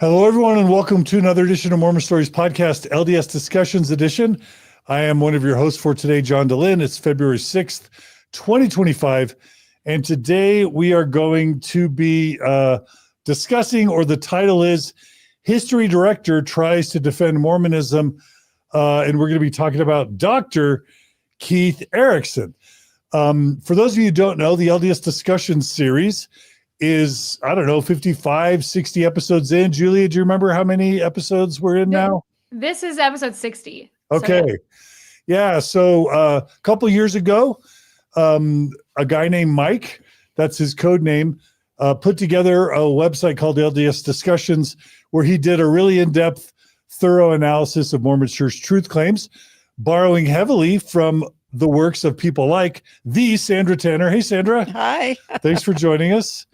Hello, everyone, and welcome to another edition of Mormon Stories Podcast, LDS Discussions Edition. I am one of your hosts for today, John DeLynn. It's February 6th, 2025, and today we are going to be discussing, or the title is, History Director Tries to Defend Mormonism, and we're going to be talking about Dr. Keith Erekson. For those of you who don't know, the LDS Discussions series is, 55, 60 episodes in. Julia, do you remember how many episodes we're in now? This is episode 60. Okay. So a couple years ago, a guy named Mike, that's his code name, put together a website called LDS Discussions, where he did a really in-depth, thorough analysis of Mormon Church truth claims, borrowing heavily from the works of people like the Sandra Tanner. Hey, Sandra. Hi. Thanks for joining us.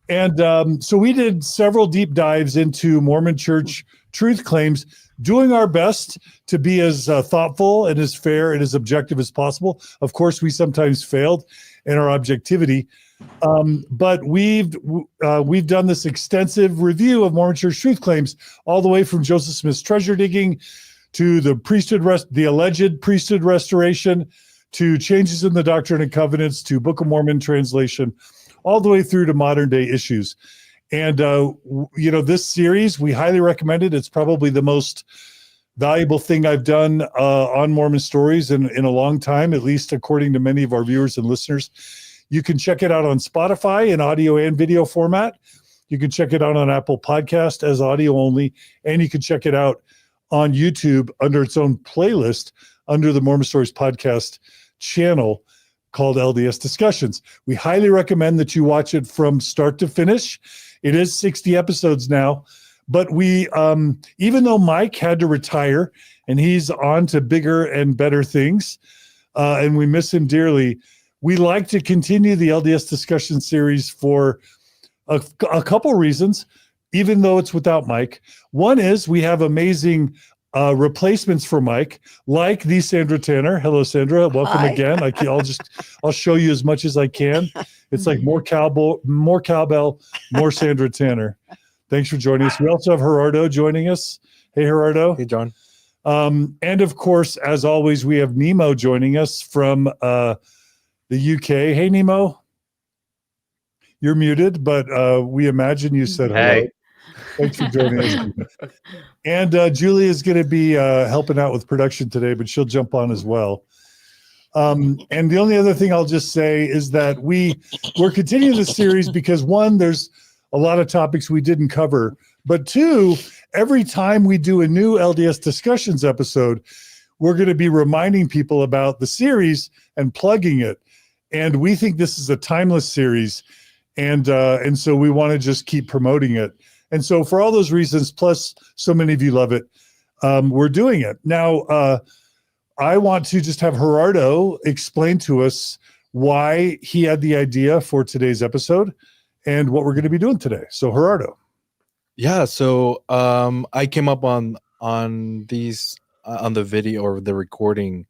And so we did several deep dives into Mormon Church truth claims, doing our best to be as thoughtful and as fair and as objective as possible. Of course, we sometimes failed in our objectivity, but we've done this extensive review of Mormon Church truth claims, all the way from Joseph Smith's treasure digging to the alleged priesthood restoration, to changes in the Doctrine and Covenants, to Book of Mormon translation, all the way through to modern day issues. And, this series, we highly recommend it. It's probably the most valuable thing I've done on Mormon stories in a long time, at least according to many of our viewers and listeners. You can check it out on Spotify in audio and video format. You can check it out on Apple Podcast as audio only, and you can check it out on YouTube under its own playlist under the Mormon Stories Podcast channel called LDS Discussions. We highly recommend that you watch it from start to finish. It is 60 episodes now, but we, even though Mike had to retire and he's on to bigger and better things, and we miss him dearly, we like to continue the LDS Discussion series for a couple reasons, even though it's without Mike. One is we have amazing replacements for Mike, like the Sandra Tanner. Hello, Sandra. Welcome. Hi. Again. I'll show you as much as I can. It's like more cowbell, more Sandra Tanner. Thanks for joining us. We also have Gerardo joining us. Hey, Gerardo. Hey, John. And of course, as always, we have Nemo joining us from the UK. Hey, Nemo. You're muted, but we imagine you said hello. Hey. Thanks for joining us. And Julia is going to be helping out with production today, but she'll jump on as well. And the only other thing I'll just say is that we're continuing this series because, one, there's a lot of topics we didn't cover, but two, every time we do a new LDS Discussions episode, we're going to be reminding people about the series and plugging it. And we think this is a timeless series, and so we want to just keep promoting it. And so for all those reasons, plus so many of you love it, we're doing it. Now, I want to just have Gerardo explain to us why he had the idea for today's episode and what we're going to be doing today. So Gerardo. Yeah, so I came up on these on the video or the recording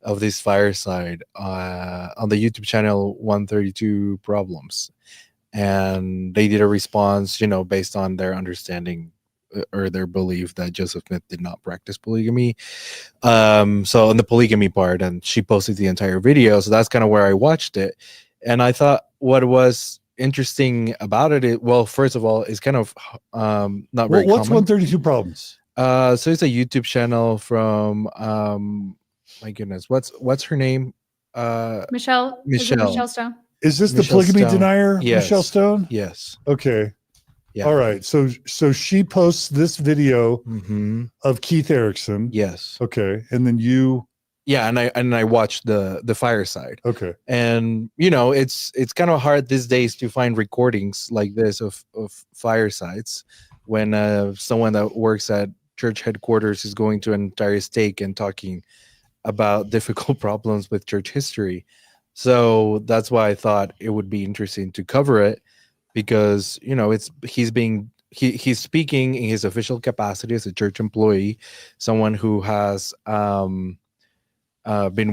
of this fireside on the YouTube channel 132 Problems. And they did a response, based on their understanding or their belief that Joseph Smith did not practice polygamy. So on the polygamy part, and she posted the entire video. So that's kind of where I watched it. And I thought what was interesting about it, first of all, is kind of not very What's common. 132 Problems? So it's a YouTube channel from, my goodness, what's her name? Michelle. Michelle Stone. Is this Michelle the polygamy Stone. denier, Yes. Michelle Stone? Yes. Okay. Yeah. All right. So she posts this video Mm-hmm. of Keith Erekson. Yes. Okay. And then you. Yeah, and I watched the fireside. Okay. And it's kind of hard these days to find recordings like this of firesides when someone that works at church headquarters is going to an entire stake and talking about difficult problems with church history. So that's why I thought it would be interesting to cover it, because he's speaking in his official capacity as a church employee, someone who has been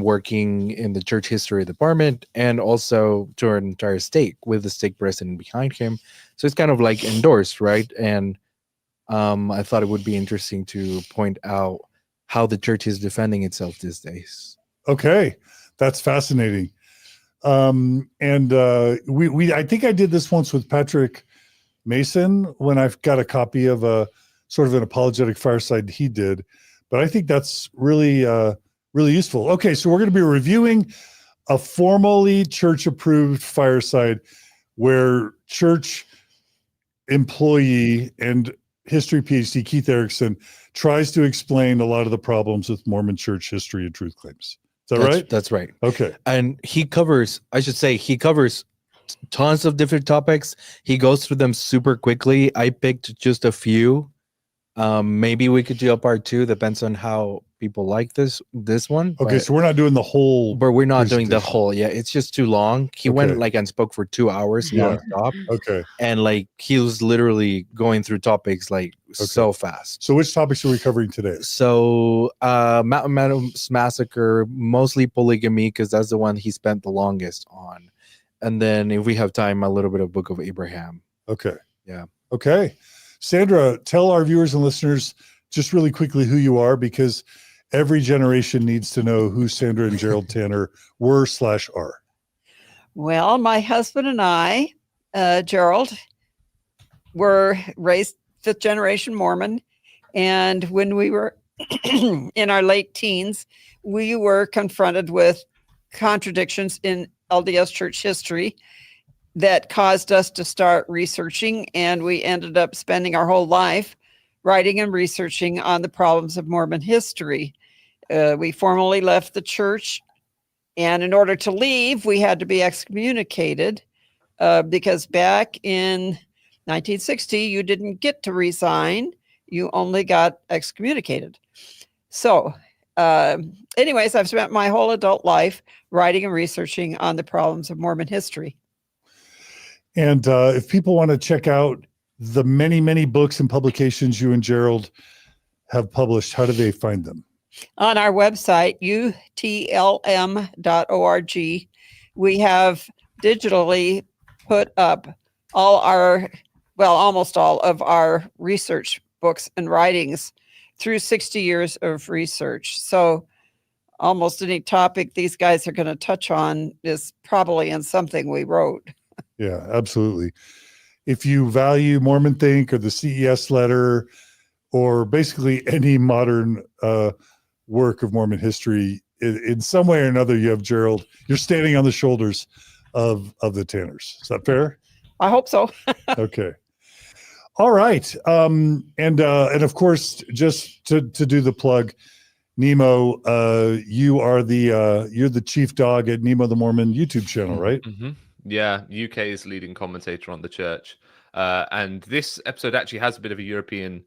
working in the church history department, and also to an entire stake with the stake president behind him. So it's kind of like endorsed, right? And I thought it would be interesting to point out how the church is defending itself these days. Okay, that's fascinating. We I think I did this once with Patrick Mason when I've got a copy of a sort of an apologetic fireside he did, but I think that's really really useful. Okay, so we're going to be reviewing a formally church approved fireside where church employee and history PhD Keith Erekson tries to explain a lot of the problems with Mormon church history and truth claims. Is that right? That's right. Okay. And he covers tons of different topics. He goes through them super quickly. I picked just a few. Maybe we could do a part 2. Depends on how people like this one. Okay, so we're not doing the whole. But we're not doing the whole. Yeah, it's just too long. He went and spoke for 2 hours nonstop. Okay. And he was literally going through topics so fast. So which topics are we covering today? So Meadows Massacre, mostly polygamy, because that's the one he spent the longest on. And then if we have time, a little bit of Book of Abraham. Okay. Yeah. Okay. Sandra, tell our viewers and listeners just really quickly who you are, because every generation needs to know who Sandra and Gerald Tanner were/are. Well, my husband and I, Gerald, were raised 5th generation Mormon. And when we were in our late teens, we were confronted with contradictions in LDS church history that caused us to start researching. And we ended up spending our whole life writing and researching on the problems of Mormon history. We formally left the church. And in order to leave, we had to be excommunicated because back in 1960, you didn't get to resign. You only got excommunicated. So anyways, I've spent my whole adult life writing and researching on the problems of Mormon history. And if people want to check out the many, many books and publications you and Gerald have published, how do they find them? On our website, utlm.org, we have digitally put up almost all of our research books and writings through 60 years of research. So almost any topic these guys are going to touch on is probably in something we wrote. Yeah, absolutely. If you value Mormon Think or the CES letter, or basically any modern work of Mormon history, in some way or another, you have Gerald. You're standing on the shoulders of the Tanners. Is that fair? I hope so. Okay. All right. And of course, just to do the plug, Nemo, you're the chief dog at Nemo the Mormon YouTube channel, right? Mm-hmm. Yeah, UK's leading commentator on the church. And this episode actually has a bit of a European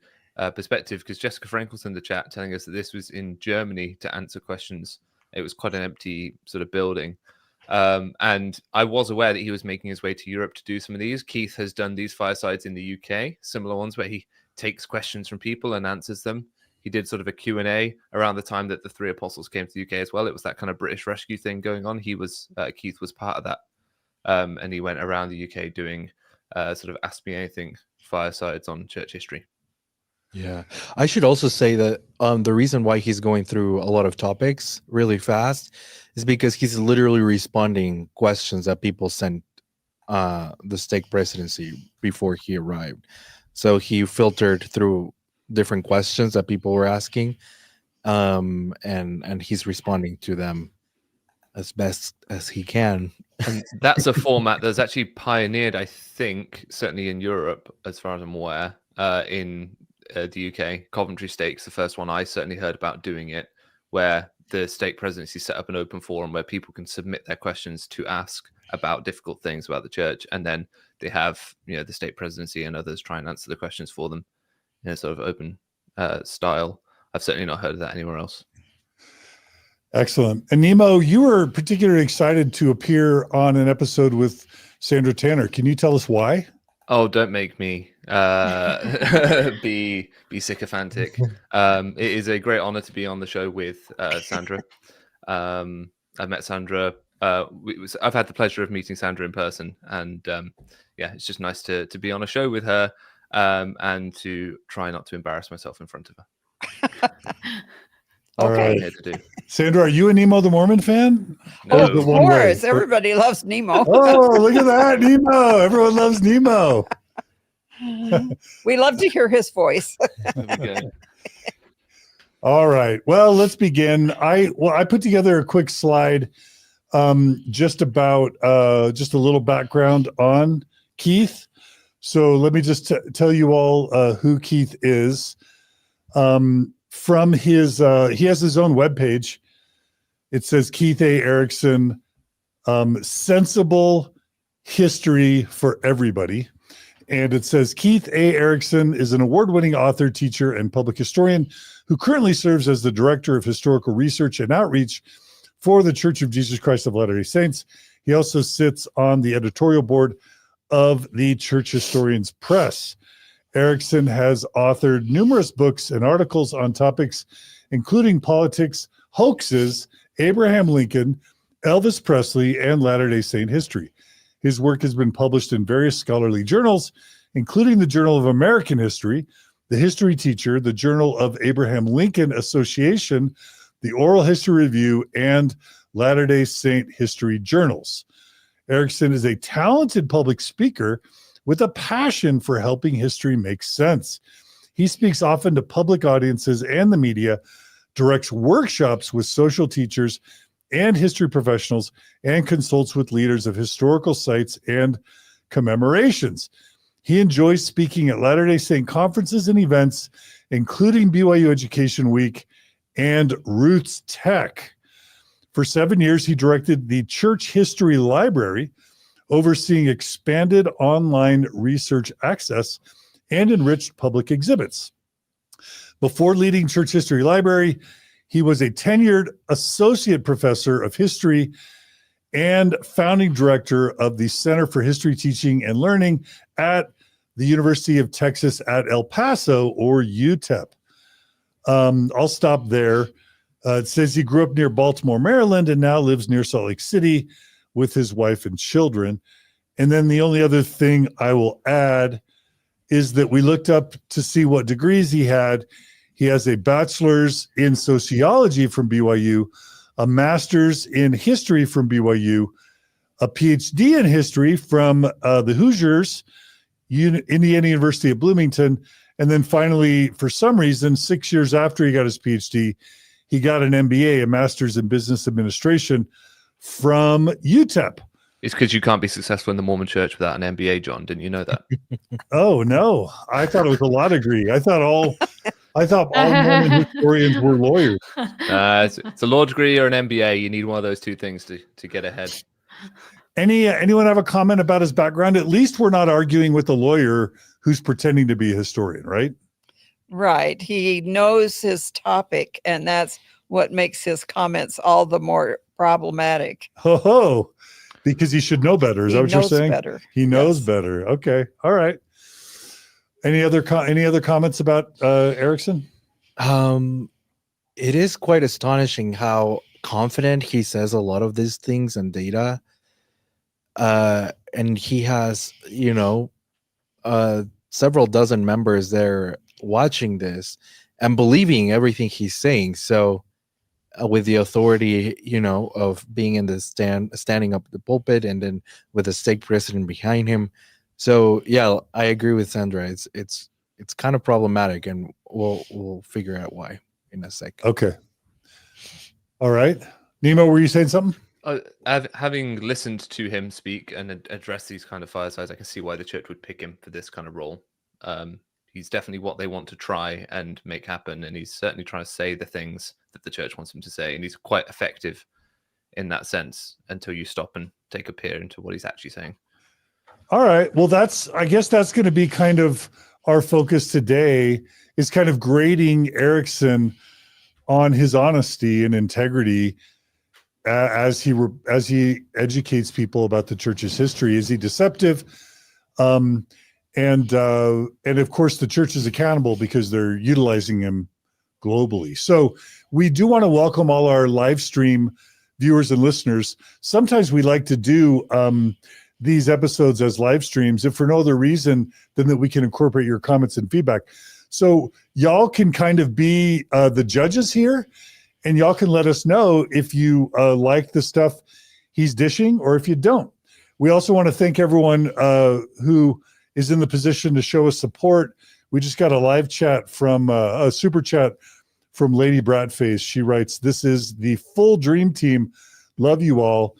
perspective, because Jessica Frankel's in the chat telling us that this was in Germany to answer questions. It was quite an empty sort of building. And I was aware that he was making his way to Europe to do some of these. Keith has done these firesides in the UK, similar ones where he takes questions from people and answers them. He did sort of a Q&A around the time that the 3 apostles came to the UK as well. It was that kind of British rescue thing going on. Keith was part of that. And he went around the UK doing sort of Ask Me Anything firesides on church history. Yeah. I should also say that the reason why he's going through a lot of topics really fast is because he's literally responding questions that people sent the stake presidency before he arrived. So he filtered through different questions that people were asking, and he's responding to them as best as he can. And that's a format that's actually pioneered, I think, certainly in Europe, as far as I'm aware, in the UK. Coventry Stake's the first one I certainly heard about doing it, where the stake presidency set up an open forum where people can submit their questions to ask about difficult things about the church, and then they have, the stake presidency and others try and answer the questions for them in a sort of open style. I've certainly not heard of that anywhere else. Excellent. And Nemo, you were particularly excited to appear on an episode with Sandra Tanner. Can you tell us why? Oh, don't make me be sycophantic. It is a great honor to be on the show with Sandra. I've met Sandra. I've had the pleasure of meeting Sandra in person, and it's just nice to be on a show with her. and to try not to embarrass myself in front of her. All Okay. right. I'm here to do. Sandra, are you a Nemo the Mormon fan? No. Or Of is it one way? course, everybody loves Nemo. Oh, look at that, Nemo! Everyone loves Nemo. We love to hear his voice. There we go. All right. Well, let's begin. I put together a quick slide, just about just a little background on Keith. So let me just tell you all who Keith is. From his, he has his own webpage. It says Keith A. Erekson, Sensible History for Everybody. And it says Keith A. Erekson is an award-winning author, teacher, and public historian who currently serves as the Director of Historical Research and Outreach for the Church of Jesus Christ of Latter-day Saints. He also sits on the editorial board of the Church Historians Press. Erekson has authored numerous books and articles on topics including politics, hoaxes, Abraham Lincoln, Elvis Presley, and Latter-day Saint history. His work has been published in various scholarly journals, including the Journal of American History, the History Teacher, the Journal of Abraham Lincoln Association, the Oral History Review, and Latter-day Saint history journals. Erekson is a talented public speaker with a passion for helping history make sense. He speaks often to public audiences and the media, directs workshops with social teachers and history professionals, and consults with leaders of historical sites and commemorations. He enjoys speaking at Latter-day Saint conferences and events, including BYU Education Week and Roots Tech. For 7 years, he directed the Church History Library, overseeing expanded online research access and enriched public exhibits. Before leading Church History Library, he was a tenured associate professor of history and founding director of the Center for History Teaching and Learning at the University of Texas at El Paso, or UTEP. I'll stop there. It says he grew up near Baltimore, Maryland, and now lives near Salt Lake City with his wife and children. And then the only other thing I will add is that we looked up to see what degrees he had. He has a bachelor's in sociology from BYU, a master's in history from BYU, a PhD in history from the Hoosiers, Indiana University at Bloomington, and then finally, for some reason, 6 years after he got his PhD, he got an MBA, a master's in business administration from UTEP. It's because you can't be successful in the Mormon church without an MBA, John. Didn't you know that? Oh, no. I thought it was a law degree. I thought all Mormon historians were lawyers. It's a law degree or an MBA. You need one of those two things to get ahead. Anyone have a comment about his background? At least we're not arguing with a lawyer who's pretending to be a historian, right? Right. He knows his topic, and that's what makes his comments all the more problematic. Ho, because he should know better. Is that what you're saying? Better. He knows better. Okay. All right. Any other comments about Erekson? It is quite astonishing how confident he says a lot of these things and data. And he has, several dozen members there watching this and believing everything he's saying. So with the authority, of being in the standing up the pulpit, and then with the stake president behind him. So yeah, I agree with Sandra. It's kind of problematic, and we'll figure out why in a sec. Okay. All right. Nemo, were you saying something? Having listened to him speak and address these kind of firesides, I can see why the church would pick him for this kind of role. He's definitely what they want to try and make happen, and he's certainly trying to say the things that the church wants him to say, and he's quite effective in that sense until you stop and take a peer into what he's actually saying. All right. Well, I guess that's going to be kind of our focus today, is kind of grading Erekson on his honesty and integrity as he educates people about the church's history. Is he deceptive? And of course, the church is accountable because they're utilizing him globally. So we do want to welcome all our live stream viewers and listeners. Sometimes we like to do these episodes as live streams, if for no other reason than that we can incorporate your comments and feedback. So y'all can kind of be the judges here, and y'all can let us know if you like the stuff he's dishing or if you don't. We also want to thank everyone who is in the position to show us support. We just got a live chat from a super chat from Lady Bratface. She writes, "This is the full dream team. Love you all.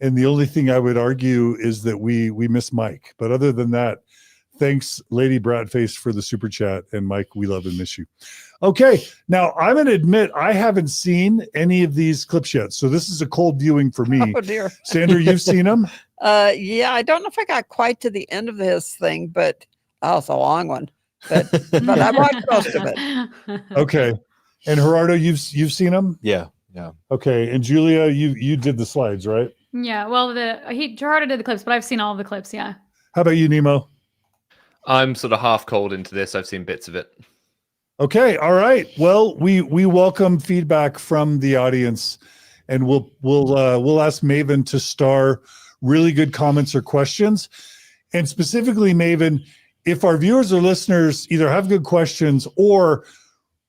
And the only thing I would argue is that we miss Mike. But other than that, thanks, Lady Bratface, for the super chat. And Mike, we love and miss you." Okay, now I'm going to admit I haven't seen any of these clips yet. So this is a cold viewing for me. Oh, dear. Sandra, you've seen them? Yeah, I don't know if I got quite to the end of this thing, but it's a long one. But I watched most of it. Okay. And Gerardo, you've seen them? Yeah. Okay. And Julia, you did the slides, right? Yeah, well, Gerardo did the clips, but I've seen all of the clips, yeah. How about you, Nemo? I'm sort of half cold into this. I've seen bits of it. Okay, all right. Well, we welcome feedback from the audience, and we'll ask Maven to star really good comments or questions. And specifically, Maven, if our viewers or listeners either have good questions or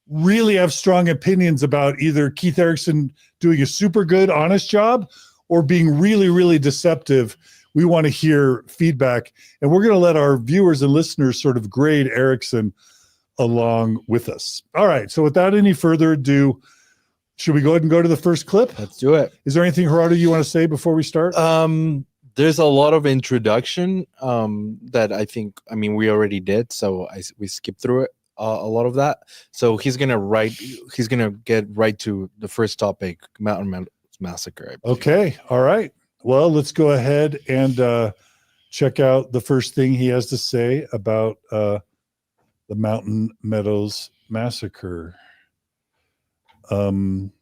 really have strong opinions about either Keith Erekson doing a super good, honest job or being really, really deceptive, we want to hear feedback. And we're going to let our viewers and listeners sort of grade Erekson along with us. All right. So without any further ado, should we go ahead and go to the first clip? Let's do it. Is there anything, Gerardo, you want to say before we start? There's a lot of introduction that we already did. So we skipped through it, a lot of that. So he's going to get right to the first topic, Mountain Massacre. Okay. All right. Well, let's go ahead and check out the first thing he has to say about the Mountain Meadows Massacre. I'm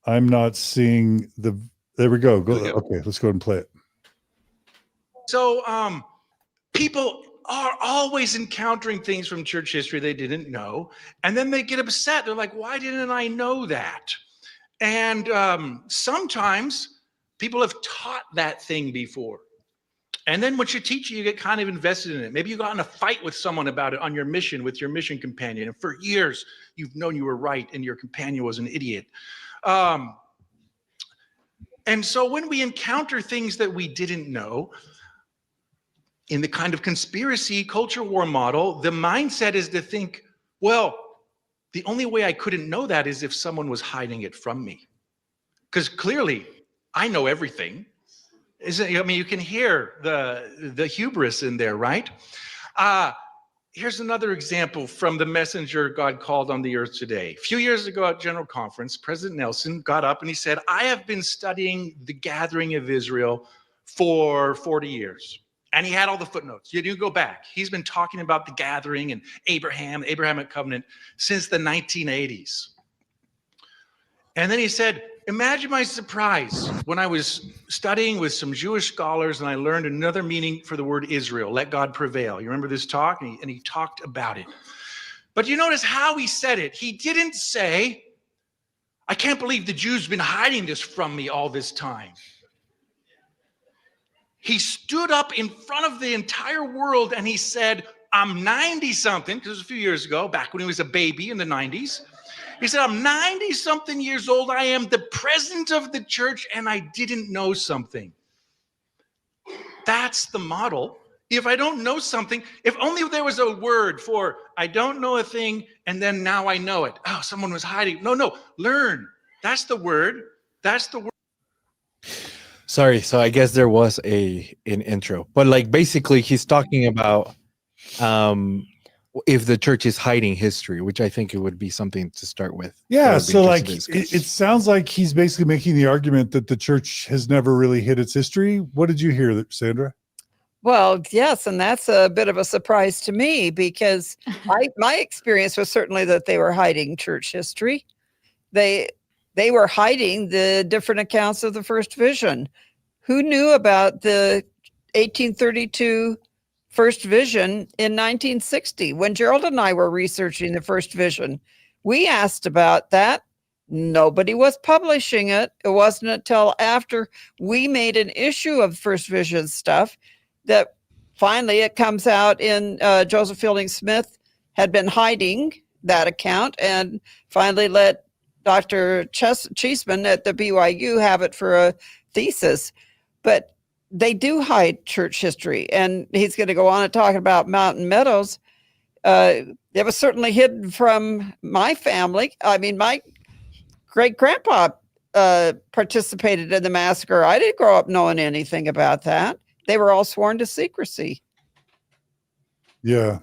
not seeing there we go. Okay, let's go ahead and play it. So people are always encountering things from church history they didn't know, and then they get upset. They're like, why didn't I know that? And sometimes people have taught that thing before. And then once you teach it, you get kind of invested in it. Maybe you got in a fight with someone about it on your mission with your mission companion. And for years, you've known you were right and your companion was an idiot. And so when we encounter things that we didn't know, in the kind of conspiracy culture war model, the mindset is to think, well, the only way I couldn't know that is if someone was hiding it from me. Because clearly, I know everything. You can hear the hubris in there, right? Here's another example from the messenger God called on the earth today. A few years ago at General Conference, President Nelson got up and he said, I have been studying the gathering of Israel for 40 years. And he had all the footnotes. You do go back. He's been talking about the gathering and Abraham, the Abrahamic covenant since the 1980s. And then he said, imagine my surprise when I was studying with some Jewish scholars and I learned another meaning for the word Israel, let God prevail. You remember this talk? And he talked about it. But you notice how he said it. He didn't say, I can't believe the Jews have been hiding this from me all this time. He stood up in front of the entire world and he said, I'm 90-something, because it was a few years ago, back when he was a baby in the 90s. He said, I'm 90-something years old. I am the president of the church, and I didn't know something. That's the model. If I don't know something, if only there was a word for I don't know a thing, and then now I know it. Oh, someone was hiding. No, learn. That's the word. That's the word. Sorry, so I guess there was an intro, but basically he's talking about if the church is hiding history, which I think it would be something to start with. Yeah, so it sounds like he's basically making the argument that the church has never really hid its history. What did you hear, Sandra? Well, yes, and that's a bit of a surprise to me because my experience was certainly that they were hiding church history. They were hiding the different accounts of the first vision. Who knew about the 1832 first vision in 1960 when Gerald and I were researching the first vision? We asked about that. Nobody was publishing it. It wasn't until after we made an issue of First Vision stuff that finally it comes out in Joseph Fielding Smith had been hiding that account and finally let Dr. Cheeseman at the BYU have it for a thesis. But they do hide church history. And he's going to go on and talk about Mountain Meadows. It was certainly hidden from my family. I mean, my great-grandpa participated in the massacre. I didn't grow up knowing anything about that. They were all sworn to secrecy. Yeah.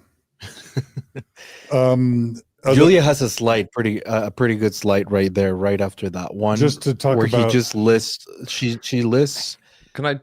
Julia has a slide, a pretty good slide right there, right after that one, just to talk where about. he just lists. She lists. Can I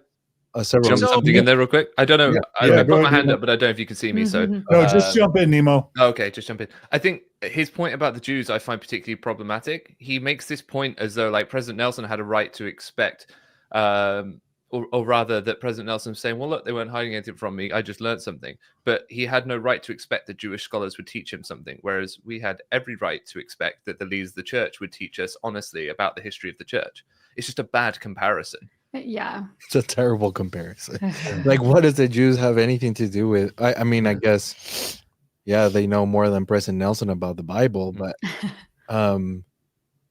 Several. jump something in there real quick? I don't know. Yeah, I go put my ahead, hand Nemo. up, but I don't know if you can see me. So No, just jump in, Nemo. okay, just jump in. I think his point about the Jews I find particularly problematic. He makes this point as though like President Nelson had a right to expect, or rather that President Nelson was saying, well, look, they weren't hiding anything from me. I just learned something. But he had no right to expect that Jewish scholars would teach him something, whereas we had every right to expect that the leaders of the church would teach us honestly about the history of the church. It's just a bad comparison. Yeah. It's a terrible comparison. Like, what does the Jews have anything to do with? I mean, I guess, yeah, they know more than President Nelson about the Bible, but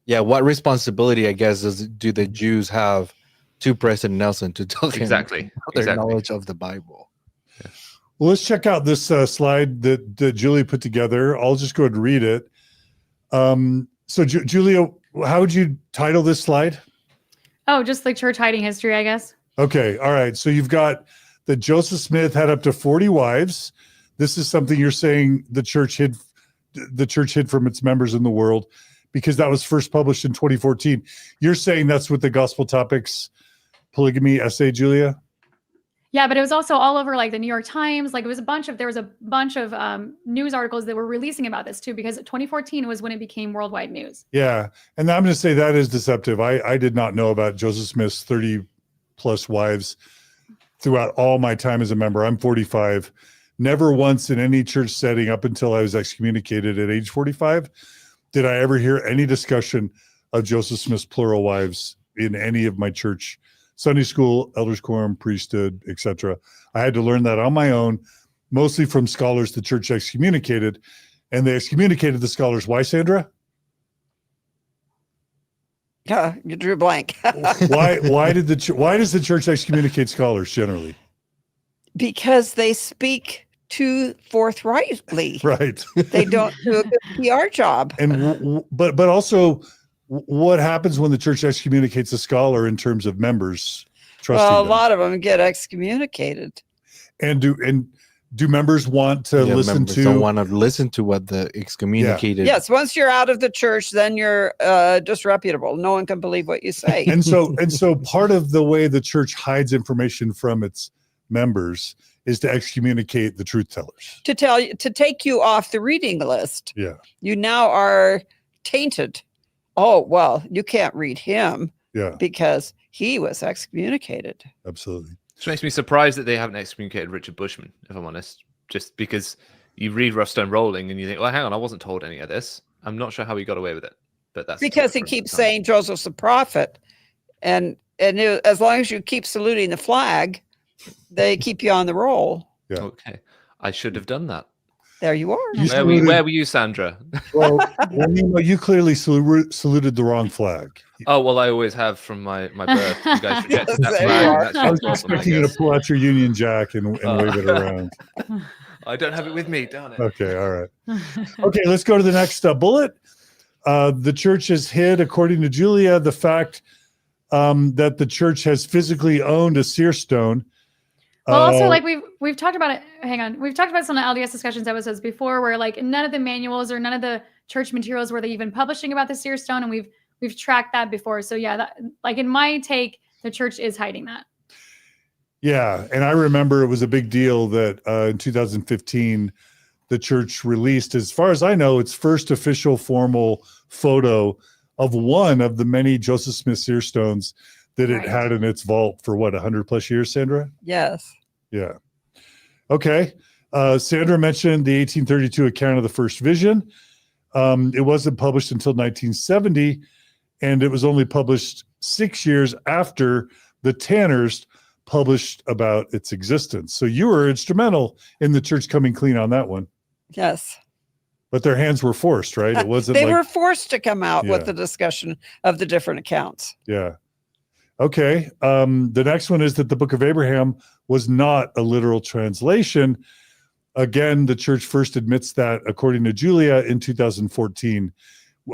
yeah, what responsibility, I guess, do the Jews have to President Nelson to tell him Exactly. their knowledge of the Bible? Well, let's check out this slide that Julia put together. I'll just go ahead and read it. So, Julia, how would you title this slide? Oh, just like church hiding history, I guess. Okay. All right. So you've got that Joseph Smith had up to 40 wives. This is something you're saying the church hid from its members in the world because that was first published in 2014. You're saying that's what the Gospel Topics polygamy essay, Julia? Yeah, but it was also all over like the New York Times. Like there was a bunch of news articles that were releasing about this too, because 2014 was when it became worldwide news. Yeah. And I'm going to say that is deceptive. I did not know about Joseph Smith's 30 plus wives throughout all my time as a member. I'm 45. Never once in any church setting up until I was excommunicated at age 45 did I ever hear any discussion of Joseph Smith's plural wives in any of my church Sunday school, elders quorum, priesthood, etc. I had to learn that on my own, mostly from scholars the church excommunicated, and they excommunicated the scholars. Why, Sandra? You drew a blank. Why does the church excommunicate scholars generally? Because they speak too forthrightly. Right. They don't do a good PR job. And but also, what happens when the church excommunicates a scholar in terms of members trusting Well, a them? lot of them get excommunicated. And do members want to listen members to? don't want to listen to what the excommunicated. Yes, once you're out of the church, then you're disreputable. No one can believe what you say. And so part of the way the church hides information from its members is to excommunicate the truth tellers. to take you off the reading list. Yeah. You now are tainted. Oh, well, you can't read him Yeah, because he was excommunicated. absolutely. Which makes me surprised that they haven't excommunicated Richard Bushman, if I'm honest. Just because you read Rough Stone Rolling and you think, well, hang on, I wasn't told any of this. I'm not sure how he got away with it. But that's Because he keeps saying Joseph's a prophet. And as long as you keep saluting the flag, they keep you on the roll. Yeah. Okay. I should have done that. There you are. Where were you, Sandra? Well, you clearly saluted the wrong flag. Oh, well, I always have from my birth. You guys rejected that Yes, there flag. you are. That's I your was problem, I expecting you to guess. pull out your Union Jack and wave it around. I don't have it with me, darn it. Okay, all right. Okay, let's go to the next bullet. The church has hid, according to Julia, the fact that the church has physically owned a seer stone. Well, also like we've talked about it. Hang on, we've talked about some of the LDS discussions episodes before, where like none of the manuals or none of the church materials were they even publishing about the seer stone, and we've tracked that before. So yeah, that, like in my take, the church is hiding that. Yeah, and I remember it was a big deal that in 2015, the church released, as far as I know, its first official formal photo of one of the many Joseph Smith seer stones that it Right. had in its vault for 100 plus years, Sandra? Yes. Yeah. Okay. Sandra mentioned the 1832 account of the first vision. It wasn't published until 1970. and it was only published 6 years after the Tanners published about its existence. So you were instrumental in the church coming clean on that one. Yes. But their hands were forced, right? It wasn't They like, were forced to come out Yeah. with the discussion of the different accounts. yeah. Okay. The next one is that the Book of Abraham was not a literal translation. Again, the church first admits that, according to Julia, in 2014.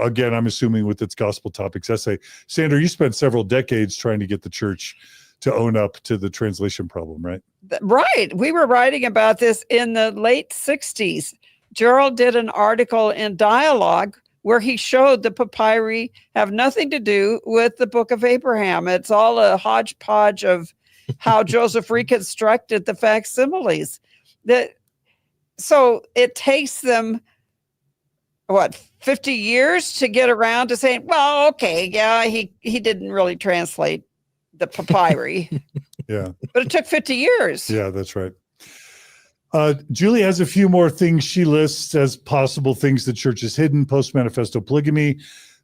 Again, I'm assuming with its Gospel Topics essay. Sandra, you spent several decades trying to get the church to own up to the translation problem, right? Right. We were writing about this in the late 60s. Gerald did an article in Dialogue where he showed the papyri have nothing to do with the Book of Abraham. It's all a hodgepodge of how Joseph reconstructed the facsimiles. So it takes them, 50 years to get around to saying, well, okay, yeah, he didn't really translate the papyri. Yeah. But it took 50 years. Yeah, that's right. Julie has a few more things she lists as possible things the church has hidden: post-manifesto polygamy,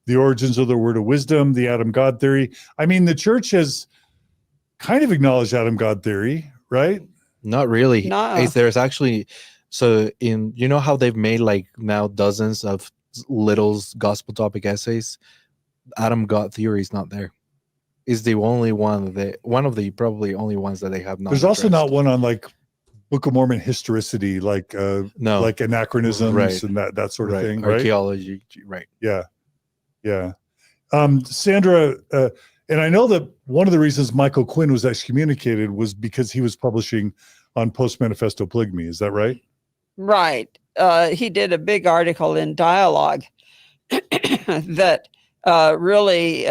the origins of the word of wisdom, the Adam God theory. I mean, the church has kind of acknowledged Adam God theory, right? Not really. No. There's actually, so you know how they've made like now dozens of little gospel topic essays? Adam God theory is not there. Is the only one one of the probably only ones that they have not. There's also addressed. not one on like Book of Mormon historicity, like No, like anachronisms Right. and that sort of right. thing, right? Archaeology, right? Yeah. Yeah. Sandra, and I know that one of the reasons Michael Quinn was excommunicated was because he was publishing on post-manifesto polygamy. Is that right? Right. He did a big article in Dialogue that really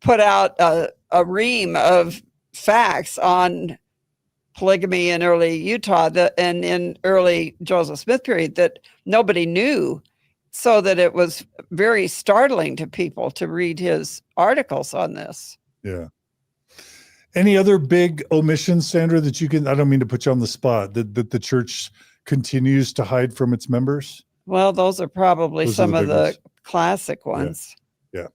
put out a ream of facts on polygamy in early Utah and in early Joseph Smith period that nobody knew, so that it was very startling to people to read his articles on this. Yeah. Any other big omissions, Sandra, that you can, I don't mean to put you on the spot, that the church continues to hide from its members? Well, those are probably Those are some the of big the ones. classic ones. Yeah.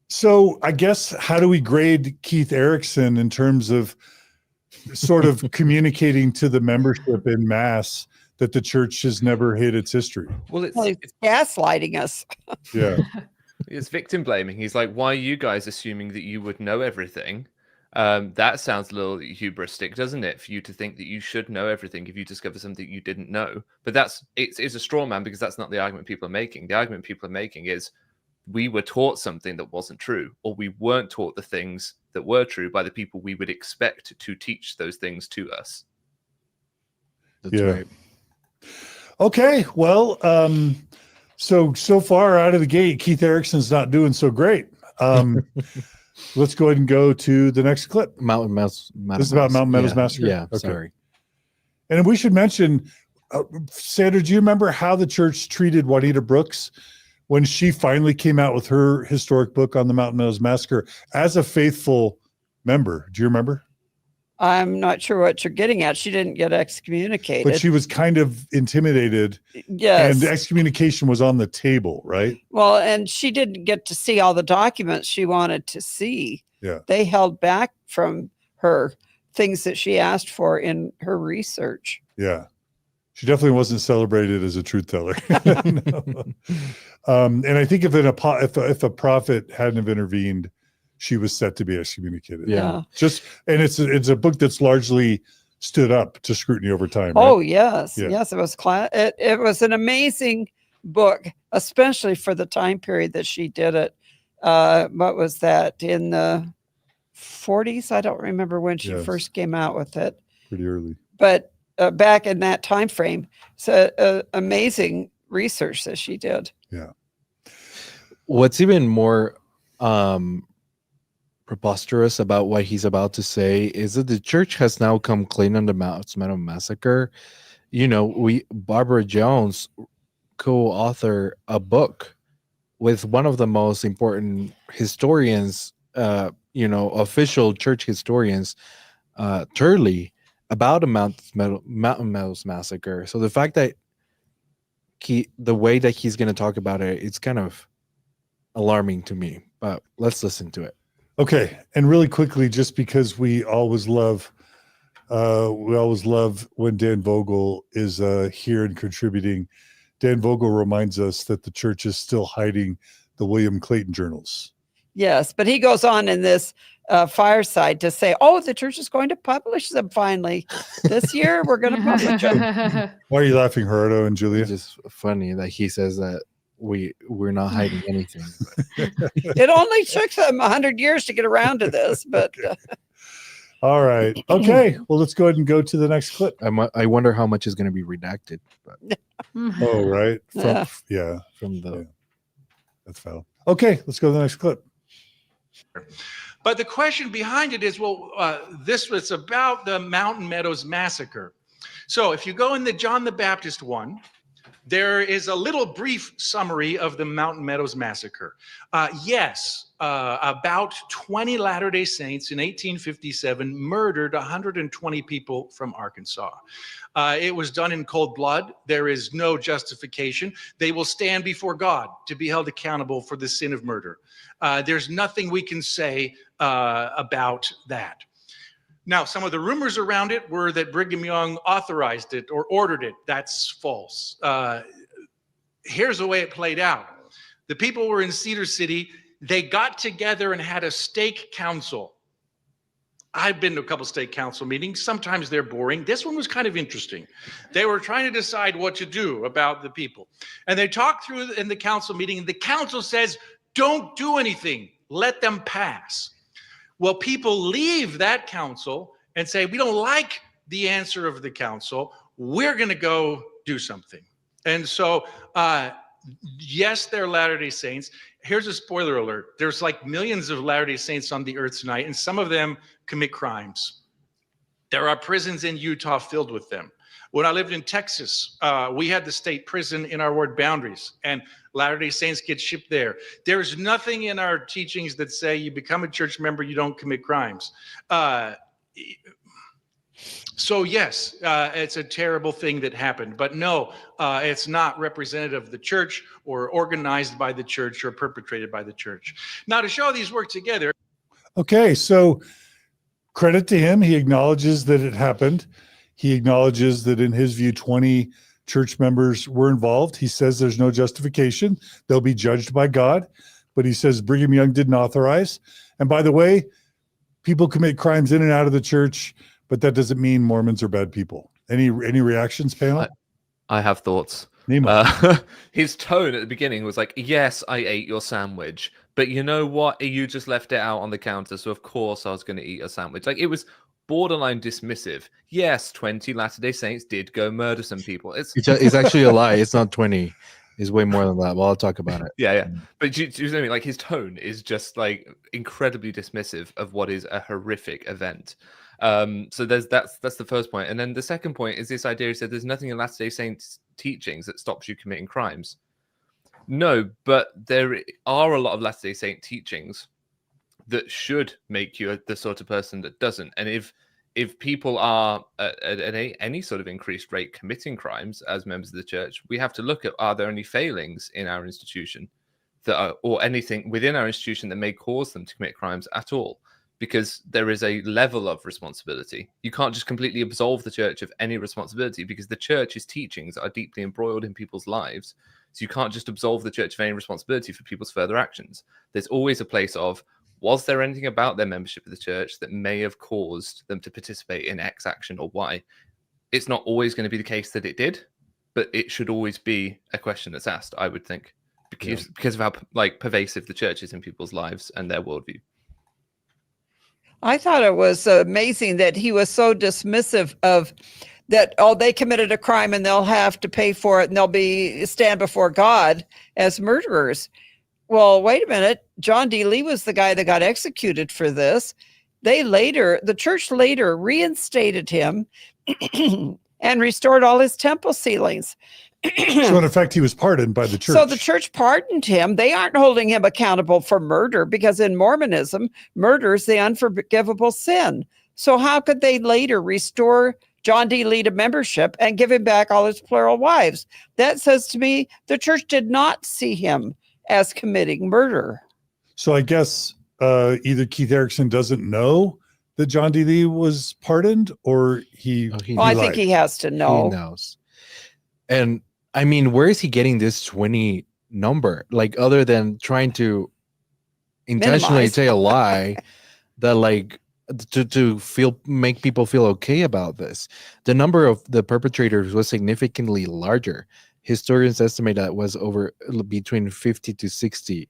So I guess, how do we grade Keith Erekson in terms of sort of communicating to the membership in mass that the church has never hid its history? Well, Well, he's gaslighting us. Yeah. it's victim blaming. He's like, why are you guys assuming that you would know everything? That sounds a little hubristic, doesn't it? For you to think that you should know everything if you discover something you didn't know. But it's a straw man, because that's not the argument people are making. The argument people are making is we were taught something that wasn't true, or we weren't taught the things that were true by the people we would expect to teach those things to us. That's Yeah. right. Okay. Well, so far out of the gate, Keith Erickson's not doing so great. Let's go ahead and go to the next clip. Mountain Mouse. This is about Mountain Meadows Massacre? Yeah. Okay. Sorry. And we should mention, Sandra, do you remember how the church treated Juanita Brooks when she finally came out with her historic book on the Mountain Meadows Massacre as a faithful member? Do you remember? I'm not sure what you're getting at. She didn't get excommunicated. But she was kind of intimidated, yes. and excommunication was on the table, right? Well, and she didn't get to see all the documents she wanted to see. Yeah. They held back from her things that she asked for in her research. Yeah. She definitely wasn't celebrated as a truth teller. No. And I think if a prophet hadn't have intervened, she was set to be excommunicated. Yeah. And it's a book that's largely stood up to scrutiny over time. Oh, right? yes. Yeah. Yes, it was it was an amazing book, especially for the time period that she did it. What was that, in the 40s? I don't remember when she Yes. first came out with it. Pretty early. But back in that time frame, so amazing research that she did. Yeah. What's even more preposterous about what he's about to say is that the church has now come clean on the Meadows Massacre. You know, Barbara Jones co-author a book with one of the most important historians, official church historians, Turley, about the Mountain Meadows Massacre. So the fact that the way that he's going to talk about it, it's kind of alarming to me. But let's listen to it. Okay, and really quickly, just because we always love when Dan Vogel is here and contributing. Dan Vogel reminds us that the church is still hiding the William Clayton journals. Yes, but he goes on in this fireside to say, "Oh, the church is going to publish them finally this year. We're going to publish them." Why are you laughing, Gerardo and Julia? It's just funny that he says that we're not hiding anything. It only took them 100 years to get around to this, but All right. Okay. Well, let's go ahead and go to the next clip. I wonder how much is going to be redacted. But Oh, right. from the That's foul. Okay. Let's go to the next clip. But the question behind it is, this was about the Mountain Meadows Massacre. So if you go in the John the Baptist one, there is a little brief summary of the Mountain Meadows Massacre. About 20 Latter-day Saints in 1857 murdered 120 people from Arkansas. It was done in cold blood. There is no justification. They will stand before God to be held accountable for the sin of murder. There's nothing we can say about that. Now, some of the rumors around it were that Brigham Young authorized it or ordered it. That's false. Here's the way it played out. The people were in Cedar City. They got together and had a stake council. I've been to a couple stake council meetings. Sometimes they're boring. This one was kind of interesting. They were trying to decide what to do about the people. And they talked through in the council meeting, and the council says, don't do anything. Let them pass. Well, people leave that council and say, we don't like the answer of the council. We're going to go do something. And so, yes, they're Latter-day Saints. Here's a spoiler alert. There's like millions of Latter-day Saints on the earth tonight, and some of them commit crimes. There are prisons in Utah filled with them. When I lived in Texas, we had the state prison in our ward boundaries, and Latter-day Saints get shipped there. There's nothing in our teachings that say you become a church member, you don't commit crimes. So yes, it's a terrible thing that happened, but no, it's not representative of the church or organized by the church or perpetrated by the church. Now, to show these work together. Okay, so credit to him. He acknowledges that it happened. He acknowledges that in his view, 20 church members were involved. He says there's no justification. They'll be judged by God. But he says Brigham Young didn't authorize. And by the way, people commit crimes in and out of the church, but that doesn't mean Mormons are bad people. Any reactions, panel? I have thoughts. His tone at the beginning was like, yes, I ate your sandwich, but you know what? You just left it out on the counter, so of course I was going to eat a sandwich. Like, it was borderline dismissive. Yes, 20 Latter-day Saints did go murder some people. It's actually a lie. It's not 20. It's way more than that. Well, I'll talk about it. Yeah. But do you know what I mean? Like, his tone is just like incredibly dismissive of what is a horrific event. So that's the first point. And then the second point is this idea. He said there's nothing in Latter-day Saints teachings that stops you committing crimes. No, but there are a lot of Latter-day Saint teachings that should make you the sort of person that doesn't. And if people are at any sort of increased rate committing crimes as members of the church, we have to look at, are there any failings in our institution or anything within our institution that may cause them to commit crimes at all? Because there is a level of responsibility. You can't just completely absolve the church of any responsibility, because the church's teachings are deeply embroiled in people's lives. So you can't just absolve the church of any responsibility for people's further actions. There's always a place of, was there anything about their membership of the church that may have caused them to participate in X action or Y? It's not always going to be the case that it did, but it should always be a question that's asked, I would think, because of how pervasive the church is in people's lives and their worldview. I thought it was amazing that he was so dismissive of that. Oh, they committed a crime and they'll have to pay for it, and they'll stand before God as murderers. Well, wait a minute. John D. Lee was the guy that got executed for this. The church later reinstated him and restored all his temple ceilings. So in effect, he was pardoned by the church. So the church pardoned him. They aren't holding him accountable for murder, because in Mormonism, murder is the unforgivable sin. So how could they later restore John D. Lee to membership and give him back all his plural wives? That says to me the church did not see him as committing murder. So I guess either Keith Erekson doesn't know that John D. Lee was pardoned, or he. he Well, I lied. think he has to He know. knows. And I mean, where is he getting this 20 number? Like, other than trying to intentionally Minimize. say a lie that, like, to make people feel okay about this. The number of the perpetrators was significantly larger. Historians estimate that it was over between 50 to 60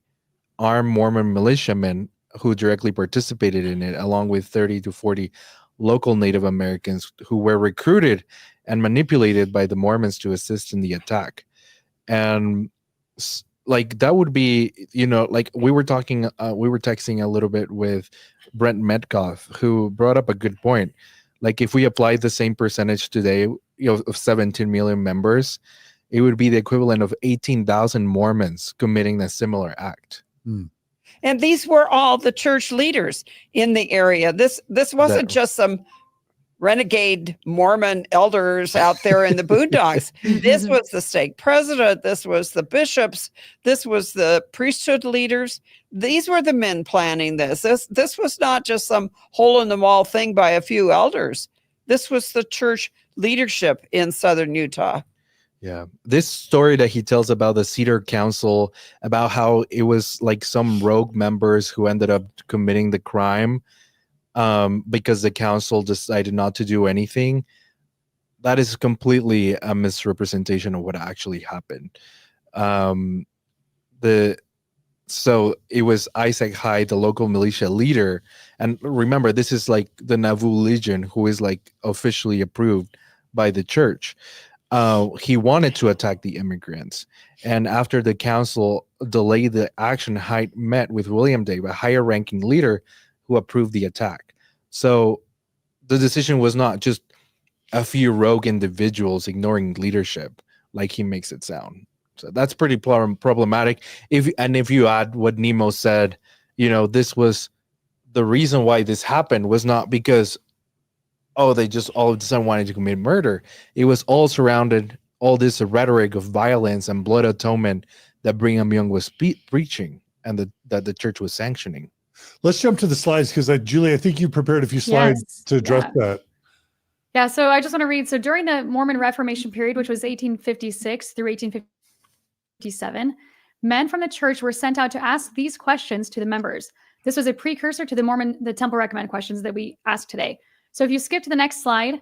armed Mormon militiamen who directly participated in it, along with 30 to 40 local Native Americans who were recruited and manipulated by the Mormons to assist in the attack. And like, that would be, like we were texting a little bit with Brent Metcalf, who brought up a good point. Like, if we applied the same percentage today, of 17 million members, it would be the equivalent of 18,000 Mormons committing a similar act. And these were all the church leaders in the area. This wasn't just some renegade Mormon elders out there in the boondocks. This was the stake president. This was the bishops. This was the priesthood leaders. These were the men planning this. This was not just some hole in the wall thing by a few elders. This was the church leadership in southern Utah. Yeah. This story that he tells about the Cedar Council, about how it was like some rogue members who ended up committing the crime because the council decided not to do anything, that is completely a misrepresentation of what actually happened. So it was Isaac Hyde, the local militia leader. And remember, this is like the Nauvoo Legion, who is like officially approved by the church. He wanted to attack the immigrants. And after the council delayed the action, Hyde met with William Dave, a higher ranking leader, who approved the attack. So the decision was not just a few rogue individuals ignoring leadership, like he makes it sound. So that's pretty problematic. If you add what Nemo said, this was the reason why this happened was not because, they just all of a sudden wanted to commit murder. It was all surrounded, all this rhetoric of violence and blood atonement that Brigham Young was preaching and that the church was sanctioning. Let's jump to the slides, because Julie, I think you prepared a few slides to address that. Yeah, so I just want to read. So during the Mormon Reformation period, which was 1856 through 1857, men from the church were sent out to ask these questions to the members. This was a precursor to the Temple Recommend questions that we asked today. So if you skip to the next slide,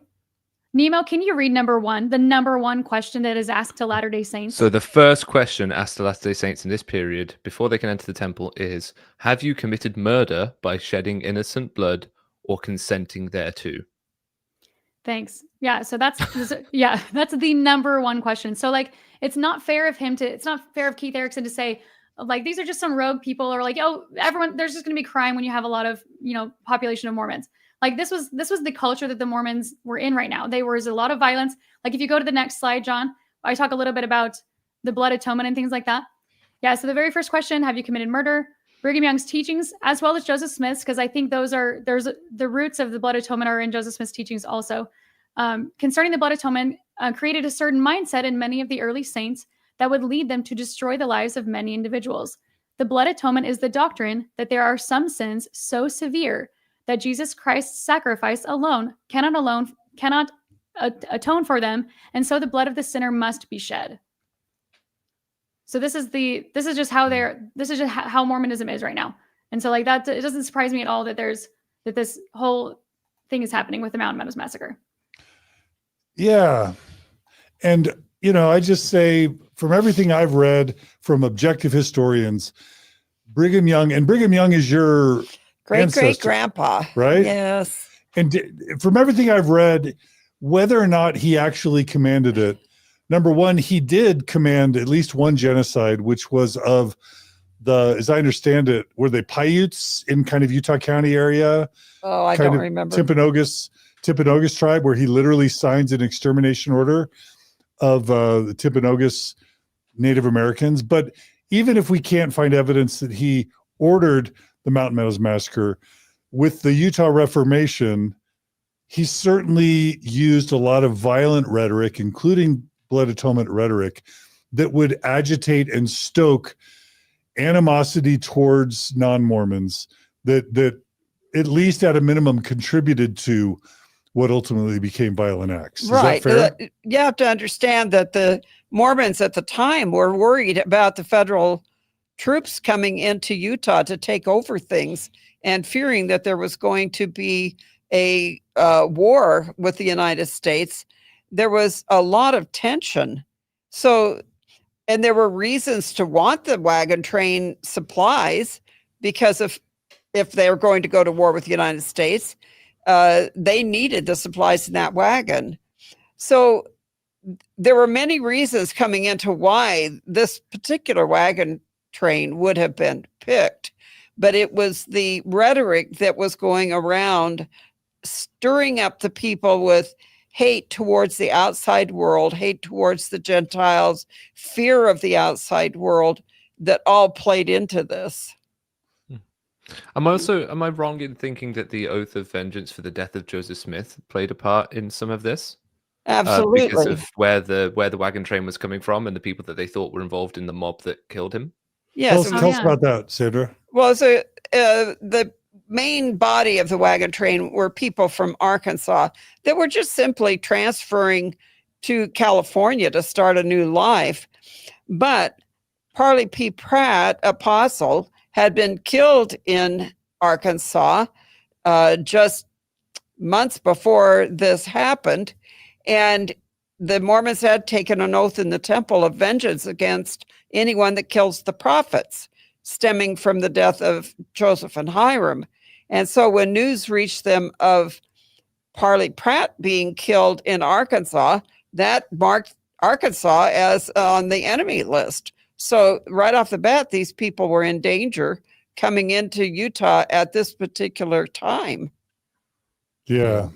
Nemo, can you read the number one question that is asked to Latter-day Saints? So the first question asked to Latter-day Saints in this period, before they can enter the temple, is, have you committed murder by shedding innocent blood or consenting thereto? Thanks. Yeah, so that's that's the number one question. So like, it's not fair of Keith Erekson to say, like, these are just some rogue people, or like, there's just going to be crime when you have a lot of, population of Mormons. Like, this was the culture that the Mormons were in right now. There was a lot of violence. Like, if you go to the next slide, John, I talk a little bit about the blood atonement and things like that. Yeah, so the very first question, have you committed murder? Brigham Young's teachings, as well as Joseph Smith's, because I think there's the roots of the blood atonement are in Joseph Smith's teachings also. Concerning the blood atonement, created a certain mindset in many of the early saints that would lead them to destroy the lives of many individuals. The blood atonement is the doctrine that there are some sins so severe that Jesus Christ's sacrifice alone cannot atone for them, and so the blood of the sinner must be shed. So this is just how Mormonism is right now. And so like that, it doesn't surprise me at all that this whole thing is happening with the Mountain Meadows Massacre. Yeah. And, I just say, from everything I've read from objective historians, Brigham Young is your great-great-grandpa, right? Yes. And from everything I've read, whether or not he actually commanded it, number one, he did command at least one genocide, which was of as I understand it, were they Paiutes in kind of Utah County area? Oh, I don't remember. Timpanogos tribe, where he literally signs an extermination order of the Timpanogos Native Americans. But even if we can't find evidence that he ordered the Mountain Meadows Massacre, with the Utah Reformation, he certainly used a lot of violent rhetoric, including blood atonement rhetoric, that would agitate and stoke animosity towards non-Mormons that at least at a minimum contributed to what ultimately became violent acts. Is Right. that fair? You have to understand that the Mormons at the time were worried about the federal troops coming into Utah to take over things and fearing that there was going to be a war with the United States. There was a lot of tension. So, and there were reasons to want the wagon train supplies because if they were going to go to war with the United States, they needed the supplies in that wagon. So there were many reasons coming into why this particular wagon train would have been picked, but it was the rhetoric that was going around stirring up the people with hate towards the outside world, hate towards the Gentiles, fear of the outside world that all played into this. Am I wrong in thinking that the oath of vengeance for the death of Joseph Smith played a part in some of this? Absolutely. Because of where the wagon train was coming from and the people that they thought were involved in the mob that killed him? Yes. Tell us about that, Sandra. Well, so the main body of the wagon train were people from Arkansas that were just simply transferring to California to start a new life. But Parley P. Pratt, apostle, had been killed in Arkansas just months before this happened. And the Mormons had taken an oath in the temple of vengeance against anyone that kills the prophets, stemming from the death of Joseph and Hiram. And so when news reached them of Parley Pratt being killed in Arkansas, that marked Arkansas as on the enemy list. So right off the bat, these people were in danger coming into Utah at this particular time. Yeah.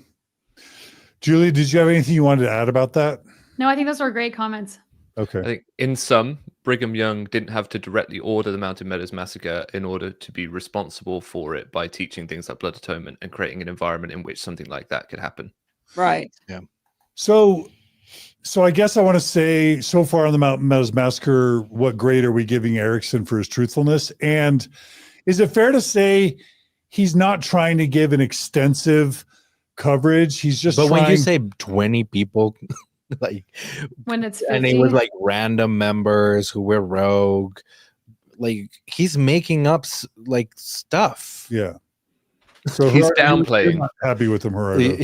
Julie, did you have anything you wanted to add about that? No, I think those were great comments. Okay. I think in sum, Brigham Young didn't have to directly order the Mountain Meadows Massacre in order to be responsible for it by teaching things like blood atonement and creating an environment in which something like that could happen. Right. Yeah. So I guess I want to say, so far on the Mountain Meadows Massacre, what grade are we giving Erekson for his truthfulness? And is it fair to say he's not trying to give an extensive coverage? He's just But trying... when you say 20 people, like, When it's 50. and they were like random members who were rogue, like he's making up like stuff. Yeah. So He's Gerardo, downplaying. you're not happy with him, Gerardo.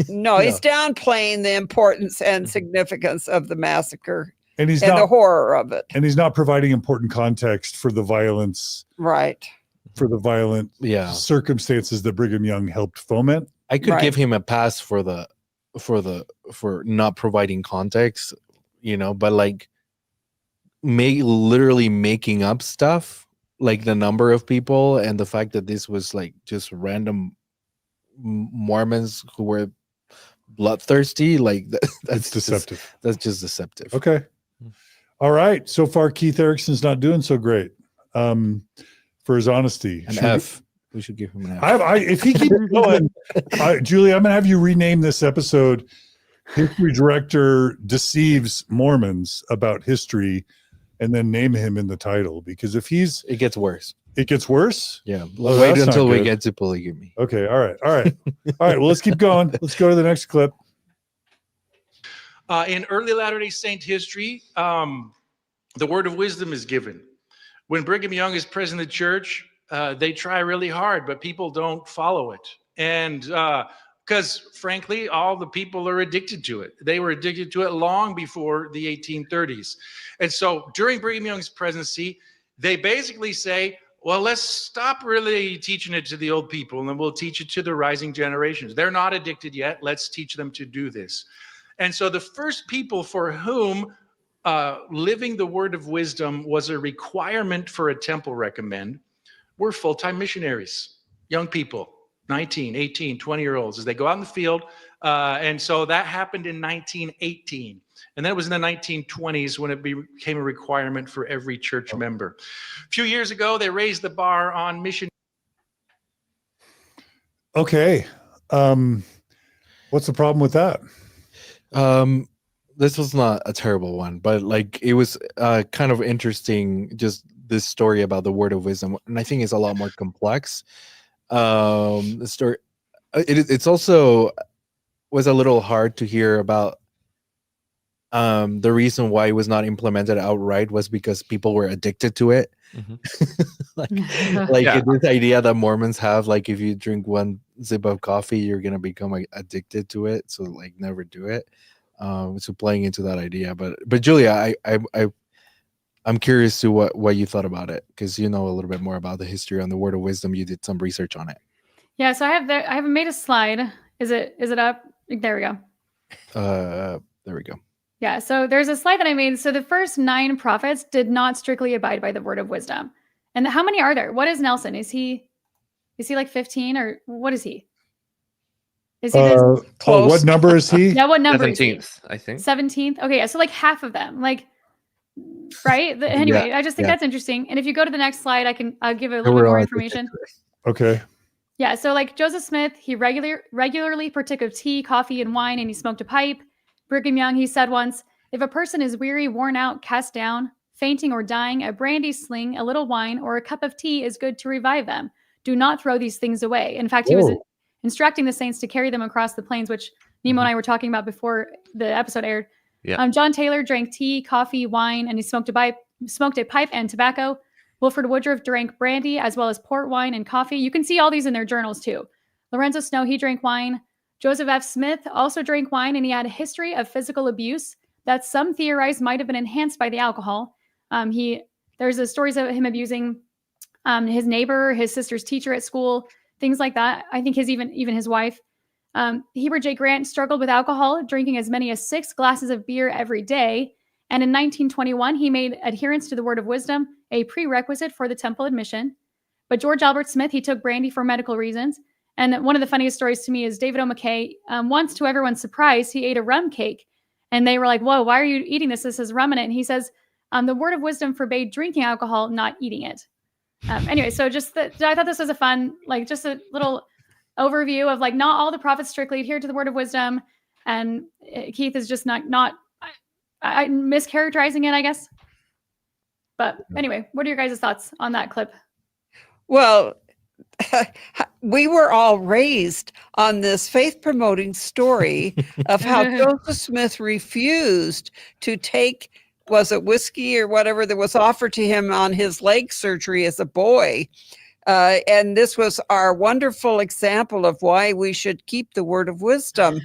No, he's downplaying the importance and significance of the massacre And he's and the not horror of it. and he's not providing important context for the violence, Right. for the violent Yeah. circumstances that Brigham Young helped foment. I could Right. give him a pass for not providing context, but like literally making up stuff, like the number of people and the fact that this was like just random Mormons who were bloodthirsty, like that's Deceptive. That's just deceptive. Okay. All right. So far, Keith Erekson's not doing so great for his honesty. An Should F. We should give him an F. if he keeps going, Julie, I'm going to have you rename this episode History Director Deceives Mormons about history, and then name him in the title, because if It gets worse. it gets worse. Yeah. Well, Wait that's not until we good. get to polygamy. Okay. All right. Well, let's keep going. Let's go to the next clip. In early Latter-day Saint history, the word of wisdom is given. When Brigham Young is president of the church, they try really hard, but people don't follow it. And because frankly, all the people are addicted to it. They were addicted to it long before the 1830s. And so during Brigham Young's presidency, they basically say, well, let's stop really teaching it to the old people, and then we'll teach it to the rising generations. They're not addicted yet. Let's teach them to do this. And so the first people for whom living the word of wisdom was a requirement for a temple recommend were full-time missionaries, young people, 19, 18, 20-year-olds, as they go out in the field. And so that happened in 1918. And then it was in the 1920s when it became a requirement for every church member. A few years ago, they raised the bar on mission. Okay. What's the problem with that? This was not a terrible one, but like it was kind of interesting just this story about the word of wisdom, and I think it's a lot more complex. The story, it's also was a little hard to hear about. The reason why it was not implemented outright was because people were addicted to it. Like this idea that Mormons have, like if you drink one sip of coffee, you're gonna become addicted to it. So like never do it. So playing into that idea, but Julia, I'm curious to what you thought about it, because you know a little bit more about the history on the word of wisdom. You did some research on it. Yeah, so I have made a slide. Is it up? There we go. There we go. Yeah, so there's a slide that I made. So the first 9 prophets did not strictly abide by the word of wisdom. And how many are there? What is Nelson? Is he like 15 or what is he? Is he close? What number is he? Yeah, what number 17th, is he? I think. 17th. Okay, yeah, so like half of them. Like, right? Anyway, I just think that's interesting. And if you go to the next slide, I'll give a little bit more information. Okay. Yeah, so like Joseph Smith, he regularly partook of tea, coffee, and wine, and he smoked a pipe. Brigham Young, he said once, if a person is weary, worn out, cast down, fainting, or dying, a brandy sling, a little wine, or a cup of tea is good to revive them. Do not throw these things away. In fact, he was instructing the saints to carry them across the plains, which Nemo and I were talking about before the episode aired. Yeah. John Taylor drank tea, coffee, wine, and he smoked a pipe and tobacco. Wilford Woodruff drank brandy as well as port wine and coffee. You can see all these in their journals too. Lorenzo Snow, he drank wine. Joseph F. Smith also drank wine, and he had a history of physical abuse that some theorize might have been enhanced by the alcohol. There's stories of him abusing his neighbor, his sister's teacher at school, things like that. I think even his wife. Heber J. Grant struggled with alcohol, drinking as many as 6 glasses of beer every day. And in 1921, he made adherence to the word of wisdom a prerequisite for the temple admission. But George Albert Smith, he took brandy for medical reasons. And one of the funniest stories to me is David O. McKay. Once, to everyone's surprise, he ate a rum cake. And they were like, whoa, why are you eating this? This has rum in it. And he says, the word of wisdom forbade drinking alcohol, not eating it. Anyway, so I thought this was a fun, like just a little overview of like not all the prophets strictly adhere to the word of wisdom. And Keith is just not mischaracterizing it, I guess. But anyway, what are your guys' thoughts on that clip? Well, we were all raised on this faith-promoting story of how Joseph Smith refused to take, was it whiskey or whatever that was offered to him on his leg surgery as a boy. And this was our wonderful example of why we should keep the word of wisdom.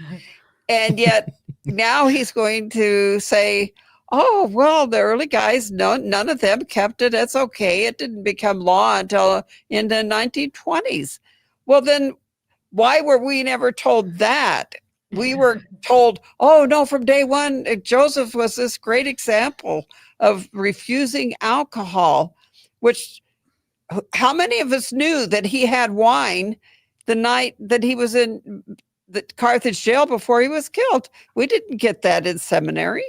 And yet now he's going to say, oh, well, the early guys, none of them kept it. That's okay. It didn't become law until in the 1920s. Well, then why were we never told that? We were told, oh, no, from day one, Joseph was this great example of refusing alcohol, which how many of us knew that he had wine the night that he was in the Carthage jail before he was killed? We didn't get that in seminary.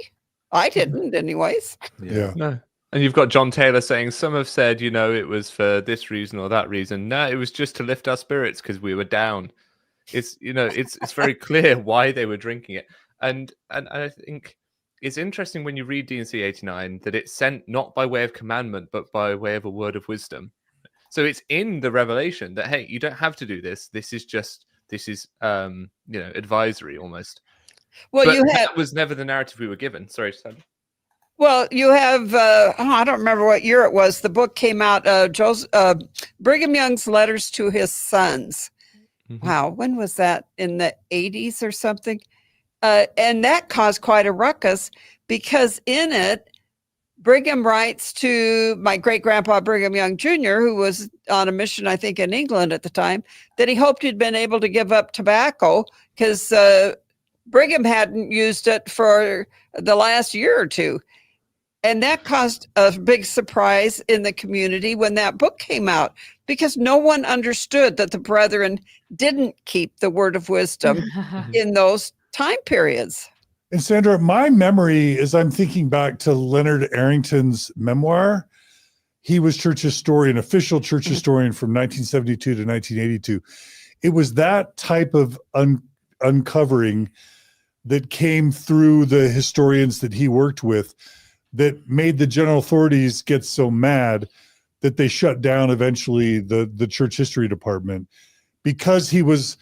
I didn't anyways. Yeah. No. And you've got John Taylor saying, some have said, it was for this reason or that reason. No, it was just to lift our spirits because we were down. It's, it's very clear why they were drinking it. And I think it's interesting when you read D&C 89 that it's sent not by way of commandment, but by way of a word of wisdom. So it's in the revelation that, hey, you don't have to do this. This is advisory almost. Well, but that was never the narrative we were given. Sorry, Sam. Well, you have, I don't remember what year it was. The book came out, Brigham Young's letters to his sons. Mm-hmm. Wow. When was that? In the 80s or something? And that caused quite a ruckus because in it, Brigham writes to my great-grandpa Brigham Young Jr., who was on a mission, I think, in England at the time, that he hoped he'd been able to give up tobacco because Brigham hadn't used it for the last year or two. And that caused a big surprise in the community when that book came out, because no one understood that the brethren didn't keep the word of wisdom in those time periods. And Sandra, my memory, as I'm thinking back to Leonard Arrington's memoir, he was church historian, official church historian from 1972 to 1982. It was that type of uncovering that came through the historians that he worked with that made the general authorities get so mad that they shut down eventually the church history department, because he was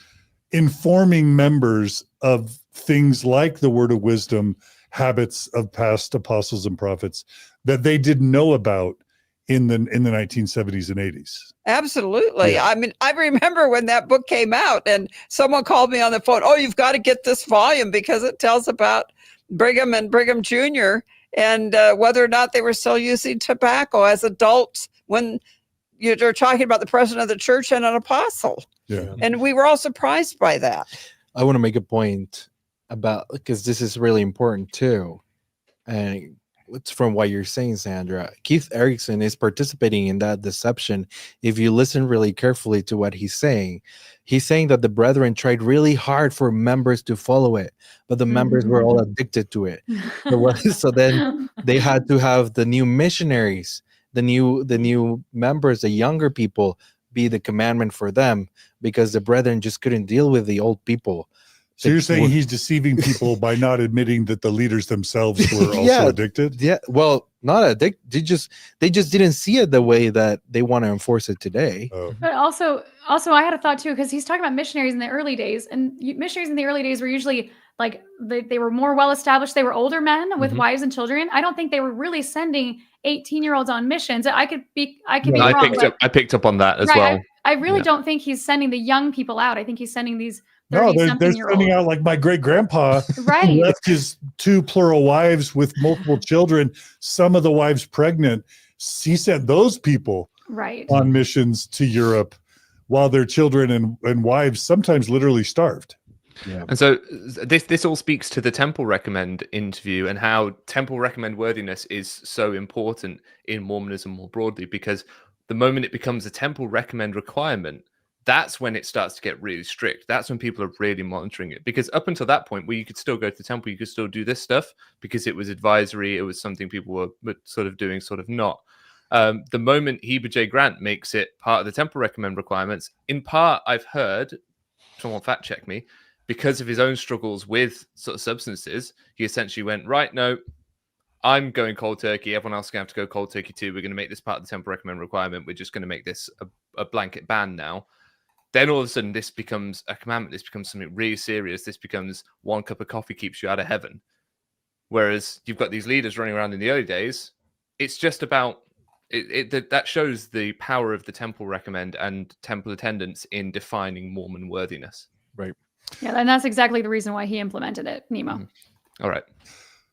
informing members of things like the word of wisdom, habits of past apostles and prophets that they didn't know about in the 1970s and 80s. Absolutely. Yeah. I mean, I remember when that book came out and someone called me on the phone, oh, you've got to get this volume because it tells about Brigham and Brigham Jr. and whether or not they were still using tobacco as adults when you're talking about the president of the church and an apostle. Yeah. And we were all surprised by that. I want to make a point about, because this is really important too. And it's from what you're saying, Sandra. Keith Erekson is participating in that deception. If you listen really carefully to what he's saying that the brethren tried really hard for members to follow it, but the members were all addicted to it. So then they had to have the new missionaries, the new members, the younger people, be the commandment for them, because the brethren just couldn't deal with the old people. So you're saying he's deceiving people by not admitting that the leaders themselves were also addicted? Yeah, well, not addicted. They just didn't see it the way that they want to enforce it today. Oh. But also I had a thought too, because he's talking about missionaries in the early days, and missionaries in the early days were usually like they were more well established. They were older men with wives and children. I don't think they were really sending 18-year-olds on missions. I could be wrong. I picked up on that as well. I really don't think he's sending the young people out. I think he's sending these No, they're sending out, like my great grandpa, right, who left his 2 plural wives with multiple children, some of the wives pregnant. He sent those people on missions to Europe while their children and wives sometimes literally starved. Yeah. And so this all speaks to the temple recommend interview and how temple recommend worthiness is so important in Mormonism more broadly, because the moment it becomes a temple recommend requirement, that's when it starts to get really strict. That's when people are really monitoring it. Because up until that point, where you could still go to the temple, you could still do this stuff because it was advisory, it was something people were sort of doing, sort of not. The moment Heber J. Grant makes it part of the temple recommend requirements, in part, I've heard, someone fact check me, because of his own struggles with sort of substances, he essentially went, right, no, I'm going cold turkey. Everyone else is going to have to go cold turkey too. We're going to make this part of the temple recommend requirement. We're just going to make this a blanket ban now. Then all of a sudden, this becomes a commandment. This becomes something really serious. This becomes 1 cup of coffee keeps you out of heaven. Whereas you've got these leaders running around in the early days. It's just about that shows the power of the temple recommend and temple attendance in defining Mormon worthiness. Right. Yeah, and that's exactly the reason why he implemented it, Nemo. Mm-hmm. All right.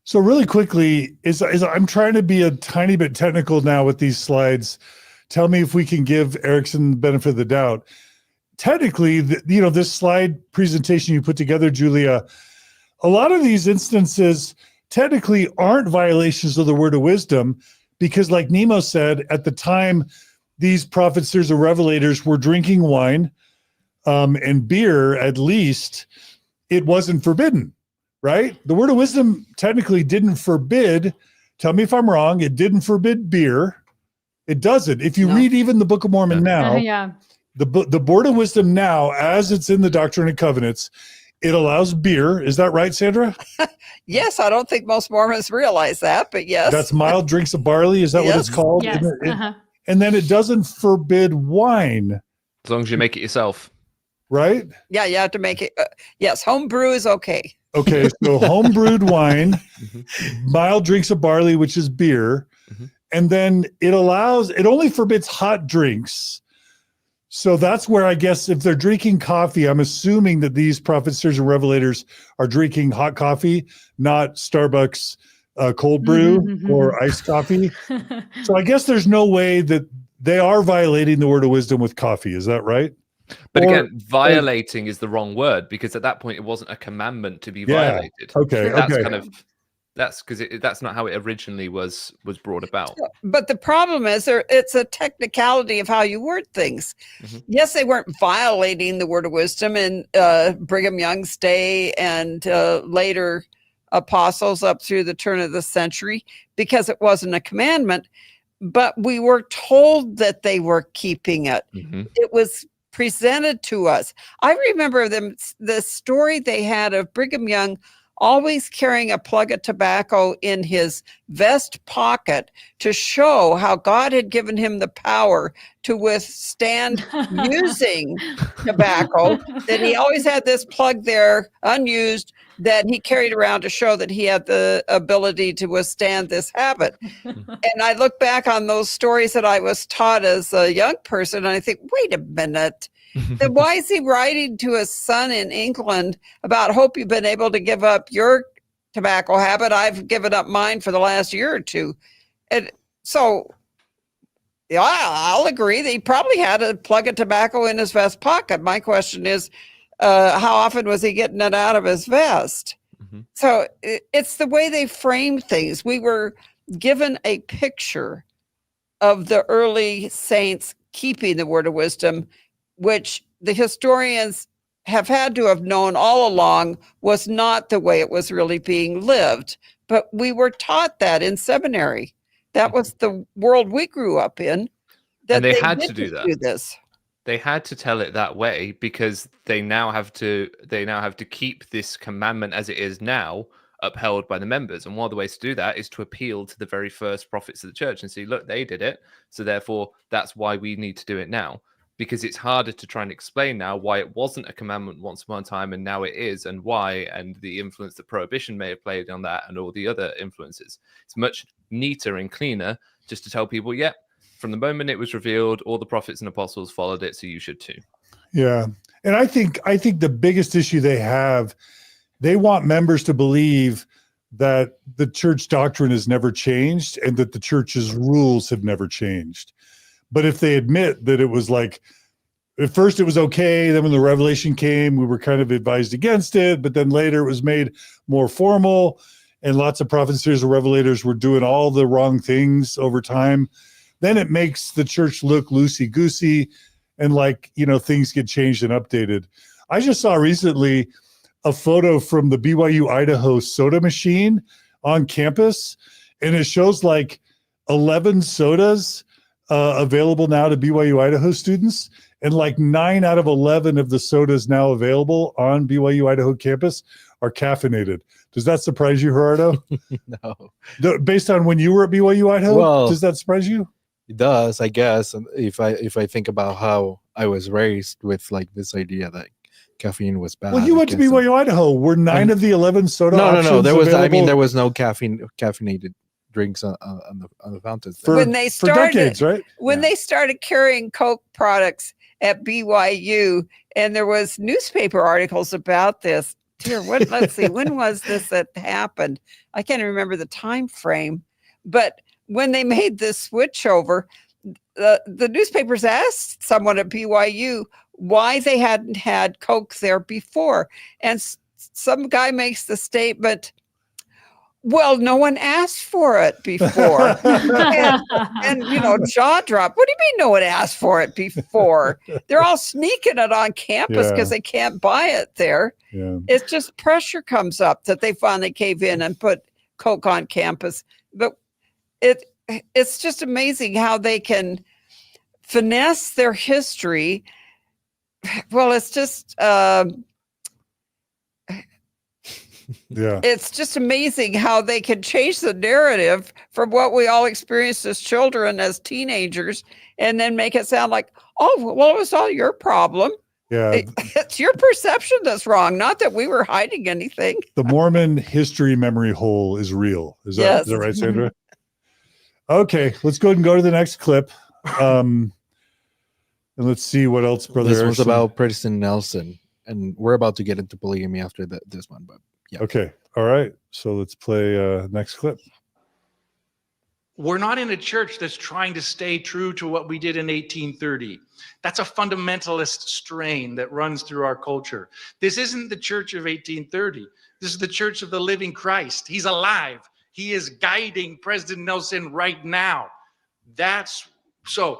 So really quickly, is I'm trying to be a tiny bit technical now with these slides. Tell me if we can give Erekson the benefit of the doubt. Technically, this slide presentation you put together, Julia, a lot of these instances technically aren't violations of the word of wisdom, because like Nemo said, at the time, these prophets, seers, or revelators were drinking wine and beer. At least it wasn't forbidden, right? The word of wisdom technically didn't forbid, tell me if I'm wrong, it didn't forbid beer. It doesn't. If you read even the Book of Mormon now, the Board of Wisdom now, as it's in the Doctrine and Covenants, it allows beer. Is that right, Sandra? Yes, I don't think most Mormons realize that, but yes. That's mild drinks of barley. Is that what it's called? Yes. And then it doesn't forbid wine. As long as you make it yourself. Right? Yeah, you have to make it. Yes, home brew is okay. Okay, so home brewed wine, mild drinks of barley, which is beer. And then it only forbids hot drinks. So that's where I guess if they're drinking coffee, I'm assuming that these prophets, seers, and revelators are drinking hot coffee, not Starbucks cold brew or iced coffee. So I guess there's no way that they are violating the word of wisdom with coffee. Is that right? But again, violating is the wrong word, because at that point it wasn't a commandment to be violated. Okay. That's because that's not how it originally was brought about. But the problem is it's a technicality of how you word things. Yes, they weren't violating the word of wisdom in Brigham Young's day and later apostles up through the turn of the century, because it wasn't a commandment, but we were told that they were keeping it. It was presented to us. I remember the story they had of Brigham Young always carrying a plug of tobacco in his vest pocket to show how God had given him the power to withstand using tobacco, that he always had this plug there unused that he carried around to show that he had the ability to withstand this habit. And I look back on those stories that I was taught as a young person, and I think, wait a minute. Then why is he writing to his son in England about, hope you've been able to give up your tobacco habit? I've given up mine for the last year or two. And so, yeah, I'll agree that he probably had a plug of tobacco in his vest pocket. My question is, how often was he getting it out of his vest? So it's the way they frame things. We were given a picture of the early saints keeping the word of wisdom, which the historians have had to have known all along was not the way it was really being lived. But we were taught that in seminary. That was the world we grew up in. That And they had to do that. This. They had to tell it that way because they now have to keep this commandment as it is now upheld by the members. And one of the ways to do that is to appeal to the very first prophets of the church and see, look, they did it, so therefore that's why we need to do it now. Because it's harder to try and explain now why it wasn't a commandment once upon a time and now it is, and why, and the influence that prohibition may have played on that and all the other influences. It's much neater and cleaner just to tell people, yeah, from the moment it was revealed, all the prophets and apostles followed it, so you should too. Yeah. And I think the biggest issue they have, they want members to believe that the church doctrine has never changed and that the church's rules have never changed. But if they admit that it was like, at first it was okay, then when the revelation came, we were kind of advised against it, but then later it was made more formal, and lots of prophets, seers, and revelators were doing all the wrong things over time, then it makes the church look loosey-goosey and like, things get changed and updated. I just saw recently a photo from the BYU Idaho soda machine on campus, and it shows like 11 sodas available now to BYU Idaho students, and like 9 out of 11 of the sodas now available on BYU Idaho campus are caffeinated. Does that surprise you, Gerardo? No. Based on when you were at BYU Idaho, well, does that surprise you? It does, I guess. And if I think about how I was raised with like this idea that caffeine was bad. Well, you went to BYU Idaho. Were 9 of the 11 soda options No. There was, available? there was no caffeinated drinks on the fountains for decades, right? When they started carrying Coke products at BYU, and there was newspaper articles about this. Dear, let's see, when was this that happened? I can't remember the time frame, but when they made this switch over, the newspapers asked someone at BYU why they hadn't had Coke there before, and some guy makes the statement, well, no one asked for it before. and jaw drop. What do you mean no one asked for it before? They're all sneaking it on campus because they can't buy it there. Yeah. It's just pressure comes up that they finally cave in and put Coke on campus. But it's just amazing how they can finesse their history. Well, it's just it's just amazing how they can change the narrative from what we all experienced as children, as teenagers, and then make it sound like, oh, well, it was all your problem. Yeah. It's your perception that's wrong, not that we were hiding anything. The Mormon history memory hole is real. Is that right, Sandra? Okay, let's go ahead and go to the next clip. And let's see what else, Brother This Erekson. was about President Nelson, and we're about to get into polygamy after this one, but yeah. Okay, all right. So let's play next clip. We're not in a church that's trying to stay true to what we did in 1830. That's a fundamentalist strain that runs through our culture. This isn't the church of 1830. This is the church of the living Christ. He's alive. He is guiding President Nelson right now. That's so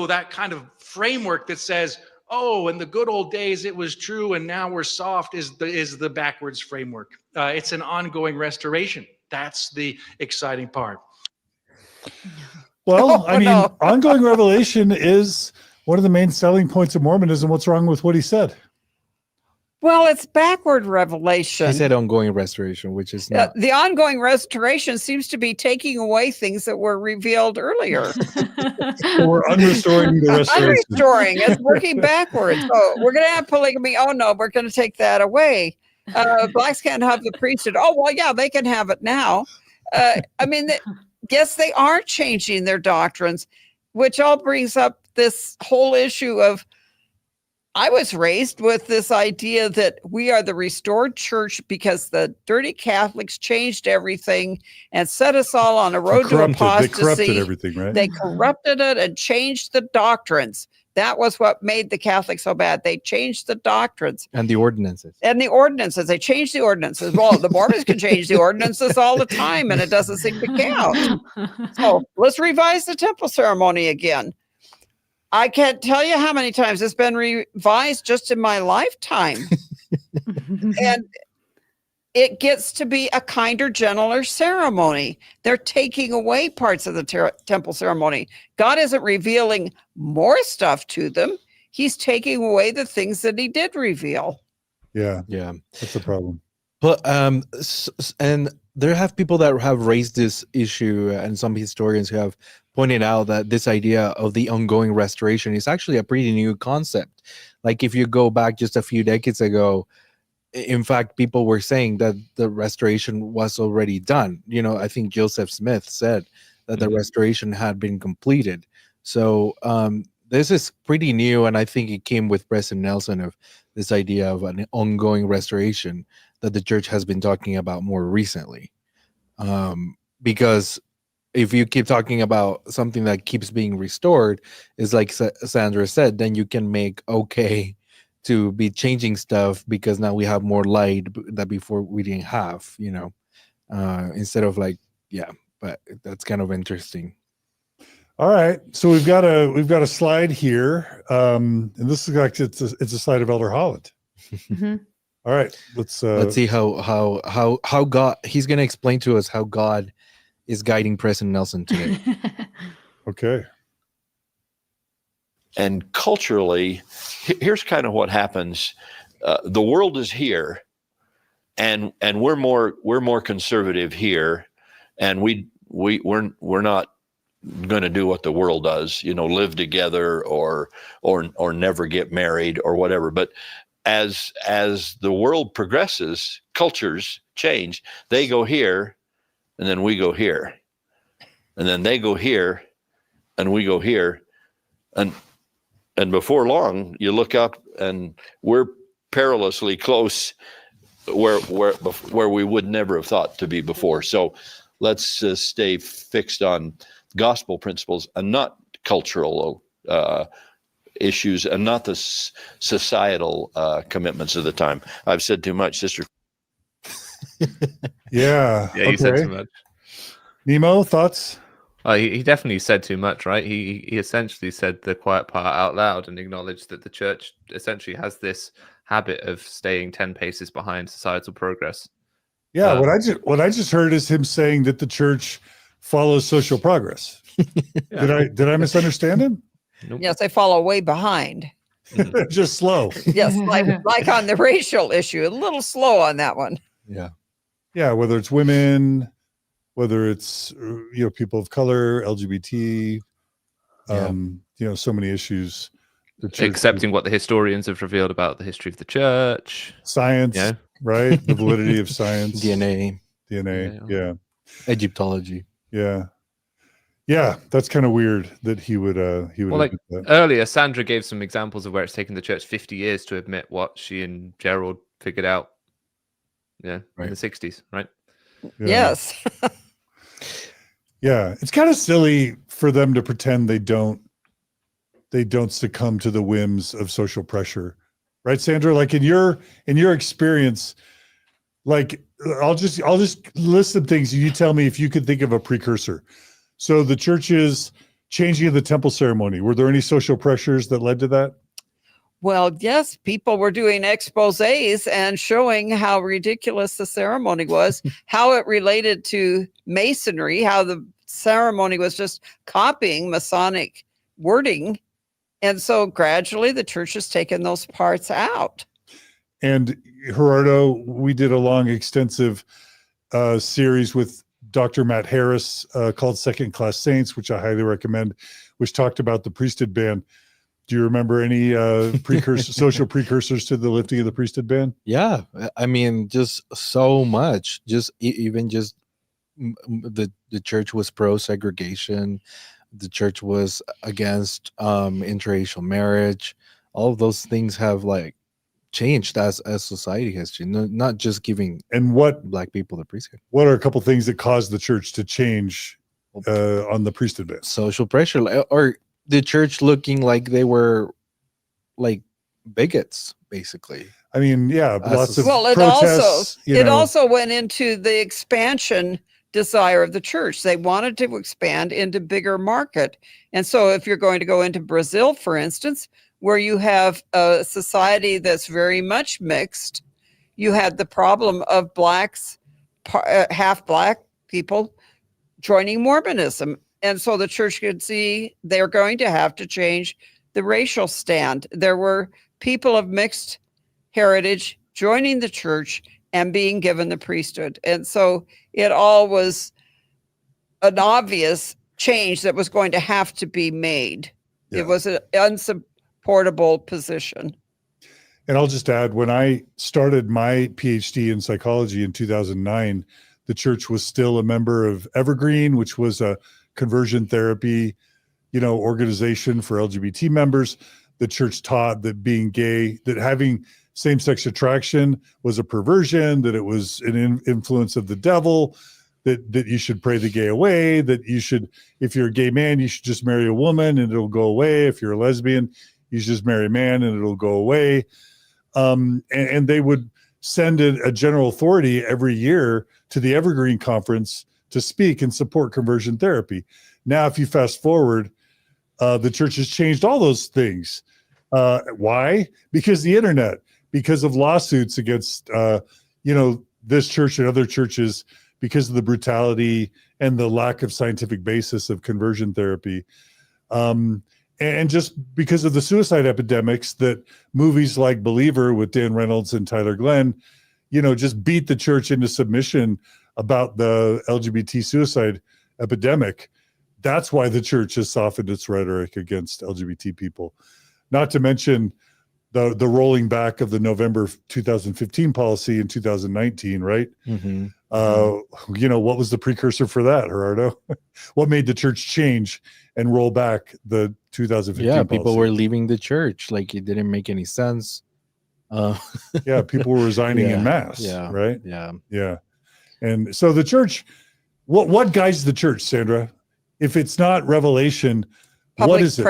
that kind of framework that says, oh, in the good old days it was true and now we're soft is the backwards framework. It's an ongoing restoration. That's the exciting part. Well, ongoing revelation is one of the main selling points of Mormonism. What's wrong with what he said? Well, it's backward revelation. He said ongoing restoration, which is not. The ongoing restoration seems to be taking away things that were revealed earlier. So we're unrestoring the restoration. Unrestoring. It's working backwards. Oh, we're going to have polygamy. Oh, no, we're going to take that away. Blacks can't have the priesthood. Oh, well, yeah, they can have it now. I mean, yes, they are changing their doctrines, which all brings up this whole issue of, I was raised with this idea that we are the restored church because the dirty Catholics changed everything and set us all on a road to apostasy. They corrupted everything, right? They corrupted it and changed the doctrines. That was what made the Catholics so bad. They changed the doctrines. And the ordinances. They changed the ordinances. Well, the Mormons can change the ordinances all the time, and it doesn't seem to count. So let's revise the temple ceremony again. I can't tell you how many times it's been revised just in my lifetime. And it gets to be a kinder, gentler ceremony. They're taking away parts of the temple ceremony. God isn't revealing more stuff to them. He's taking away the things that he did reveal. Yeah. Yeah. That's the problem. But and there have people that have raised this issue, and some historians who have pointed out that this idea of the ongoing restoration is actually a pretty new concept. Like if you go back just a few decades ago, in fact, people were saying that the restoration was already done. You know, I think Joseph Smith said that the restoration had been completed. So this is pretty new, and I think it came with President Nelson of this idea of an ongoing restoration that the church has been talking about more recently. Because if you keep talking about something that keeps being restored, is like Sandra said, then you can make okay to be changing stuff because now we have more light that before we didn't have, you know, instead of like, yeah, but that's kind of interesting. All right. So we've got a slide here. And this is like, it's a slide of Elder Holland. Mm-hmm. All right. Let's see how God, he's going to explain to us how God is guiding President Nelson today. Okay. And culturally, here's kind of what happens. The world is here, and we're more conservative here, and we're not going to do what the world does, you know, live together or never get married or whatever. But as the world progresses, cultures change. They go here, and then we go here, and then they go here, and we go here, and before long, you look up and we're perilously close where we would never have thought to be before. So let's stay fixed on gospel principles and not cultural issues and not the societal commitments of the time. I've said too much, sister. Yeah. Yeah, you said too much. Nemo, thoughts? He definitely said too much, right? He essentially said the quiet part out loud and acknowledged that the church essentially has this habit of staying 10 paces behind societal progress. Yeah, what I just heard is him saying that the church follows social progress. Yeah. Did I misunderstand him? Nope. Yes, they follow way behind. Just slow. Yes, like on the racial issue, a little slow on that one. Yeah. Yeah, whether it's women, whether it's people of color, LGBT, so many issues. Accepting what the historians have revealed about the history of the church, science, right? The validity of science, DNA, yeah, Egyptology, yeah. That's kind of weird that he would. Well, like earlier, Sandra gave some examples of where it's taken the church 50 years to admit what she and Gerald figured out. Yeah, right. In the 60s, right? Yeah. Yes. Yeah, it's kind of silly for them to pretend they don't succumb to the whims of social pressure, right, Sandra? Like in your experience, like I'll just list some things. You tell me if you could think of a precursor. So the church's changing of the temple ceremony. Were there any social pressures that led to that? Well, yes, people were doing exposés and showing how ridiculous the ceremony was, how it related to Masonry, how the ceremony was just copying Masonic wording. And so gradually the church has taken those parts out. And Gerardo, we did a long, extensive series with Dr. Matt Harris called Second Class Saints, which I highly recommend, which talked about the priesthood ban. Do you remember any social precursors to the lifting of the priesthood ban? Yeah, I mean, just so much. Just even just the church was pro segregation. The church was against interracial marriage. All of those things have like changed as society has changed. Not just giving black people the priesthood. What are a couple things that caused the church to change on the priesthood ban? Social pressure, or the church looking like they were like bigots, basically. I mean, yeah, lots of well, protests. It also went into the expansion desire of the church. They wanted to expand into bigger market. And so if you're going to go into Brazil, for instance, where you have a society that's very much mixed, you had the problem of blacks, half black people joining Mormonism. And so the church could see they're going to have to change the racial stand. There were people of mixed heritage joining the church and being given the priesthood. And so it all was an obvious change that was going to have to be made. Yeah. It was an unsupportable position. And I'll just add, when I started my PhD in psychology in 2009, the church was still a member of Evergreen, which was a conversion therapy, organization for LGBT members. The church taught that being gay, that having same-sex attraction was a perversion, that it was an influence of the devil, that you should pray the gay away, that you should, if you're a gay man, you should just marry a woman and it'll go away. If you're a lesbian, you should just marry a man and it'll go away. And they would send a general authority every year to the Evergreen Conference to speak and support conversion therapy. Now, if you fast forward, the church has changed all those things. Why? Because the internet, because of lawsuits against, this church and other churches, because of the brutality and the lack of scientific basis of conversion therapy. And just because of the suicide epidemics that movies like Believer with Dan Reynolds and Tyler Glenn, just beat the church into submission about the LGBT suicide epidemic. That's why the church has softened its rhetoric against LGBT people. Not to mention the rolling back of the November 2015 policy in 2019, right? Mm-hmm. What was the precursor for that, Gerardo? What made the church change and roll back the 2015 Yeah, policy? people were leaving the church. Like, it didn't make any sense. Yeah, people were resigning in mass, right? Yeah. And so the church, what guides the church, Sandra? If it's not revelation, what is it?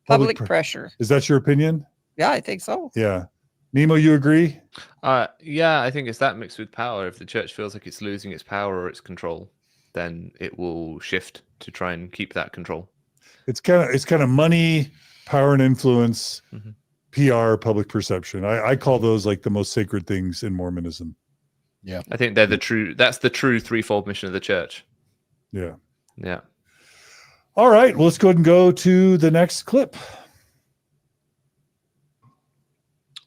Public pressure. Is that your opinion? Yeah, I think so. Yeah. Nemo, you agree? Yeah, I think it's that mixed with power. If the church feels like it's losing its power or its control, then it will shift to try and keep that control. It's kind of money, power and influence, mm-hmm. PR, public perception. I call those like the most sacred things in Mormonism. Yeah. I think that's the true threefold mission of the church. Yeah. Yeah. All right. Well, let's go ahead and go to the next clip.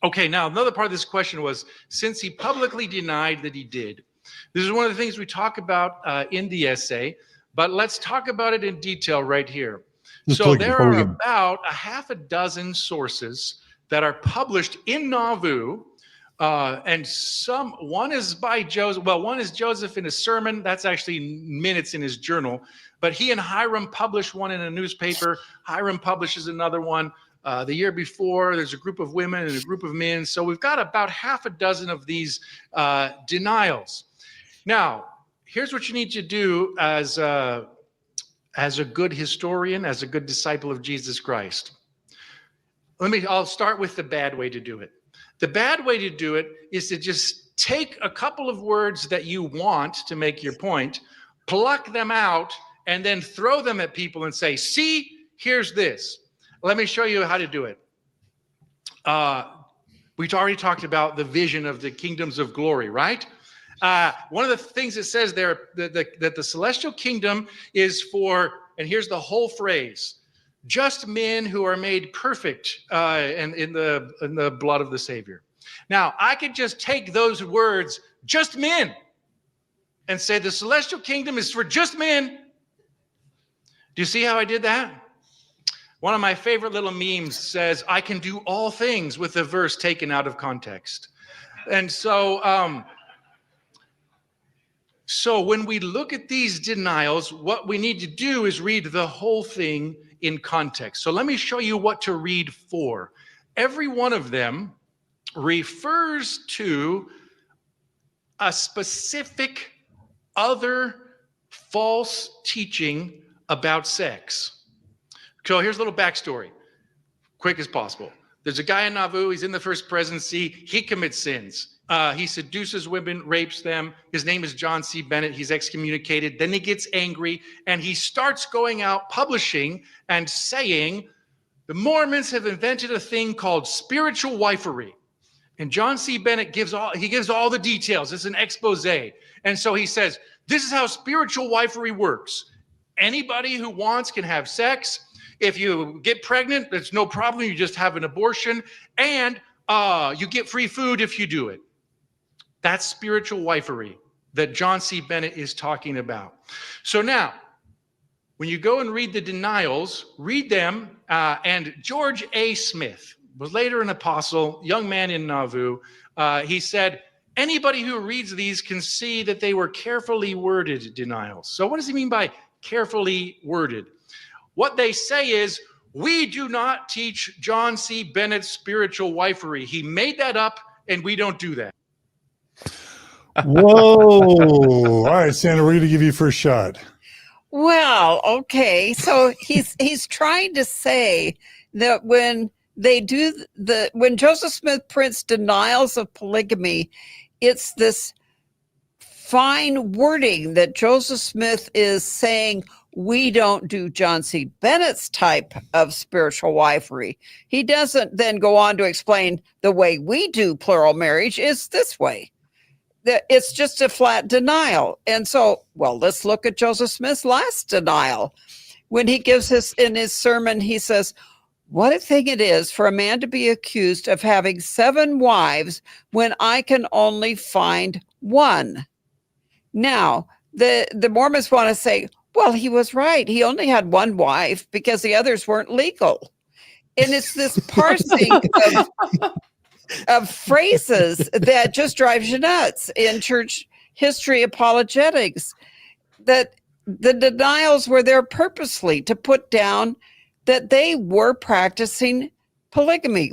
Okay, now another part of this question was, since he publicly denied that he did, this is one of the things we talk about in the essay, but let's talk about it in detail right here. So there are about a half a dozen sources that are published in Nauvoo, and one is by Joseph. Well, one is Joseph in a sermon. That's actually minutes in his journal. But he and Hiram published one in a newspaper. Hiram publishes another one. The year before, there's a group of women and a group of men. So we've got about half a dozen of these denials. Now, here's what you need to do as a good historian, as a good disciple of Jesus Christ. I'll start with the bad way to do it. The bad way to do it is to just take a couple of words that you want to make your point, pluck them out, and then throw them at people and say, see, here's this. Let me show you how to do it. We've already talked about the vision of the kingdoms of glory, right? One of the things it says there that the celestial kingdom is for, and here's the whole phrase, just men who are made perfect in the blood of the Savior. Now, I could just take those words, just men, and say the celestial kingdom is for just men. Do you see how I did that? One of my favorite little memes says, I can do all things, with a verse taken out of context. And so, so when we look at these denials, what we need to do is read the whole thing in context. So let me show you what to read for. Every one of them refers to a specific other false teaching about sex. So here's a little backstory, quick as possible. There's a guy in Nauvoo, he's in the first presidency, he commits sins. He seduces women, rapes them. His name is John C. Bennett, he's excommunicated. Then he gets angry and he starts going out publishing and saying, the Mormons have invented a thing called spiritual wifery. And John C. Bennett gives all the details. It's an expose. And so he says, this is how spiritual wifery works. Anybody who wants can have sex. If you get pregnant, there's no problem. You just have an abortion. And you get free food if you do it. That's spiritual wifery that John C. Bennett is talking about. So now, when you go and read the denials, read them. And George A. Smith was later an apostle, young man in Nauvoo. He said, anybody who reads these can see that they were carefully worded denials. So what does he mean by carefully worded? What they say is, we do not teach John C. Bennett's spiritual wifery. He made that up, and we don't do that. Whoa. All right, Sandra, we're going to give you first shot. Well, okay. So he's trying to say that when Joseph Smith prints denials of polygamy, it's this fine wording that Joseph Smith is saying, we don't do John C. Bennett's type of spiritual wifery. He doesn't then go on to explain the way we do plural marriage is this way. It's just a flat denial. And so, well, let's look at Joseph Smith's last denial. When he gives in his sermon, he says, what a thing it is for a man to be accused of having 7 wives when I can only find one. Now, the Mormons want to say, well, he was right. He only had 1 wife because the others weren't legal. And it's this parsing of phrases that just drives you nuts in church history apologetics, that the denials were there purposely to put down that they were practicing polygamy,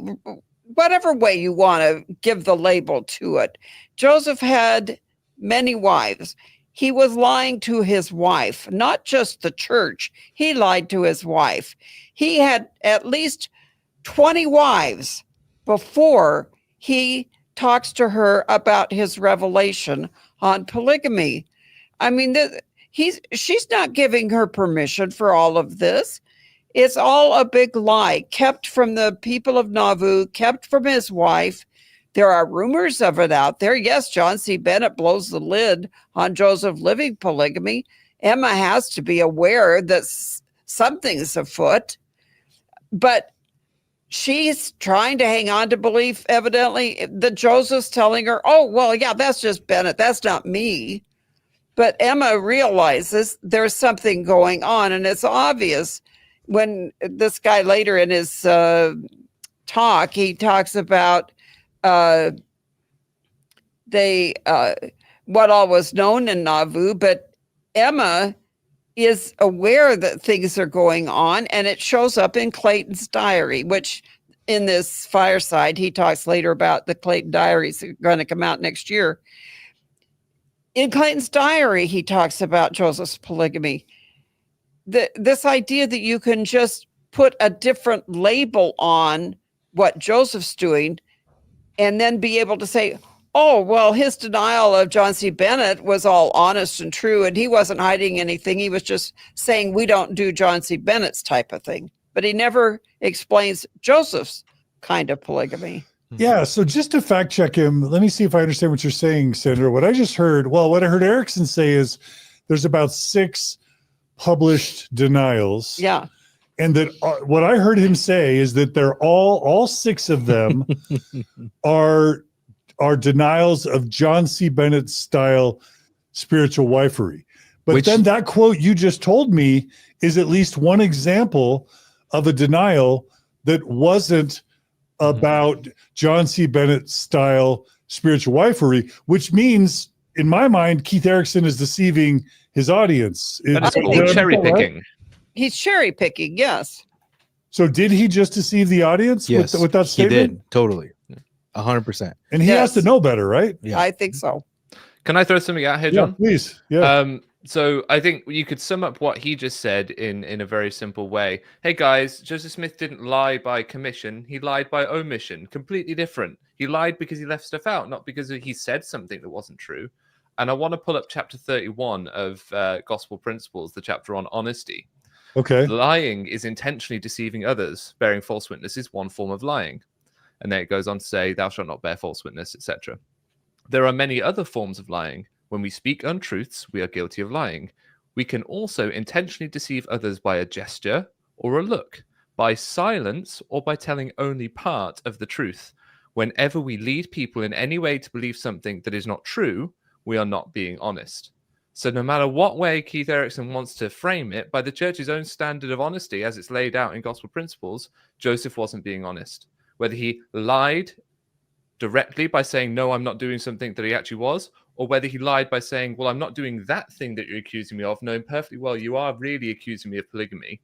whatever way you want to give the label to it. Joseph had many wives. He was lying to his wife, not just the church. He lied to his wife. He had at least 20 wives before he talks to her about his revelation on polygamy. I mean, she's not giving her permission for all of this. It's all a big lie, kept from the people of Nauvoo, kept from his wife. There are rumors of it out there. Yes, John C. Bennett blows the lid on Joseph living polygamy. Emma has to be aware that something's afoot. But she's trying to hang on to belief, evidently, that Joseph's telling her, oh, well, yeah, that's just Bennett. That's not me. But Emma realizes there's something going on, and it's obvious when this guy later in his talk, he talks about what all was known in Nauvoo, but Emma is aware that things are going on, and it shows up in Clayton's diary, which in this fireside, he talks later about the Clayton diaries that are going to come out next year. In Clayton's diary, he talks about Joseph's polygamy. This idea that you can just put a different label on what Joseph's doing and then be able to say, oh, well, his denial of John C. Bennett was all honest and true, and he wasn't hiding anything. He was just saying we don't do John C. Bennett's type of thing. But he never explains Joseph's kind of polygamy. Yeah, so just to fact check him, let me see if I understand what you're saying, Sandra. What I just heard, what I heard Erekson say is there's about 6 published denials. Yeah. And that what I heard him say is that they're all 6 of them are denials of John C. Bennett style spiritual wifery. But then that quote you just told me is at least one example of a denial that wasn't about John C. Bennett style spiritual wifery, which means, in my mind, Keith Erekson is deceiving his audience. And it's called cherry picking. He's cherry picking, yes. So did he just deceive the audience Yes, with that statement? He did, totally. 100%. And he has to know better, right? Yeah. I think so. Can I throw something out here, John? Yeah, please. Yeah. So I think you could sum up what he just said in a very simple way. Hey guys, Joseph Smith didn't lie by commission. He lied by omission. Completely different. He lied because he left stuff out, not because he said something that wasn't true. And I want to pull up chapter 31 of Gospel Principles, the chapter on honesty. Okay. Lying is intentionally deceiving others. Bearing false witness is one form of lying. And then it goes on to say, thou shalt not bear false witness, etc. There are many other forms of lying. When we speak untruths, we are guilty of lying. We can also intentionally deceive others by a gesture or a look, by silence or by telling only part of the truth. Whenever we lead people in any way to believe something that is not true, we are not being honest. So no matter what way Keith Erekson wants to frame it, by the church's own standard of honesty, as it's laid out in Gospel Principles, Joseph wasn't being honest. Whether he lied directly by saying, no, I'm not doing something that he actually was, or whether he lied by saying, well, I'm not doing that thing that you're accusing me of, knowing perfectly well you are really accusing me of polygamy.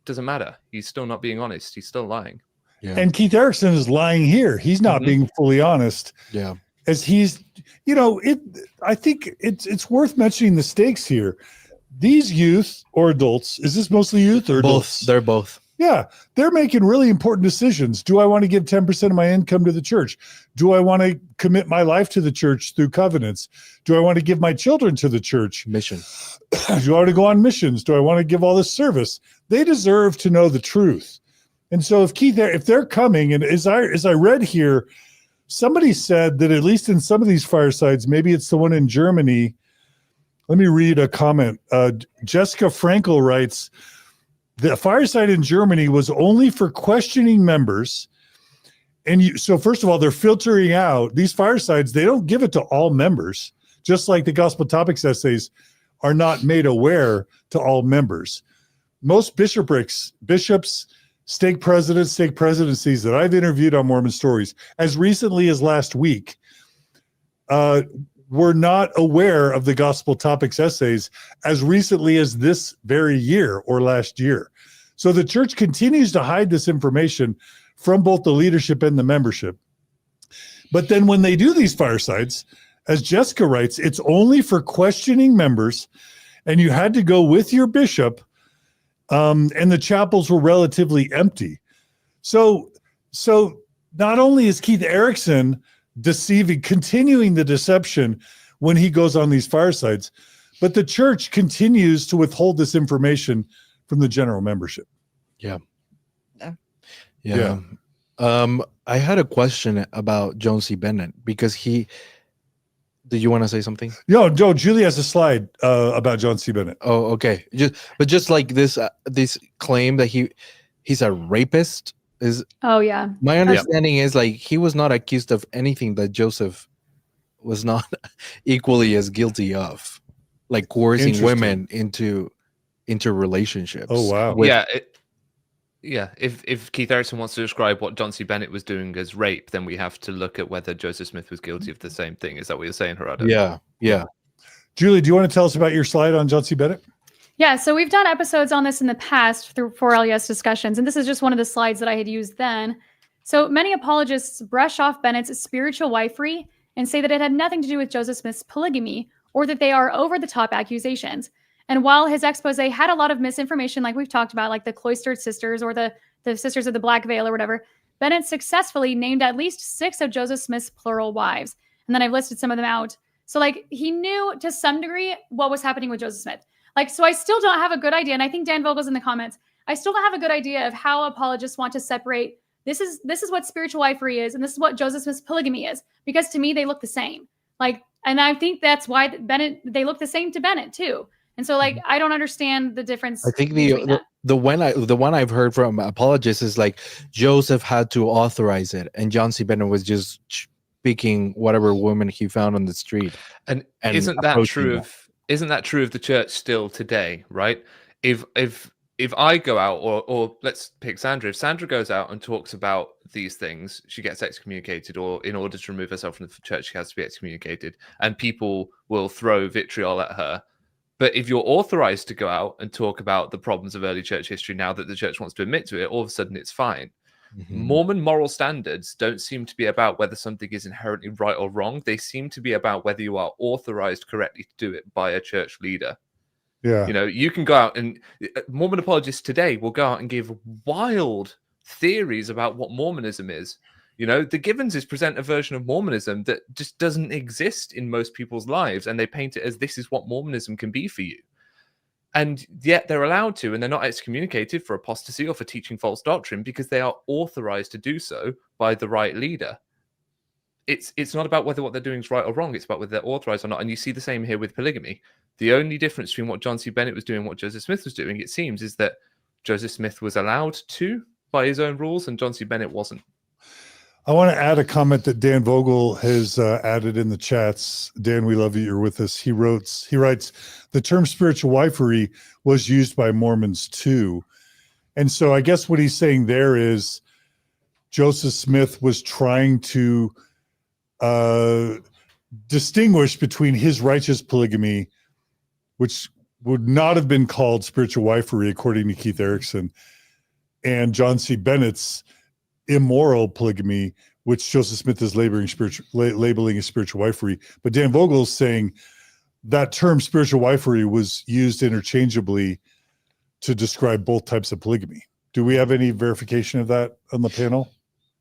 Doesn't matter. He's still not being honest. He's still lying. Yeah. And Keith Erekson is lying here. He's not being fully honest. Yeah. As he's, I think it's worth mentioning the stakes here. These youth or adults, is this mostly youth or adults? Both. They're both. Yeah, they're making really important decisions. Do I want to give 10% of my income to the church? Do I want to commit my life to the church through covenants? Do I want to give my children to the church? Mission. Do I want to go on missions? Do I want to give all this service? They deserve to know the truth. And so if they're coming, and as I read here, somebody said that at least in some of these firesides, maybe it's the one in Germany. Let me read a comment. Jessica Frankel writes, the fireside in Germany was only for questioning members. And so first of all, they're filtering out these firesides. They don't give it to all members, just like the Gospel Topics essays are not made aware to all members. Most bishops, stake presidencies that I've interviewed on Mormon Stories as recently as last week were not aware of the Gospel Topics essays as recently as this very year or last year. So the church continues to hide this information from both the leadership and the membership. But then when they do these firesides, as Jessica writes, it's only for questioning members, and you had to go with your bishop, and the chapels were relatively empty. So not only is Keith Erekson continuing the deception when he goes on these firesides, but the church continues to withhold this information from the general membership. Yeah. I had a question about John C. Bennett because did you want to say something? No, Julie has a slide about John C. Bennett. Oh, okay. Just like this claim that he's a rapist is. Oh yeah. My understanding is like he was not accused of anything that Joseph was not equally as guilty of, like coercing women into relationships. Oh wow. If Keith Erekson wants to describe what John C. Bennett was doing as rape, then we have to look at whether Joseph Smith was guilty of the same thing. Is that what you're saying, Gerardo? Yeah. Julie, do you want to tell us about your slide on John C. Bennett? Yeah, so we've done episodes on this in the past through 4LDS discussions, and this is just one of the slides that I had used then. So many apologists brush off Bennett's spiritual wifery and say that it had nothing to do with Joseph Smith's polygamy, or that they are over-the-top accusations. And while his expose had a lot of misinformation, like we've talked about, like the cloistered sisters or the sisters of the black veil or whatever, Bennett successfully named at least 6 of Joseph Smith's plural wives. And then I've listed some of them out. So like he knew to some degree what was happening with Joseph Smith. Like, so I still don't have a good idea. And I think Dan Vogel's in the comments. I still don't have a good idea of how apologists want to separate. This is what spiritual wifery is. And this is what Joseph Smith's polygamy is, because to me, they look the same. Like, and I think that's why they look the same to Bennett too. And so, like, I don't understand the difference. I think the the one I've heard from apologists is like Joseph had to authorize it, and John C. Bennett was just speaking whatever woman he found on the street. And approaching isn't that true of the church still today, right? If I go out, or let's pick Sandra, if Sandra goes out and talks about these things, she gets excommunicated, or in order to remove herself from the church, she has to be excommunicated, and people will throw vitriol at her. But if you're authorized to go out and talk about the problems of early church history now that the church wants to admit to it, all of a sudden it's fine. Mhm. Mormon moral standards don't seem to be about whether something is inherently right or wrong. They seem to be about whether you are authorized correctly to do it by a church leader. Yeah. You know, you can go out and Mormon apologists today will go out and give wild theories about what Mormonism is. You know, the Givenses present a version of Mormonism that just doesn't exist in most people's lives, and they paint it as this is what Mormonism can be for you. And yet they're allowed to, and they're not excommunicated for apostasy or for teaching false doctrine because they are authorized to do so by the right leader. It's not about whether what they're doing is right or wrong. It's about whether they're authorized or not. And you see the same here with polygamy. The only difference between what John C. Bennett was doing and what Joseph Smith was doing, it seems, is that Joseph Smith was allowed to by his own rules and John C. Bennett wasn't. I want to add a comment that Dan Vogel has added in the chats. Dan, we love you. You're with us. He writes, the term spiritual wifery was used by Mormons too. And so I guess what he's saying there is Joseph Smith was trying to distinguish between his righteous polygamy, which would not have been called spiritual wifery, according to Keith Erekson, and John C. Bennett's immoral polygamy, which Joseph Smith is labeling as spiritual wifery. But Dan Vogel is saying that term spiritual wifery was used interchangeably to describe both types of polygamy. Do we have any verification of that on the panel?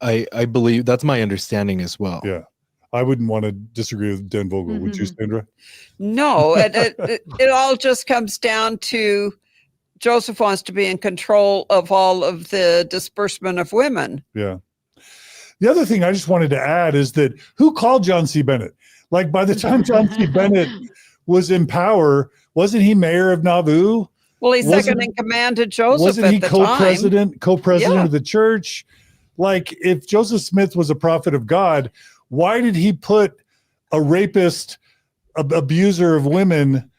I believe that's my understanding as well. Yeah. I wouldn't want to disagree with Dan Vogel. Would you, Sandra? No, it all just comes down to Joseph wants to be in control of all of the disbursement of women. Yeah. The other thing I just wanted to add is that who called John C. Bennett? Like by the time John C. Bennett was in power, wasn't he mayor of Nauvoo? Well, he's second in command to Joseph. Wasn't he co-president Yeah. of the church? Like if Joseph Smith was a prophet of God, why did he put a rapist, abuser of women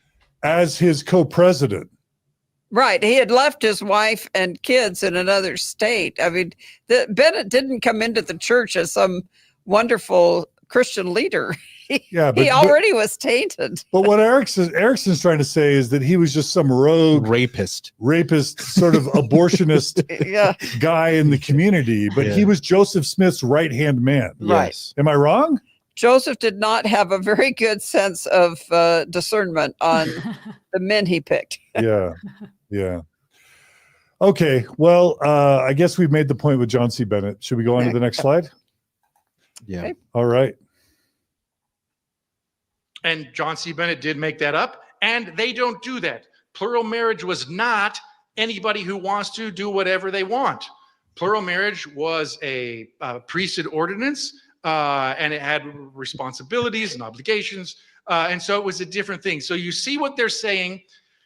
as his co-president? Right. He had left his wife and kids in another state. I mean, Bennett didn't come into the church as some wonderful Christian leader. Yeah, he already was tainted. But what Erekson's trying to say is that he was just some rogue rapist, sort of abortionist guy in the community. But he was Joseph Smith's right-hand man. Right. Yes. Am I wrong? Joseph did not have a very good sense of discernment on the men he picked. Yeah. Okay. Well, I guess we've made the point with John C. Bennett. Should we go on to the next slide? Yeah. Okay. All right. And John C. Bennett did make that up, and they don't do that. Plural marriage was not anybody who wants to do whatever they want. Plural marriage was a priesthood ordinance, and it had responsibilities and obligations, and so it was a different thing. So you see what they're saying.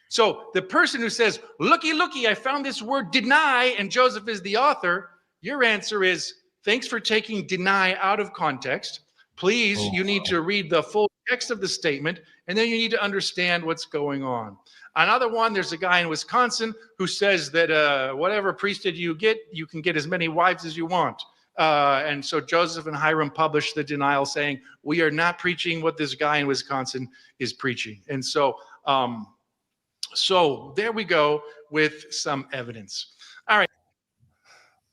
So the person who says, looky, I found this word deny, and Joseph is the author, your answer is, thanks for taking deny out of context. Please, you need to read the full text of the statement, and then you need to understand what's going on. Another one, there's a guy in Wisconsin who says that whatever priesthood you get, you can get as many wives as you want. And so Joseph and Hiram published the denial saying, we are not preaching what this guy in Wisconsin is preaching. And so, so there we go with some evidence. All right.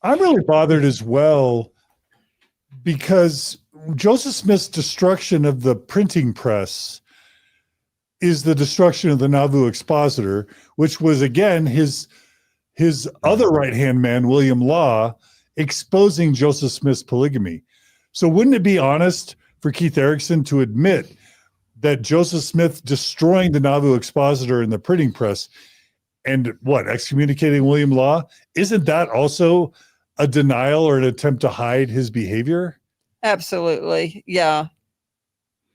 I'm really bothered as well because Joseph Smith's destruction of the printing press is the destruction of the Nauvoo Expositor, which was, again, his other right-hand man, William Law, exposing Joseph Smith's polygamy. So wouldn't it be honest for Keith Erekson to admit that Joseph Smith destroying the Nauvoo Expositor in the printing press and excommunicating William Law, isn't that also a denial or an attempt to hide his behavior? Absolutely. Yeah.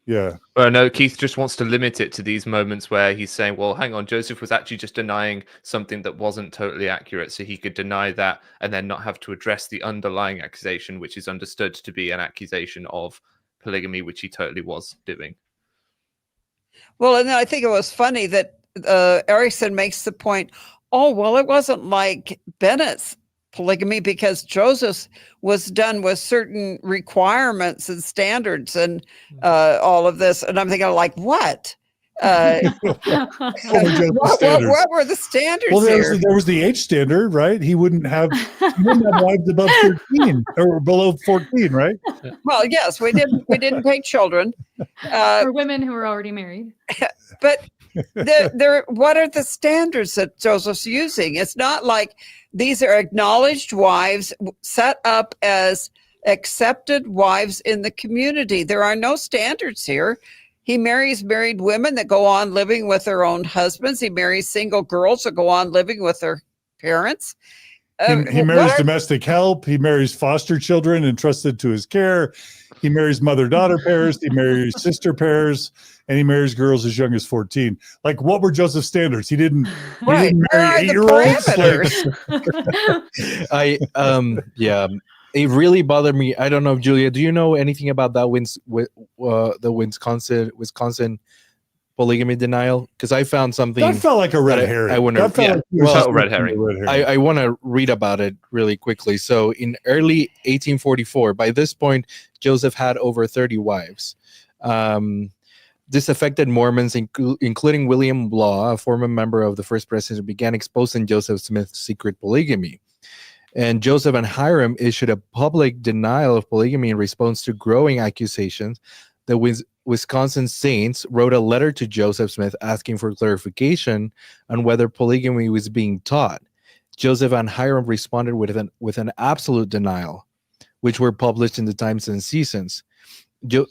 Yeah. Well, no, Keith just wants to limit it to these moments where he's saying, well, hang on, Joseph was actually just denying something that wasn't totally accurate. So he could deny that and then not have to address the underlying accusation, which is understood to be an accusation of polygamy, which he totally was doing. Well, and I think it was funny that Erekson makes the point, oh, well, it wasn't like Bennett's polygamy because Joseph's was done with certain requirements and standards and all of this. And I'm thinking, like, what? What were the standards? Well, there was the age standard, right? He wouldn't have wives above 13 or below 14, right? Well, yes, we didn't take children. For women who were already married. But what are the standards that Joseph's using? It's not like these are acknowledged wives set up as accepted wives in the community. There are no standards here. He marries married women that go on living with their own husbands. He marries single girls that go on living with their parents. He marries domestic help. He marries foster children entrusted to his care. He marries mother-daughter pairs. He marries sister pairs. And he marries girls as young as 14. Like, what were Joseph's standards? He didn't marry 8-year-olds. Yeah, it really bothered me. I don't know, Julia, do you know anything about that the Wisconsin polygamy denial? Because I found something that felt like a red herring. I want to red herring. I want to read about it really quickly. So in early 1844, by this point, Joseph had over 30 wives. This affected Mormons, including William Law, a former member of the First Presidency, began exposing Joseph Smith's secret polygamy. And Joseph and Hiram issued a public denial of polygamy in response to growing accusations. The Wisconsin Saints wrote a letter to Joseph Smith asking for clarification on whether polygamy was being taught. Joseph and Hiram responded with an absolute denial, which were published in the Times and Seasons.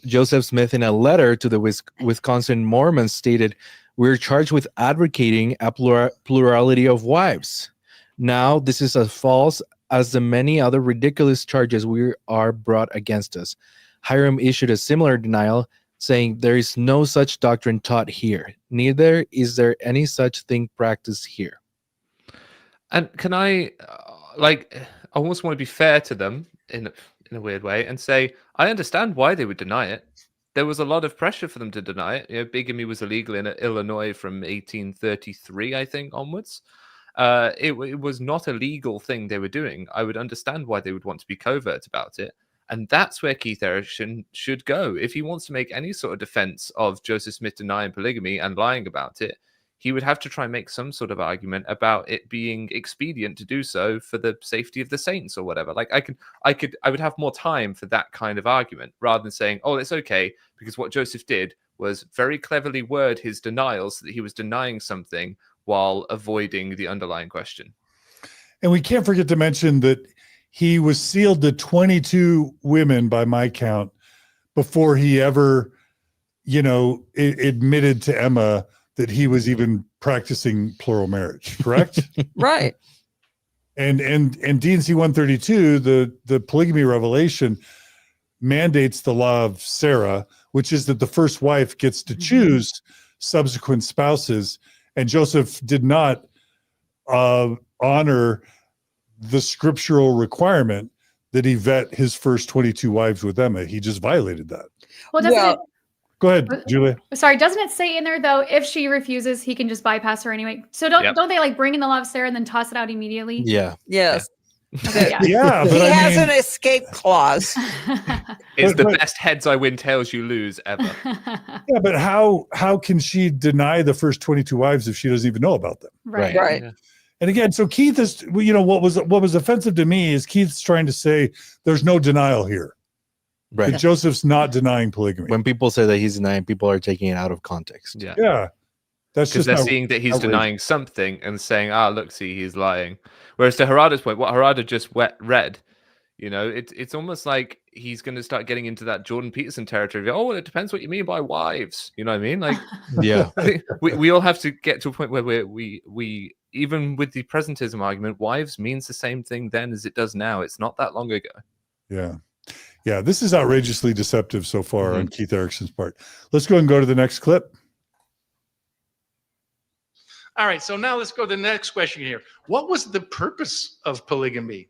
Joseph Smith, in a letter to the Wisconsin Mormons, stated, "We're charged with advocating a plurality of wives. Now, this is as false as the many other ridiculous charges we are brought against us." Hiram issued a similar denial, saying, "There is no such doctrine taught here. Neither is there any such thing practiced here." And can I almost want to be fair to them in a weird way and say, I understand why they would deny it. There was a lot of pressure for them to deny it. You know, bigamy was illegal in Illinois from 1833, I think, onwards. It was not a legal thing they were doing. I would understand why they would want to be covert about it. And that's where Keith Erekson should go. If he wants to make any sort of defense of Joseph Smith denying polygamy and lying about it, he would have to try and make some sort of argument about it being expedient to do so for the safety of the saints or whatever. Like I would have more time for that kind of argument rather than saying, oh, it's okay, because what Joseph did was very cleverly word his denials so that he was denying something while avoiding the underlying question. And we can't forget to mention that he was sealed to 22 women by my count before he ever, admitted to Emma that he was even practicing plural marriage, correct? Right. And D&C 132, the polygamy revelation, mandates the law of Sarah, which is that the first wife gets to choose subsequent spouses. And Joseph did not honor the scriptural requirement that he vet his first 22 wives with Emma. He just violated that. Well, doesn't it? Go ahead, Julia. Sorry, doesn't it say in there though, if she refuses, he can just bypass her anyway? So don't they like bring in the law of Sarah and then toss it out immediately? Yeah. Yes. Okay, Yeah, but he has an escape clause. It's the best heads I win, tails you lose ever. Yeah, but how can she deny the first 22 wives if she doesn't even know about them? Right. Right. Yeah. And again, so Keith is, what was offensive to me is Keith's trying to say there's no denial here. Right. That Joseph's not denying polygamy. When people say that he's denying, people are taking it out of context. Yeah. Yeah. That's Because just they're not seeing that he's outrageous. denying something and saying, look, see, he's lying. Whereas to Harada's point, what Harada just read, it's almost like he's going to start getting into that Jordan Peterson territory. Oh, well, it depends what you mean by wives. You know what I mean? Like, Yeah. I think we all have to get to a point where we even with the presentism argument, wives means the same thing then as it does now. It's not that long ago. Yeah. Yeah, this is outrageously deceptive so far on Keith Erekson's part. Let's go and go to the next clip. All right, so now let's go to the next question here. What was the purpose of polygamy?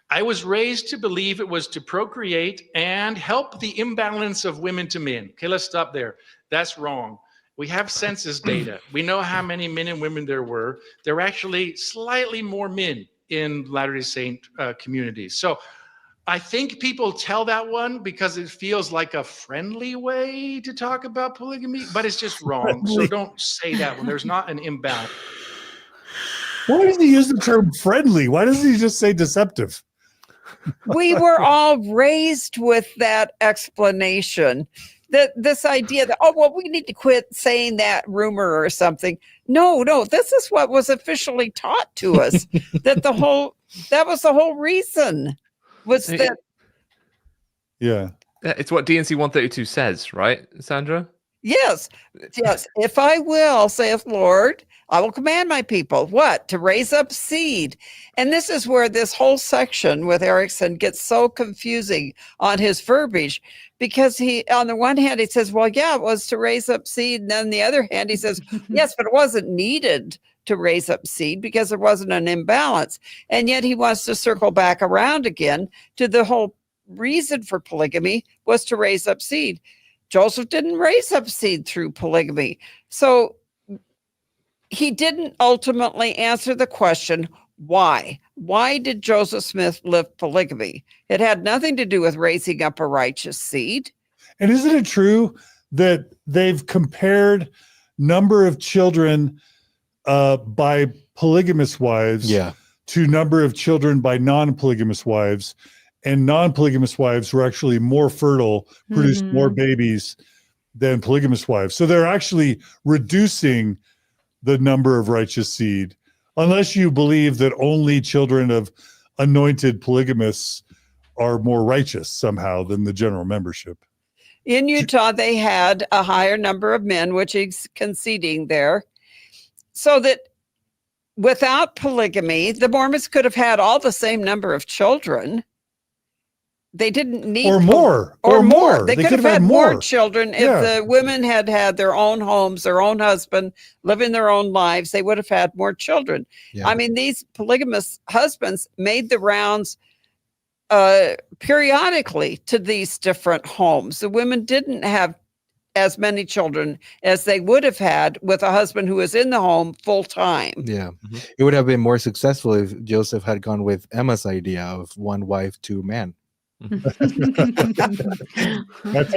I was raised to believe it was to procreate and help the imbalance of women to men. Okay, let's stop there. That's wrong. We have census data. We know how many men and women there were. There were actually slightly more men in Latter-day Saint communities. So I think people tell that one because it feels like a friendly way to talk about polygamy, but it's just wrong. So don't say that one. There's not an imbalance. Why does he use the term friendly? Why doesn't he just say deceptive? We were all raised with that explanation, that this idea that, oh, well, we need to quit saying that rumor or something. No, this is what was officially taught to us, that was the whole reason was that. Yeah, it's what DNC 132 says, right, Sandra? Yes. If I will, saith Lord, I will command my people, what? To raise up seed. And this is where this whole section with Erekson gets so confusing on his verbiage, because he, on the one hand, he says, well, yeah, it was to raise up seed. And then on the other hand, he says, yes, but it wasn't needed to raise up seed because there wasn't an imbalance. And yet he wants to circle back around again to the whole reason for polygamy was to raise up seed. Joseph didn't raise up seed through polygamy. So he didn't ultimately answer the question, why? Why did Joseph Smith live polygamy? It had nothing to do with raising up a righteous seed. And isn't it true that they've compared number of children by polygamous wives to number of children by non-polygamous wives? And non-polygamous wives were actually more fertile, produced more babies than polygamous wives. So they're actually reducing the number of righteous seed, unless you believe that only children of anointed polygamists are more righteous somehow than the general membership. In Utah, they had a higher number of men, which is conceding there. So that without polygamy, the Mormons could have had all the same number of children. They didn't need more. They could have had more children if the women had had their own homes, their own husband, living their own lives. They would have had more children. Yeah. I mean, these polygamous husbands made the rounds periodically to these different homes. The women didn't have as many children as they would have had with a husband who was in the home full time. Yeah. It would have been more successful if Joseph had gone with Emma's idea of one wife, two men. That's how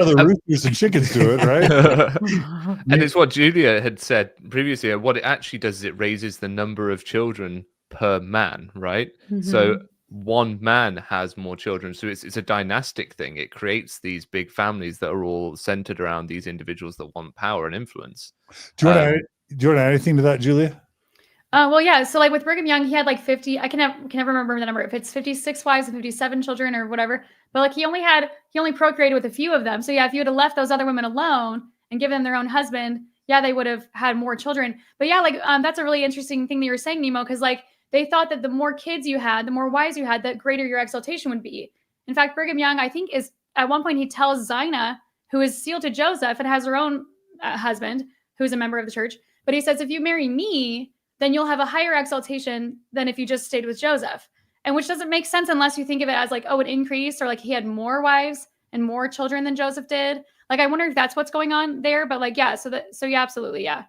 the roosters and chickens do it, right? And it's what Julia had said previously. What it actually does is it raises the number of children per man, right? So one man has more children. So it's a dynastic thing. It creates these big families that are all centered around these individuals that want power and influence. Do you want to add anything to that, Julia? Well, yeah. So like with Brigham Young, he had like 50, I can never remember the number, if it's 56 wives and 57 children or whatever, but like he only procreated with a few of them. So yeah, if you would have left those other women alone and given them their own husband, yeah, they would have had more children. But yeah, like that's a really interesting thing that you were saying, Nemo, because like they thought that the more kids you had, the more wives you had, the greater your exaltation would be. In fact, Brigham Young, I think, is at one point he tells Zina, who is sealed to Joseph and has her own husband, who's a member of the church, but he says, if you marry me, then you'll have a higher exaltation than if you just stayed with Joseph. And which doesn't make sense unless you think of it as like, oh, it increased, or like he had more wives and more children than Joseph did. Like, I wonder if that's what's going on there. But like, yeah, so yeah, absolutely. Yeah.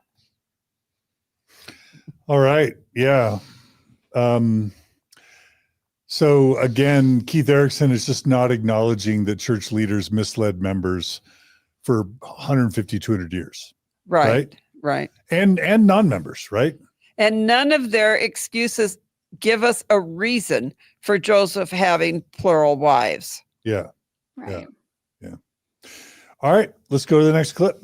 All right. Yeah. So again, Keith Erekson is just not acknowledging that church leaders misled members for 150, 200 years. Right. And non-members, right? And none of their excuses give us a reason for Joseph having plural wives. Yeah. Right. Yeah. All right, let's go to the next clip.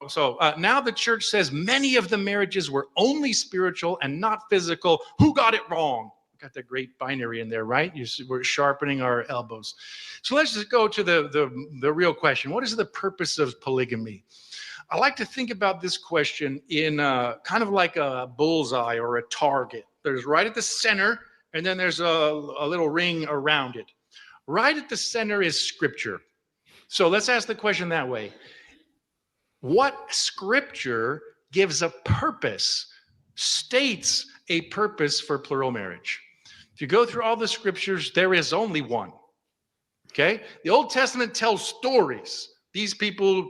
So now the church says many of the marriages were only spiritual and not physical. Who got it wrong? Got the great binary in there, right? We're sharpening our elbows. So let's just go to the real question. What is the purpose of polygamy? I like to think about this question in kind of like a bullseye or a target. There's right at the center, and then there's a little ring around it. right at the center is Scripture. So let's ask the question that way. What Scripture gives a purpose, states a purpose for plural marriage? If you go through all the Scriptures, there is only one. Okay? The Old Testament tells stories. These people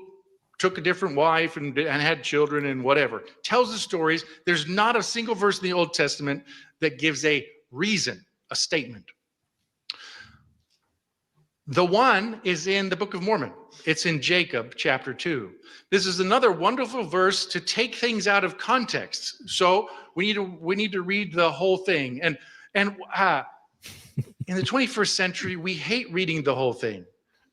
took a different wife and had children and whatever. Tells the stories. There's not a single verse in the Old Testament that gives a reason, a statement. The one is in the Book of Mormon. It's in Jacob chapter 2. This is another wonderful verse to take things out of context. So we need to read the whole thing. And in the 21st century, we hate reading the whole thing.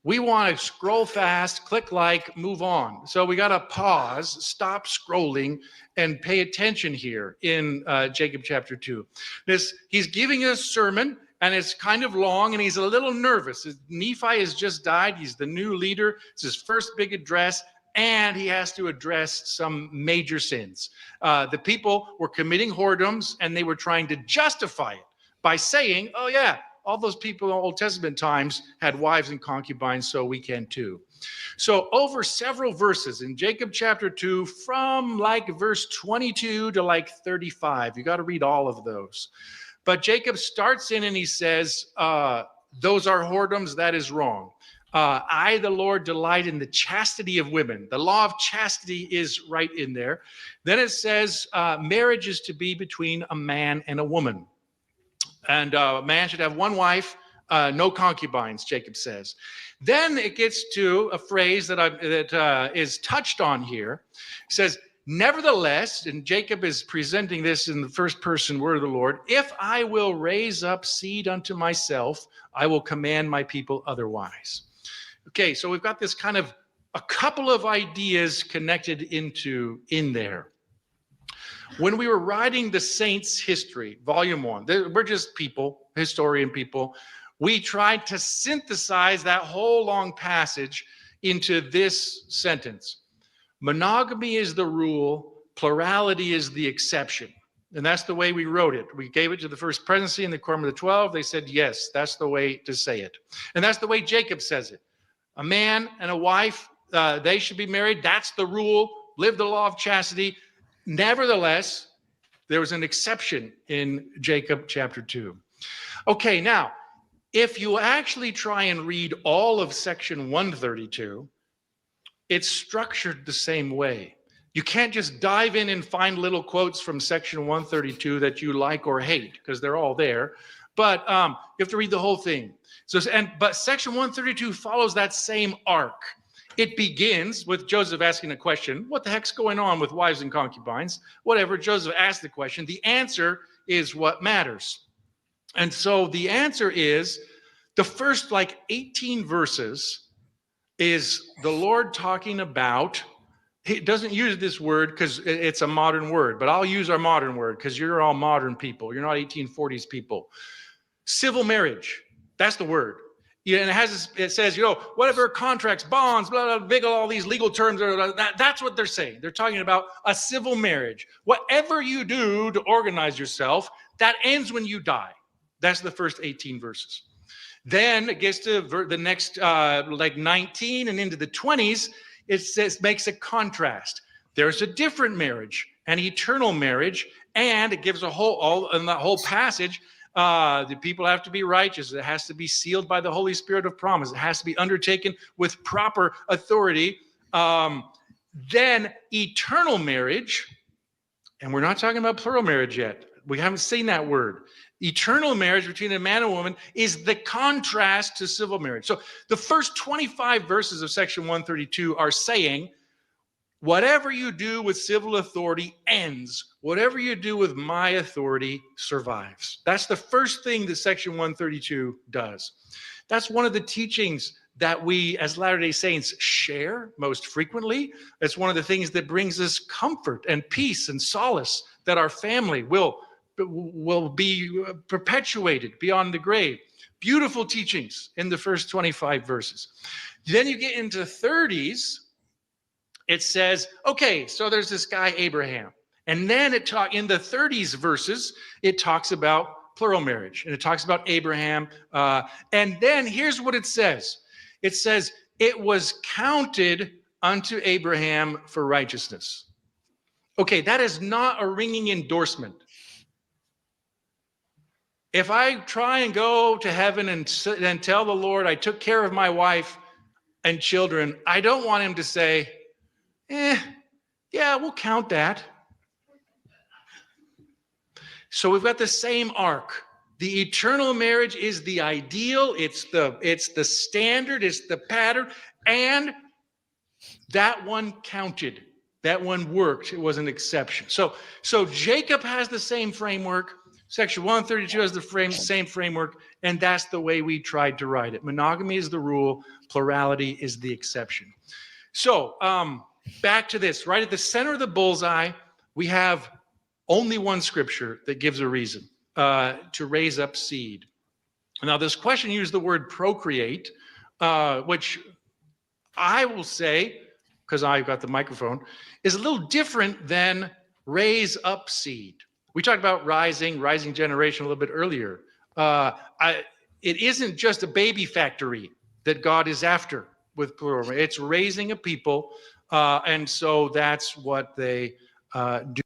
We want to scroll fast, click like, move on. So we got to pause, stop scrolling, and pay attention here in Jacob chapter 2. He's giving a sermon, and it's kind of long, and he's a little nervous. Nephi has just died. He's the new leader. It's his first big address, and he has to address some major sins. The people were committing whoredoms, and they were trying to justify it by saying, oh, yeah, all those people in Old Testament times had wives and concubines, so we can too. So over several verses in Jacob chapter 2, from like verse 22 to like 35, you got to read all of those. But Jacob starts in and he says, those are whoredoms, that is wrong. I, the Lord, delight in the chastity of women. The law of chastity is right in there. Then it says marriage is to be between a man and a woman. And a man should have one wife, no concubines, Jacob says. Then it gets to a phrase that is touched on here. It says, nevertheless, and Jacob is presenting this in the first person word of the Lord, if I will raise up seed unto myself, I will command my people otherwise. Okay, so we've got this kind of a couple of ideas connected in there. When we were writing the Saints' history, volume 1, we're just people, historian people, we tried to synthesize that whole long passage into this sentence. Monogamy is the rule, plurality is the exception. And that's the way we wrote it. We gave it to the First Presidency and the Quorum of the 12. They said, yes, that's the way to say it. And that's the way Jacob says it. A man and a wife, they should be married. That's the rule. Live the law of chastity. Nevertheless, there was an exception in Jacob chapter 2. Okay, now, if you actually try and read all of section 132, it's structured the same way. You can't just dive in and find little quotes from section 132 that you like or hate, because they're all there. But you have to read the whole thing. But section 132 follows that same arc. It begins with Joseph asking a question. What the heck's going on with wives and concubines? Whatever, Joseph asked the question. The answer is what matters. And so the answer is the first 18 verses is the Lord talking about, he doesn't use this word because it's a modern word, but I'll use our modern word because you're all modern people. You're not 1840s people. Civil marriage, that's the word. Yeah, and it says, whatever contracts, bonds, blah, blah, blah, all these legal terms, that's what they're saying. They're talking about a civil marriage. Whatever you do to organize yourself, that ends when you die. That's the first 18 verses. Then it gets to the next 19 and into the 20s, it makes a contrast. There's a different marriage, an eternal marriage, and it gives in that whole passage, the people have to be righteous. It has to be sealed by the Holy Spirit of promise. It has to be undertaken with proper authority. Then eternal marriage, and we're not talking about plural marriage yet. We haven't seen that word. Eternal marriage between a man and woman is the contrast to civil marriage. So the first 25 verses of section 132 are saying, whatever you do with civil authority ends. Whatever you do with my authority survives. That's the first thing that section 132 does. That's one of the teachings that we as Latter-day Saints share most frequently. It's one of the things that brings us comfort and peace and solace that our family will be perpetuated beyond the grave. Beautiful teachings in the first 25 verses. Then you get into 30s. It says, okay, so there's this guy, Abraham. And then in the 30s verses, it talks about plural marriage, and it talks about Abraham. And then here's what it says. It says, it was counted unto Abraham for righteousness. Okay, that is not a ringing endorsement. If I try and go to heaven and tell the Lord I took care of my wife and children, I don't want him to say, yeah, we'll count that. So we've got the same arc. The eternal marriage is the ideal, it's the standard, it's the pattern, and that one counted. That one worked. It was an exception. So Jacob has the same framework. Section 132 has the same framework, and that's the way we tried to write it. Monogamy is the rule, plurality is the exception. So back to this. Right at the center of the bullseye, we have only one scripture that gives a reason to raise up seed. Now, this question used the word procreate, which I will say, because I've got the microphone, is a little different than raise up seed. We talked about rising generation a little bit earlier. It isn't just a baby factory that God is after with plural. It's raising a people, and so that's what they do.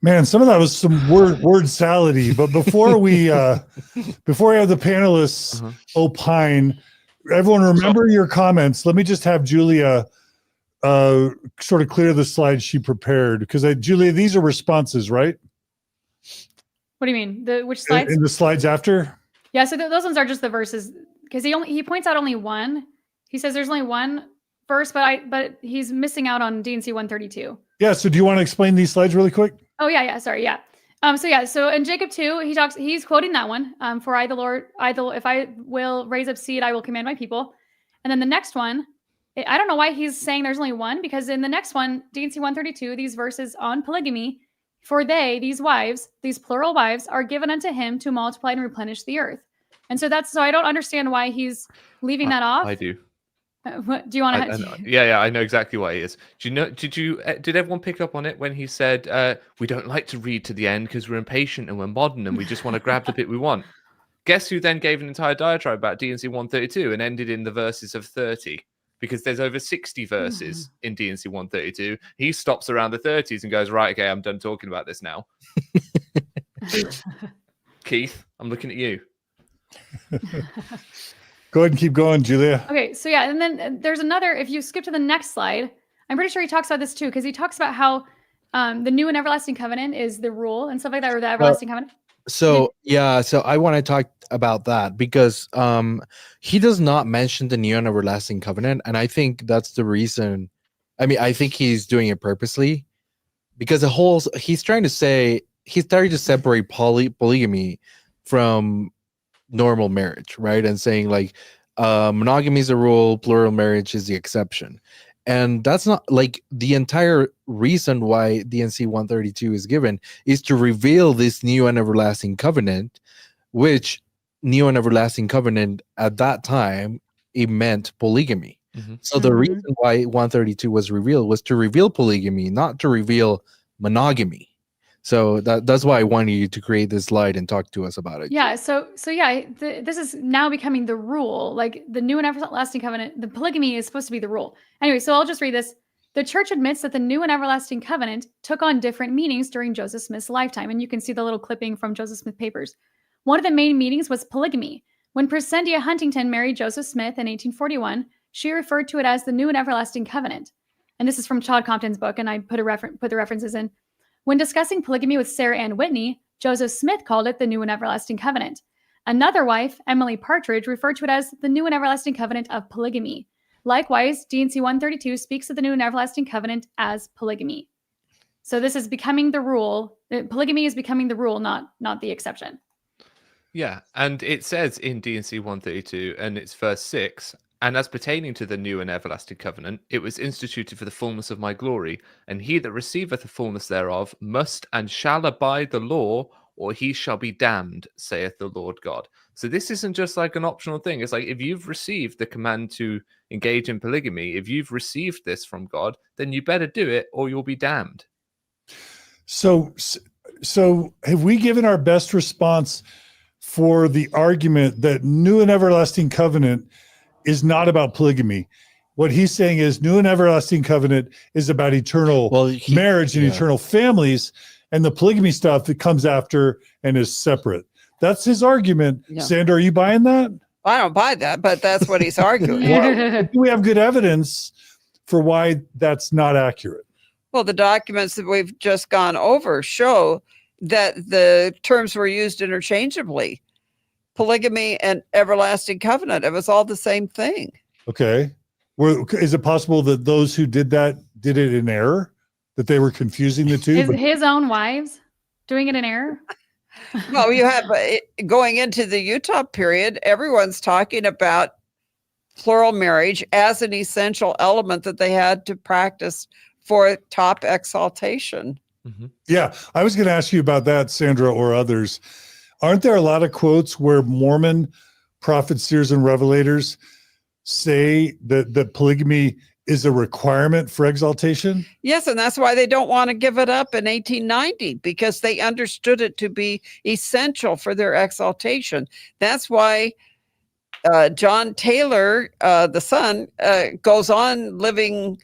Man, some of that was some word salady. But before we have the panelists opine, everyone remember your comments. Let me just have Julia sort of clear the slides she prepared, because Julia, these are responses, right? What do you mean? Which slides? In the slides after? Yeah, so those ones are just the verses, because he points out only one. He says there's only one verse, but he's missing out on D&C 132. Yeah. So do you want to explain these slides really quick? Oh yeah. Sorry. Yeah. So in Jacob 2, he's quoting that one. For I, the Lord, if I will raise up seed, I will command my people. And then the next one, I don't know why he's saying there's only one, because in the next one, D&C 132, these verses on polygamy, for these wives, these plural wives, are given unto him to multiply and replenish the earth. And so I don't understand why he's leaving that off. I do. What do you want to? Yeah, I know exactly what he is. Did everyone pick up on it when he said, we don't like to read to the end because we're impatient and we're modern and we just want to grab the bit we want? Guess who then gave an entire diatribe about D&C 132 and ended in the verses of 30? Because there's over 60 verses in D&C 132. He stops around the 30s and goes, right, okay, I'm done talking about this now. Keith, I'm looking at you. Go ahead and keep going, Julia. Okay, so yeah, and then there's another, if you skip to the next slide, I'm pretty sure he talks about this too, because he talks about how the new and everlasting covenant is the rule and stuff like that, or the everlasting covenant. So I want to talk about that, because he does not mention the new and everlasting covenant, and I think that's the reason. I mean, I think he's doing it purposely, because he's trying to separate polygamy from normal marriage, right? And saying like monogamy is a rule, plural marriage is the exception. And that's not like the entire reason why D&C 132 is given is to reveal this new and everlasting covenant, which new and everlasting covenant at that time, it meant polygamy. So the reason why 132 was revealed was to reveal polygamy, not to reveal monogamy. So that's why I wanted you to create this slide and talk to us about it. Yeah. So yeah, this is now becoming the rule. Like the new and everlasting covenant, the polygamy is supposed to be the rule. Anyway, so I'll just read this. The church admits that the new and everlasting covenant took on different meanings during Joseph Smith's lifetime. And you can see the little clipping from Joseph Smith papers. One of the main meanings was polygamy. When Presendia Huntington married Joseph Smith in 1841, she referred to it as the new and everlasting covenant. And this is from Todd Compton's book, and I put the references in. When discussing polygamy with Sarah Ann Whitney, Joseph Smith called it the new and everlasting covenant. Another wife, Emily Partridge, referred to it as the new and everlasting covenant of polygamy. Likewise, D&C 132 speaks of the new and everlasting covenant as polygamy. So this is becoming the rule. Polygamy is becoming the rule, not the exception. Yeah, and it says in D&C 132, and it's verse 6, and as pertaining to the new and everlasting covenant, it was instituted for the fullness of my glory, and he that receiveth the fullness thereof must and shall abide the law, or he shall be damned, saith the Lord God. So this isn't just like an optional thing. It's like, if you've received the command to engage in polygamy, if you've received this from God, then you better do it or you'll be damned. So So have we given our best response for the argument that new and everlasting covenant is not about polygamy? What he's saying is new and everlasting covenant is about eternal marriage and eternal families, and the polygamy stuff that comes after and is separate. That's his argument. Yeah. Sandra, are you buying that? I don't buy that, but that's what he's arguing. Well, do we have good evidence for why that's not accurate? Well, the documents that we've just gone over show that the terms were used interchangeably. Polygamy and everlasting covenant. It was all the same thing. Okay. Is it possible that those who did that did it in error? That they were confusing the two? His own wives doing it in error? Well, you have going into the Utah period, everyone's talking about plural marriage as an essential element that they had to practice for top exaltation. Mm-hmm. Yeah, I was going to ask you about that, Sandra, or others. Aren't there a lot of quotes where Mormon prophets, seers, and revelators say that polygamy is a requirement for exaltation? Yes, and that's why they don't want to give it up in 1890, because they understood it to be essential for their exaltation. That's why John Taylor, the son, goes on living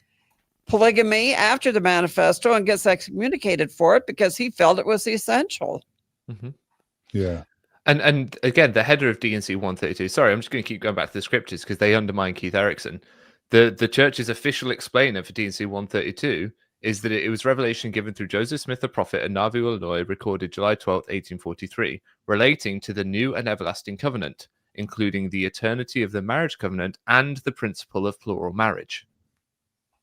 polygamy after the manifesto and gets excommunicated for it because he felt it was essential. Mm-hmm. Yeah. And again, the header of D&C 132, sorry, I'm just going to keep going back to the scriptures because they undermine Keith Erekson. The church's official explainer for D&C 132 is that it was revelation given through Joseph Smith the prophet in Nauvoo, Illinois, recorded July 12, 1843, relating to the new and everlasting covenant, including the eternity of the marriage covenant and the principle of plural marriage.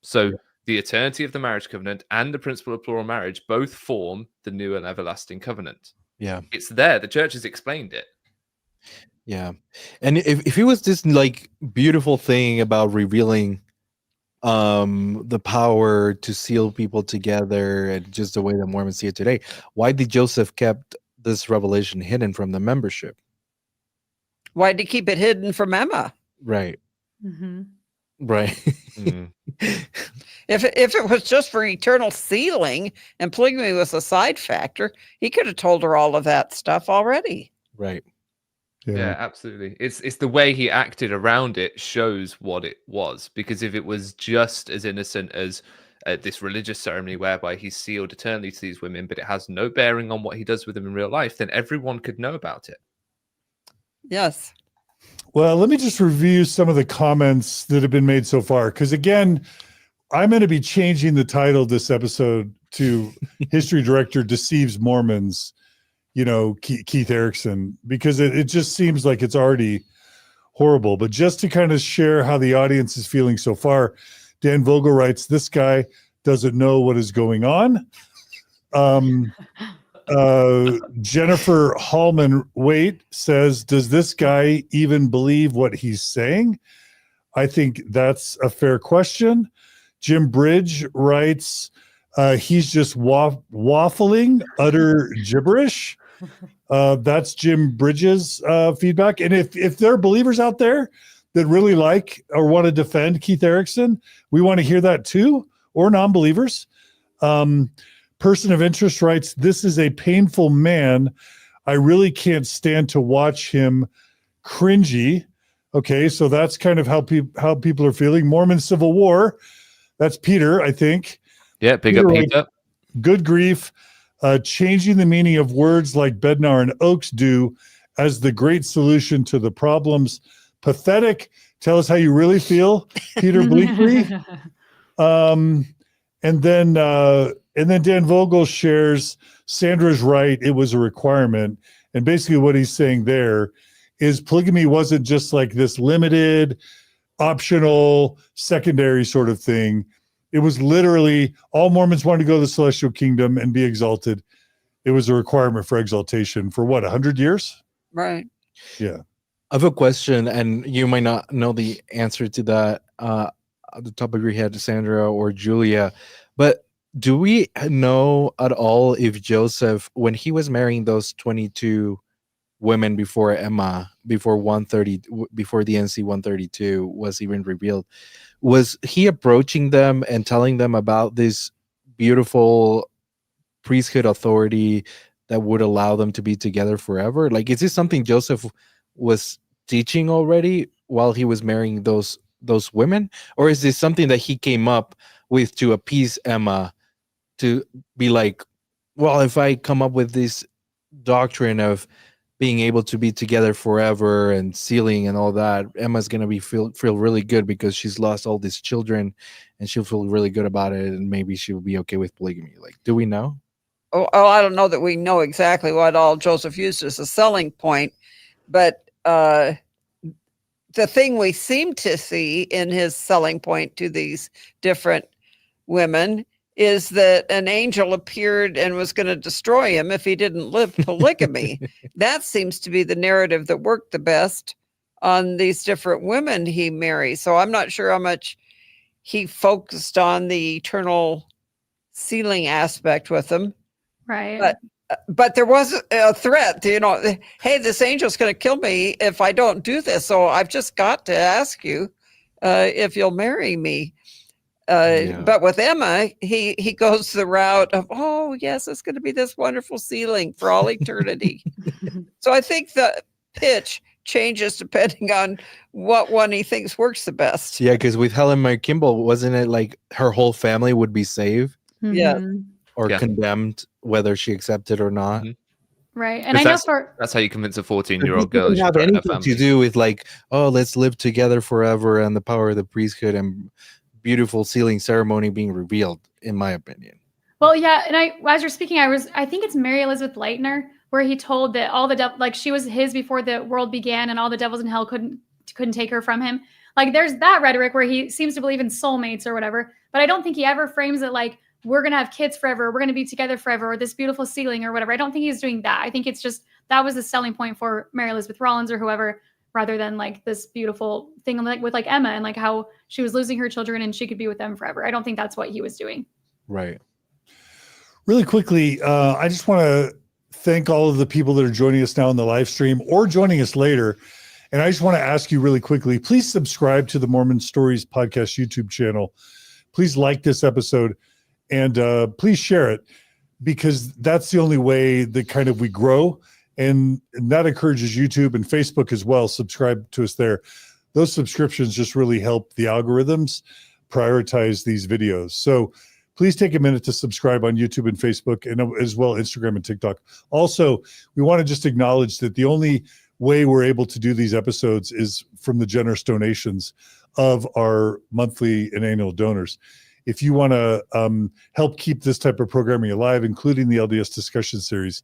So the eternity of the marriage covenant and the principle of plural marriage both form the new and everlasting covenant. Yeah. It's there. The church has explained it. Yeah. And if it was this like beautiful thing about revealing the power to seal people together and just the way that Mormons see it today, why did Joseph kept this revelation hidden from the membership? Why did he keep it hidden from Emma? Right. Mm-hmm. Right. Mm. If it was just for eternal sealing and polygamy was a side factor, he could have told her all of that stuff already. Right. Yeah, absolutely. It's the way he acted around it shows what it was. Because if it was just as innocent as this religious ceremony whereby he's sealed eternally to these women, but it has no bearing on what he does with them in real life, then everyone could know about it. Yes. Well, let me just review some of the comments that have been made so far. Because again, I'm going to be changing the title of this episode to History Director Deceives Mormons, Keith Erekson, because it just seems like it's already horrible. But just to kind of share how the audience is feeling so far, Dan Vogel writes, this guy doesn't know what is going on. Jennifer Hallman says, does this guy even believe what he's saying? I think that's a fair question. Jim Bridge writes, he's just waffling, utter gibberish. That's Jim Bridges' feedback. And if there are believers out there that really like or want to defend Keith Erekson, we want to hear that too, or non-believers. Person of Interest writes, this is a painful man. I really can't stand to watch him cringy. Okay, so that's kind of how people are feeling. Mormon Civil War. That's Peter, I think. Yeah, big up Peter. Good grief. Changing the meaning of words like Bednar and Oaks do as the great solution to the problems. Pathetic. Tell us how you really feel, Peter Bleakley. And then Dan Vogel shares, Sandra's right, it was a requirement. And basically what he's saying there is polygamy wasn't just like this limited, optional, secondary sort of thing. It was literally all Mormons wanted to go to the celestial kingdom and be exalted. It was a requirement for exaltation for what, 100 years? Right. Yeah. I have a question, and you might not know the answer to that, the topic we had, Sandra or Julia, but do we know at all if Joseph, when he was marrying those 22 women before Emma, before the NC 132 was even revealed, was he approaching them and telling them about this beautiful priesthood authority that would allow them to be together forever? Like, is this something Joseph was teaching already while he was marrying those women, or is this something that he came up with to appease Emma, to be like, well, if I come up with this doctrine of being able to be together forever and sealing and all that, Emma's gonna be feel really good because she's lost all these children, and she'll feel really good about it, and maybe she'll be okay with polygamy. Like, do we know? Oh, I don't know that we know exactly what all Joseph used as a selling point, but the thing we seem to see in his selling point to these different women is that an angel appeared and was going to destroy him if he didn't live polygamy. That seems to be the narrative that worked the best on these different women he marries. So I'm not sure how much he focused on the eternal sealing aspect with them. Right. But there was a threat, hey, this angel's going to kill me if I don't do this. So I've just got to ask you if you'll marry me. But with Emma, he goes the route of, oh, yes, it's going to be this wonderful sealing for all eternity. So I think the pitch changes depending on what one he thinks works the best. Yeah, because with Helen Mae Kimball, wasn't it like her whole family would be saved? Yeah. Or condemned, whether she accepted or not. Right. And I know that's how you convince a 14-year-old girl. It doesn't have anything to do with like, oh, let's live together forever and the power of the priesthood and beautiful sealing ceremony being revealed, in my opinion. Well, yeah, and as you're speaking, I think it's Mary Elizabeth Leitner, where he told that all the devil, like she was his before the world began, and all the devils in hell couldn't take her from him. Like there's that rhetoric where he seems to believe in soulmates or whatever, but I don't think he ever frames it like we're going to have kids forever, we're going to be together forever, or this beautiful sealing or whatever. I don't think he's doing that. I think it's just that was the selling point for Mary Elizabeth Rollins or whoever, rather than like this beautiful thing like with like Emma and like how she was losing her children and she could be with them forever. I don't think that's what he was doing. Right. Really quickly, I just want to thank all of the people that are joining us now in the live stream or joining us later. And I just want to ask you really quickly, please subscribe to the Mormon Stories Podcast YouTube channel. Please like this episode and please share it, because that's the only way that kind of we grow. And that encourages YouTube and Facebook as well. Subscribe to us there. Those subscriptions just really help the algorithms prioritize these videos. So please take a minute to subscribe on YouTube and Facebook, and as well Instagram and TikTok. Also, we want to just acknowledge that the only way we're able to do these episodes is from the generous donations of our monthly and annual donors. If you want to help keep this type of programming alive, including the LDS discussion series,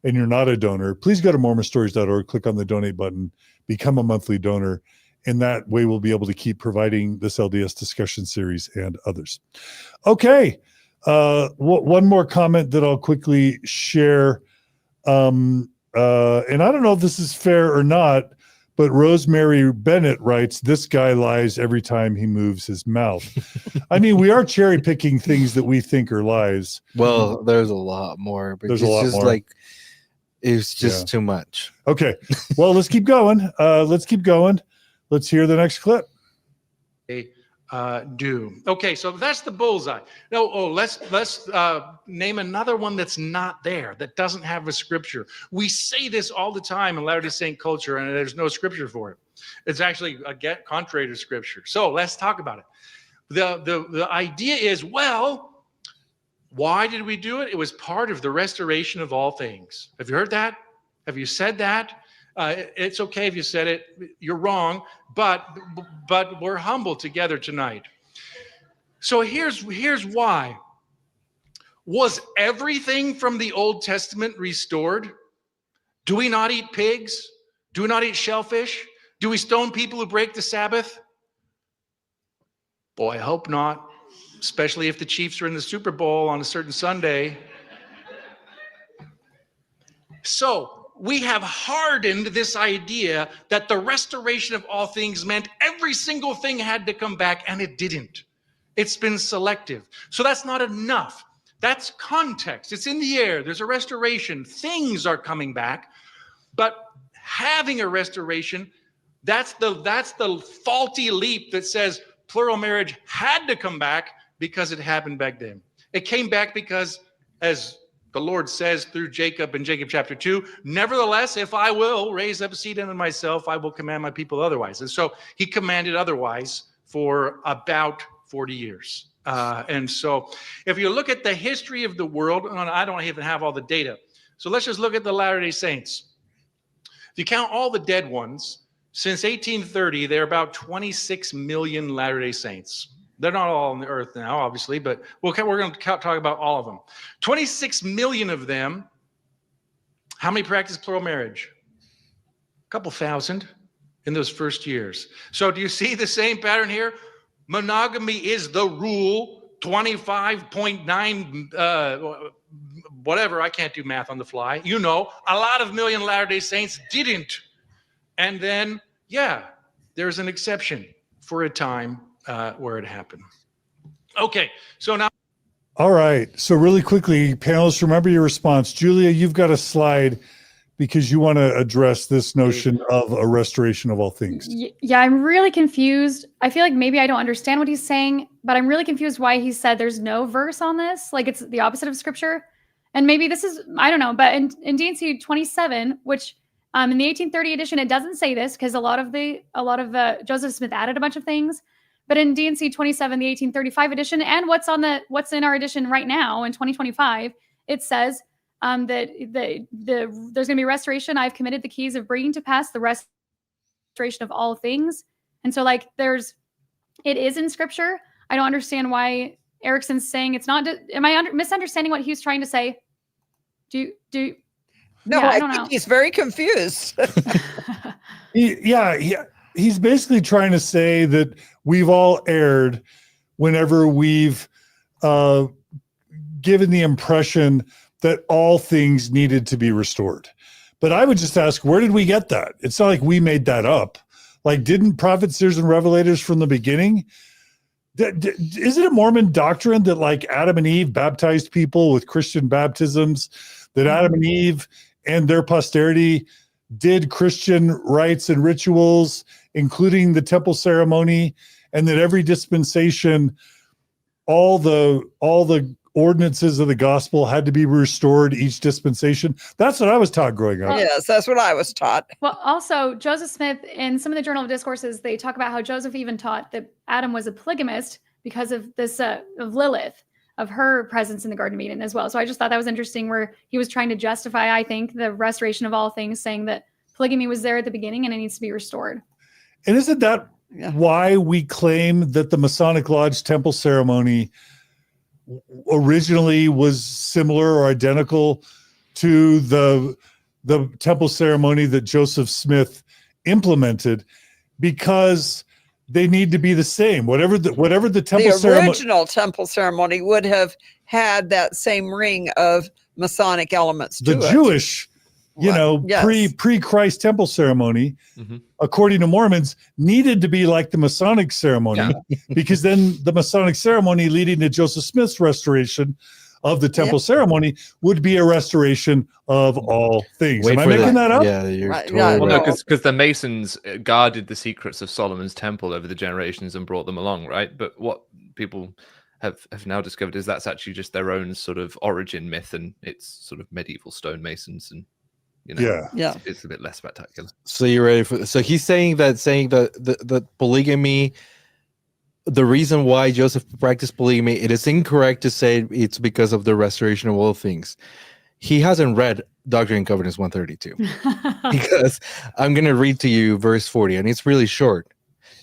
and you're not a donor, please go to mormonstories.org, click on the donate button, become a monthly donor. And that way we'll be able to keep providing this LDS discussion series and others. Okay. One more comment that I'll quickly share. And I don't know if this is fair or not, but Rosemary Bennett writes, this guy lies every time he moves his mouth. I mean, we are cherry picking things that we think are lies. Well, there's a lot more, but there's a lot more. It's just too much. Okay. Well, let's keep going. Let's hear the next clip. Do. Okay, so that's the bullseye. No, let's name another one that's not there, that doesn't have a scripture. We say this all the time in Latter-day Saint culture, and there's no scripture for it. It's actually contrary to scripture. So let's talk about it. The idea is, well, why did we do it? It was part of the restoration of all things. Have you heard that? Have you said that? It's okay if you said it. You're wrong, but we're humble together tonight. So here's why. Was everything from the Old Testament restored? Do we not eat pigs? Do we not eat shellfish? Do we stone people who break the Sabbath? Boy, I hope not, especially if the Chiefs are in the Super Bowl on a certain Sunday. So we have hardened this idea that the restoration of all things meant every single thing had to come back, and it didn't. It's been selective. So that's not enough. That's context. It's in the air. There's a restoration. Things are coming back. But having a restoration, that's the faulty leap that says plural marriage had to come back because it happened back then. It came back because as the Lord says through Jacob in Jacob chapter 2, nevertheless, if I will raise up a seed unto myself, I will command my people otherwise. And so he commanded otherwise for about 40 years. And so if you look at the history of the world, and I don't even have all the data, so let's just look at the Latter-day Saints. If you count all the dead ones, since 1830, there are about 26 million Latter-day Saints. They're not all on the earth now, obviously, but we're going to talk about all of them. 26 million of them, how many practice plural marriage? A couple thousand in those first years. So do you see the same pattern here? Monogamy is the rule, 25.9, whatever, I can't do math on the fly. You know, a lot of million Latter-day Saints didn't. And then, yeah, there's an exception for a time where it happened. Okay, so now. All right. So really quickly, panelists, remember your response. Julia, you've got a slide because you want to address this notion of a restoration of all things. Yeah, I'm really confused. I feel like maybe I don't understand what he's saying, but I'm really confused why he said there's no verse on this. Like it's the opposite of scripture. And maybe this is, I don't know, but in D&C 27, which in the 1830 edition, it doesn't say this because a lot of Joseph Smith added a bunch of things. But in D&C 27, the 1835 edition, and what's in our edition right now in 2025, it says that there's going to be restoration. I've committed the keys of bringing to pass the restoration of all things. And so, like, it is in scripture. I don't understand why Erickson's saying it's not. Am I misunderstanding what he was trying to say? No, yeah, I think he's very confused. He's basically trying to say that we've all erred whenever we've given the impression that all things needed to be restored. But I would just ask, where did we get that? It's not like we made that up. Like, didn't prophets, seers, and revelators from the beginning? Is it a Mormon doctrine that, like, Adam and Eve baptized people with Christian baptisms, that Adam and Eve and their posterity did Christian rites and rituals, including the temple ceremony, and that every dispensation, all the ordinances of the gospel had to be restored each dispensation? That's what I was taught growing up. Yes, that's what I was taught. Well, also, Joseph Smith, in some of the Journal of Discourses, they talk about how Joseph even taught that Adam was a polygamist because of this, of Lilith, of her presence in the Garden of Eden as well. So I just thought that was interesting, where he was trying to justify, I think, the restoration of all things, saying that polygamy was there at the beginning and it needs to be restored. And isn't that why we claim that the Masonic Lodge temple ceremony originally was similar or identical to the temple ceremony that Joseph Smith implemented? Because they need to be the same. Whatever the temple ceremony. The original temple ceremony would have had that same ring of Masonic elements to it. The Jewish, pre-Christ temple ceremony, according to Mormons, needed to be like the Masonic ceremony, because then the Masonic ceremony leading to Joseph Smith's restoration of the temple ceremony would be a restoration of all things. Am I making that up? Yeah, you're totally Well, no, right. because the Masons guarded the secrets of Solomon's temple over the generations and brought them along, right? But what people have now discovered is that's actually just their own sort of origin myth, and it's sort of medieval stonemasons, and it's a bit less spectacular. So you're ready for? So he's saying that the polygamy. The reason why Joseph practiced polygamy, it is incorrect to say it's because of the restoration of all things. He hasn't read Doctrine and Covenants 132, because I'm going to read to you verse 40, and it's really short.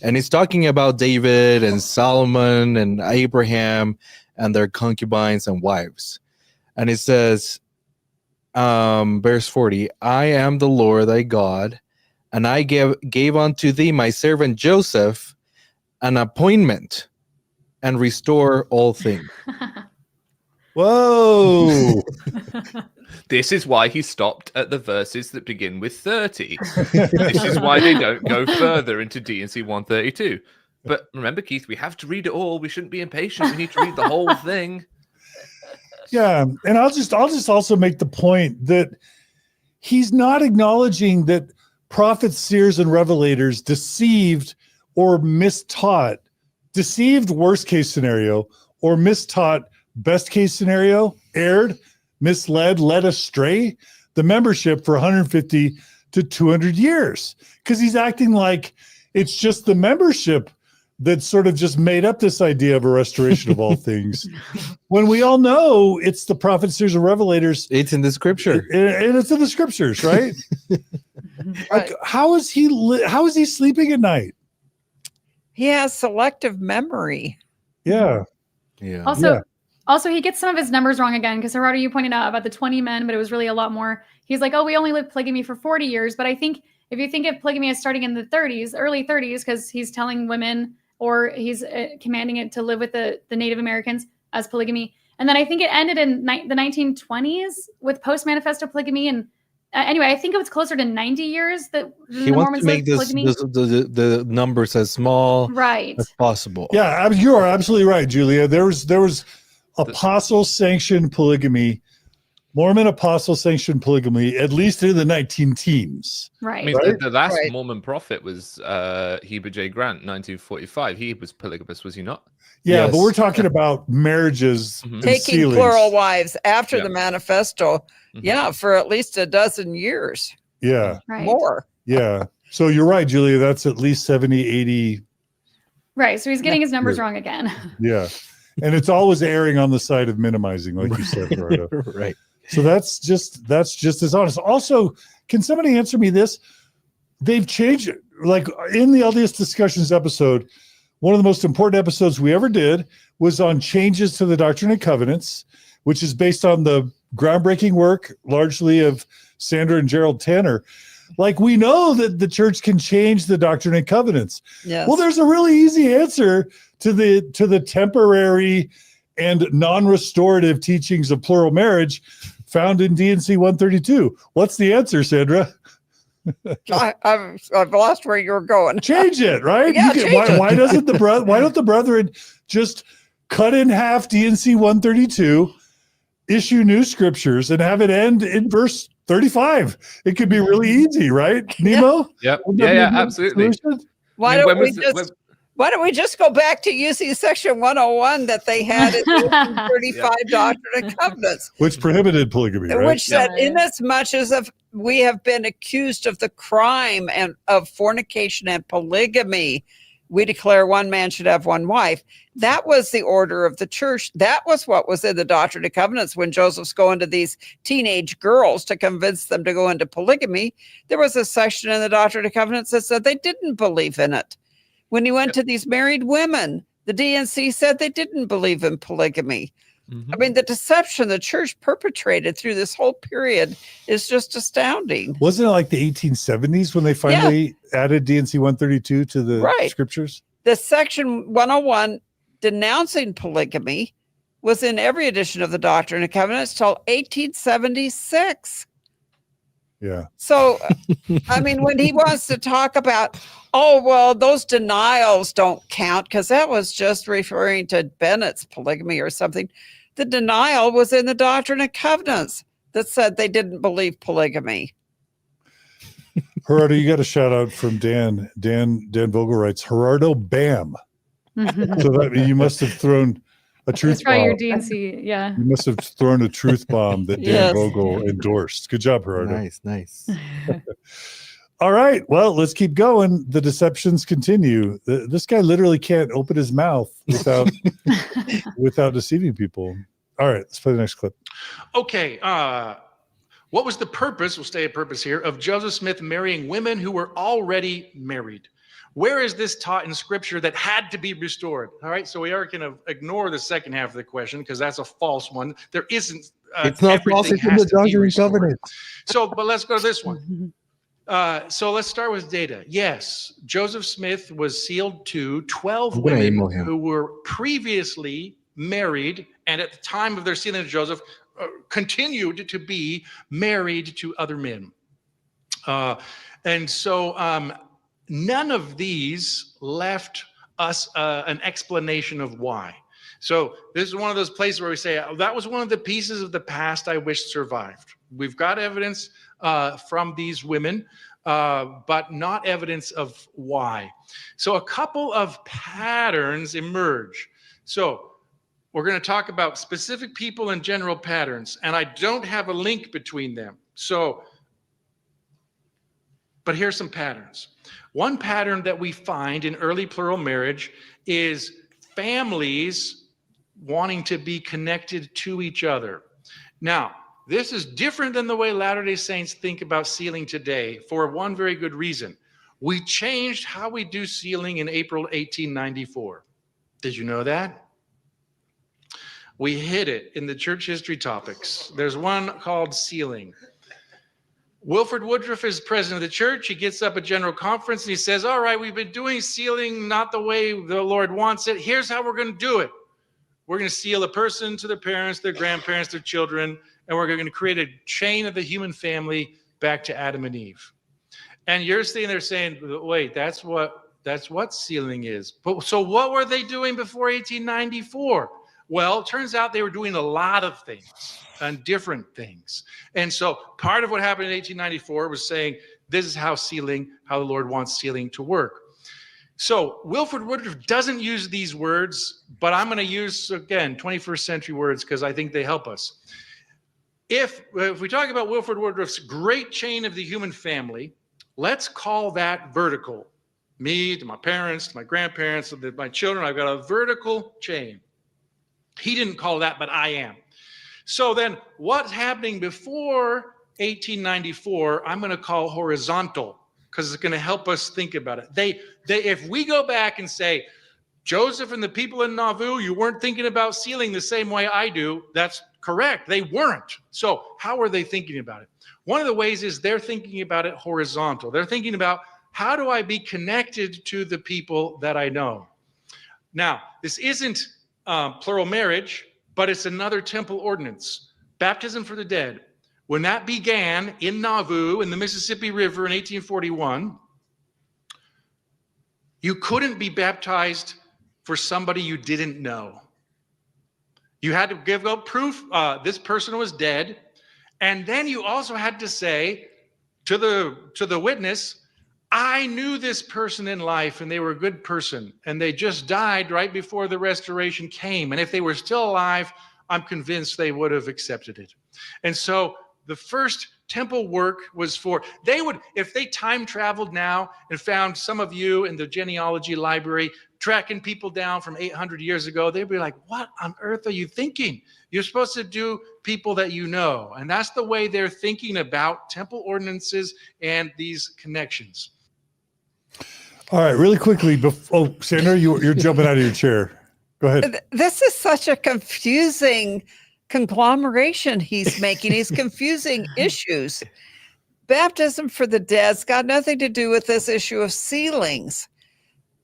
And it's talking about David and Solomon and Abraham and their concubines and wives. And it says, verse 40, I am the Lord thy God, and I gave unto thee my servant Joseph an appointment, and restore all things. Whoa. This is why he stopped at the verses that begin with 30. This is why they don't go further into D&C 132. But remember, Keith, we have to read it all. We shouldn't be impatient. We need to read the whole thing. Yeah, and I'll just also make the point that he's not acknowledging that prophets, seers, and revelators deceived or mistaught, deceived worst case scenario, or mistaught best case scenario, erred misled, led astray the membership for 150 to 200 years, because he's acting like it's just the membership that sort of just made up this idea of a restoration of all things, when we all know it's the prophets, seers, and revelators. It's in the scripture, and it's in the scriptures, right? Like, how is he sleeping at night? He has selective memory. Yeah. yeah. Also, he gets some of his numbers wrong again, because Gerardo, you pointed out about the 20 men, but it was really a lot more. He's like, oh, we only lived polygamy for 40 years. But I think if you think of polygamy as starting in the 30s, early 30s, because he's telling women, or he's commanding it to live with the Native Americans as polygamy. And then I think it ended in the 1920s with post-manifesto polygamy. And anyway, I think it was closer to 90 years that He the wants Mormons to make lived polygamy. the numbers as small Right. as possible. Yeah, you are absolutely right, Julia. There was apostle-sanctioned polygamy, Mormon apostle-sanctioned polygamy, at least in the 19-teens. Right. I mean, Right? the last Right. Mormon prophet was Heber J. Grant, 1945. He was polygamous, was he not? Yeah, Yes. but we're talking about marriages Mhm. and Taking sealings. plural wives after Yeah. the manifesto, Mhm. yeah, for at least a dozen years Yeah, Right. more. yeah. So you're right, Julia. That's at least 70, 80. Right. So he's getting his numbers Yeah. wrong again. Yeah. And it's always erring on the side of minimizing, like you said, Gerardo. Right. So that's just as honest. Also, can somebody answer me this? They've changed it. Like in the LDS discussions episode, one of the most important episodes we ever did was on changes to the Doctrine and Covenants, which is based on the groundbreaking work largely of Sandra and Gerald Tanner. Like, we know that the church can change the Doctrine and Covenants. Yes. Well, there's a really easy answer to the temporary and non-restorative teachings of plural marriage found in D&C 132. What's the answer, Sandra? I've lost where you're going. Change it, right? Yeah, change it. Why don't the brethren just cut in half D&C 132, issue new scriptures, and have it end in verse 35? It could be really easy, right, Nemo? Yep. Wouldn't that be Yeah, a good absolutely. solution? Why I mean, don't when we was the- just when- Why don't we just go back to using section 101 that they had in 35 Doctrine and Covenants, Which prohibited polygamy, right? which said, Yeah. inasmuch as we have been accused of the crime and of fornication and polygamy, we declare one man should have one wife. That was the order of the church. That was what was in the Doctrine and Covenants when Joseph's going to these teenage girls to convince them to go into polygamy. There was a section in the Doctrine and Covenants that said they didn't believe in it. When he went to these married women, the D&C said they didn't believe in polygamy. Mhm. I mean, the deception the church perpetrated through this whole period is just astounding. Wasn't it like the 1870s when they finally added D&C 132 to the Right. scriptures? The section 101 denouncing polygamy was in every edition of the Doctrine and Covenants till 1876. Yeah. So, I mean, when he wants to talk about, oh, well, those denials don't count because that was just referring to Bennett's polygamy or something. The denial was in the Doctrine and Covenants that said they didn't believe polygamy. Gerardo, you got a shout out from Dan. Dan Vogel writes, Gerardo, bam. So that you must have thrown a truth That's right, your bomb. DNC. Yeah. You must have thrown a truth bomb that Dan Yes. Vogel endorsed. Good job, Gerardo. Nice. All right. Well, let's keep going. The deceptions continue. This guy literally can't open his mouth without deceiving people. All right. Let's play the next clip. Okay, what was the purpose, we'll stay at purpose here, of Joseph Smith marrying women who were already married? Where is this taught in scripture that had to be restored? All right, so we are going to ignore the second half of the question because that's a false one. There isn't. It's not false. everything It's in has the to be Doctrine and restored. Covenants. So, but let's go to this one. So let's start with data. Yes, Joseph Smith was sealed to 12 I'm gonna email women him. who were previously married and at the time of their sealing to Joseph continued to be married to other men. And so none of these left us an explanation of why. So this is one of those places where we say, oh, that was one of the pieces of the past I wish survived. We've got evidence from these women, but not evidence of why. So a couple of patterns emerge. So we're going to talk about specific people and general patterns, and I don't have a link between them. So, but here's some patterns. One pattern that we find in early plural marriage is families wanting to be connected to each other. Now, this is different than the way Latter-day Saints think about sealing today for one very good reason. We changed how we do sealing in April 1894. Did you know that? We hid it in the church history topics. There's one called sealing. Wilford Woodruff is president of the church. He gets up at general conference and he says, all right, we've been doing sealing not the way the Lord wants it. Here's how we're going to do it. We're going to seal a person to their parents, their grandparents, their children, and we're going to create a chain of the human family back to Adam and Eve. And you're sitting there saying, wait, that's what sealing is. But so what were they doing before 1894? Well, it turns out they were doing a lot of things and different things. And so part of what happened in 1894 was saying, this is how the Lord wants sealing to work. So Wilford Woodruff doesn't use these words, but I'm going to use, again, 21st century words because I think they help us. If we talk about Wilford Woodruff's great chain of the human family, let's call that vertical. Me to my parents, to my grandparents, to my children, I've got a vertical chain. He didn't call that, but I am. So then what's happening before 1894, I'm going to call horizontal because it's going to help us think about it. If we go back and say, Joseph and the people in Nauvoo, you weren't thinking about sealing the same way I do, that's correct. They weren't. So how are they thinking about it? One of the ways is they're thinking about it horizontal. They're thinking about, how do I be connected to the people that I know? Now, this isn't plural marriage, but it's another temple ordinance. Baptism for the dead. When that began in Nauvoo in the Mississippi River in 1841, you couldn't be baptized for somebody you didn't know. You had to give up proof this person was dead, and then you also had to say to the witness, I knew this person in life and they were a good person and they just died right before the restoration came. And if they were still alive, I'm convinced they would have accepted it. And so the first temple work was if they time traveled now and found some of you in the genealogy library tracking people down from 800 years ago, they'd be like, what on earth are you thinking? You're supposed to do people that you know. And that's the way they're thinking about temple ordinances and these connections. All right, really quickly. Sandra, you're jumping out of your chair. Go ahead. This is such a confusing conglomeration he's making. He's confusing issues. Baptism for the dead's got nothing to do with this issue of sealings.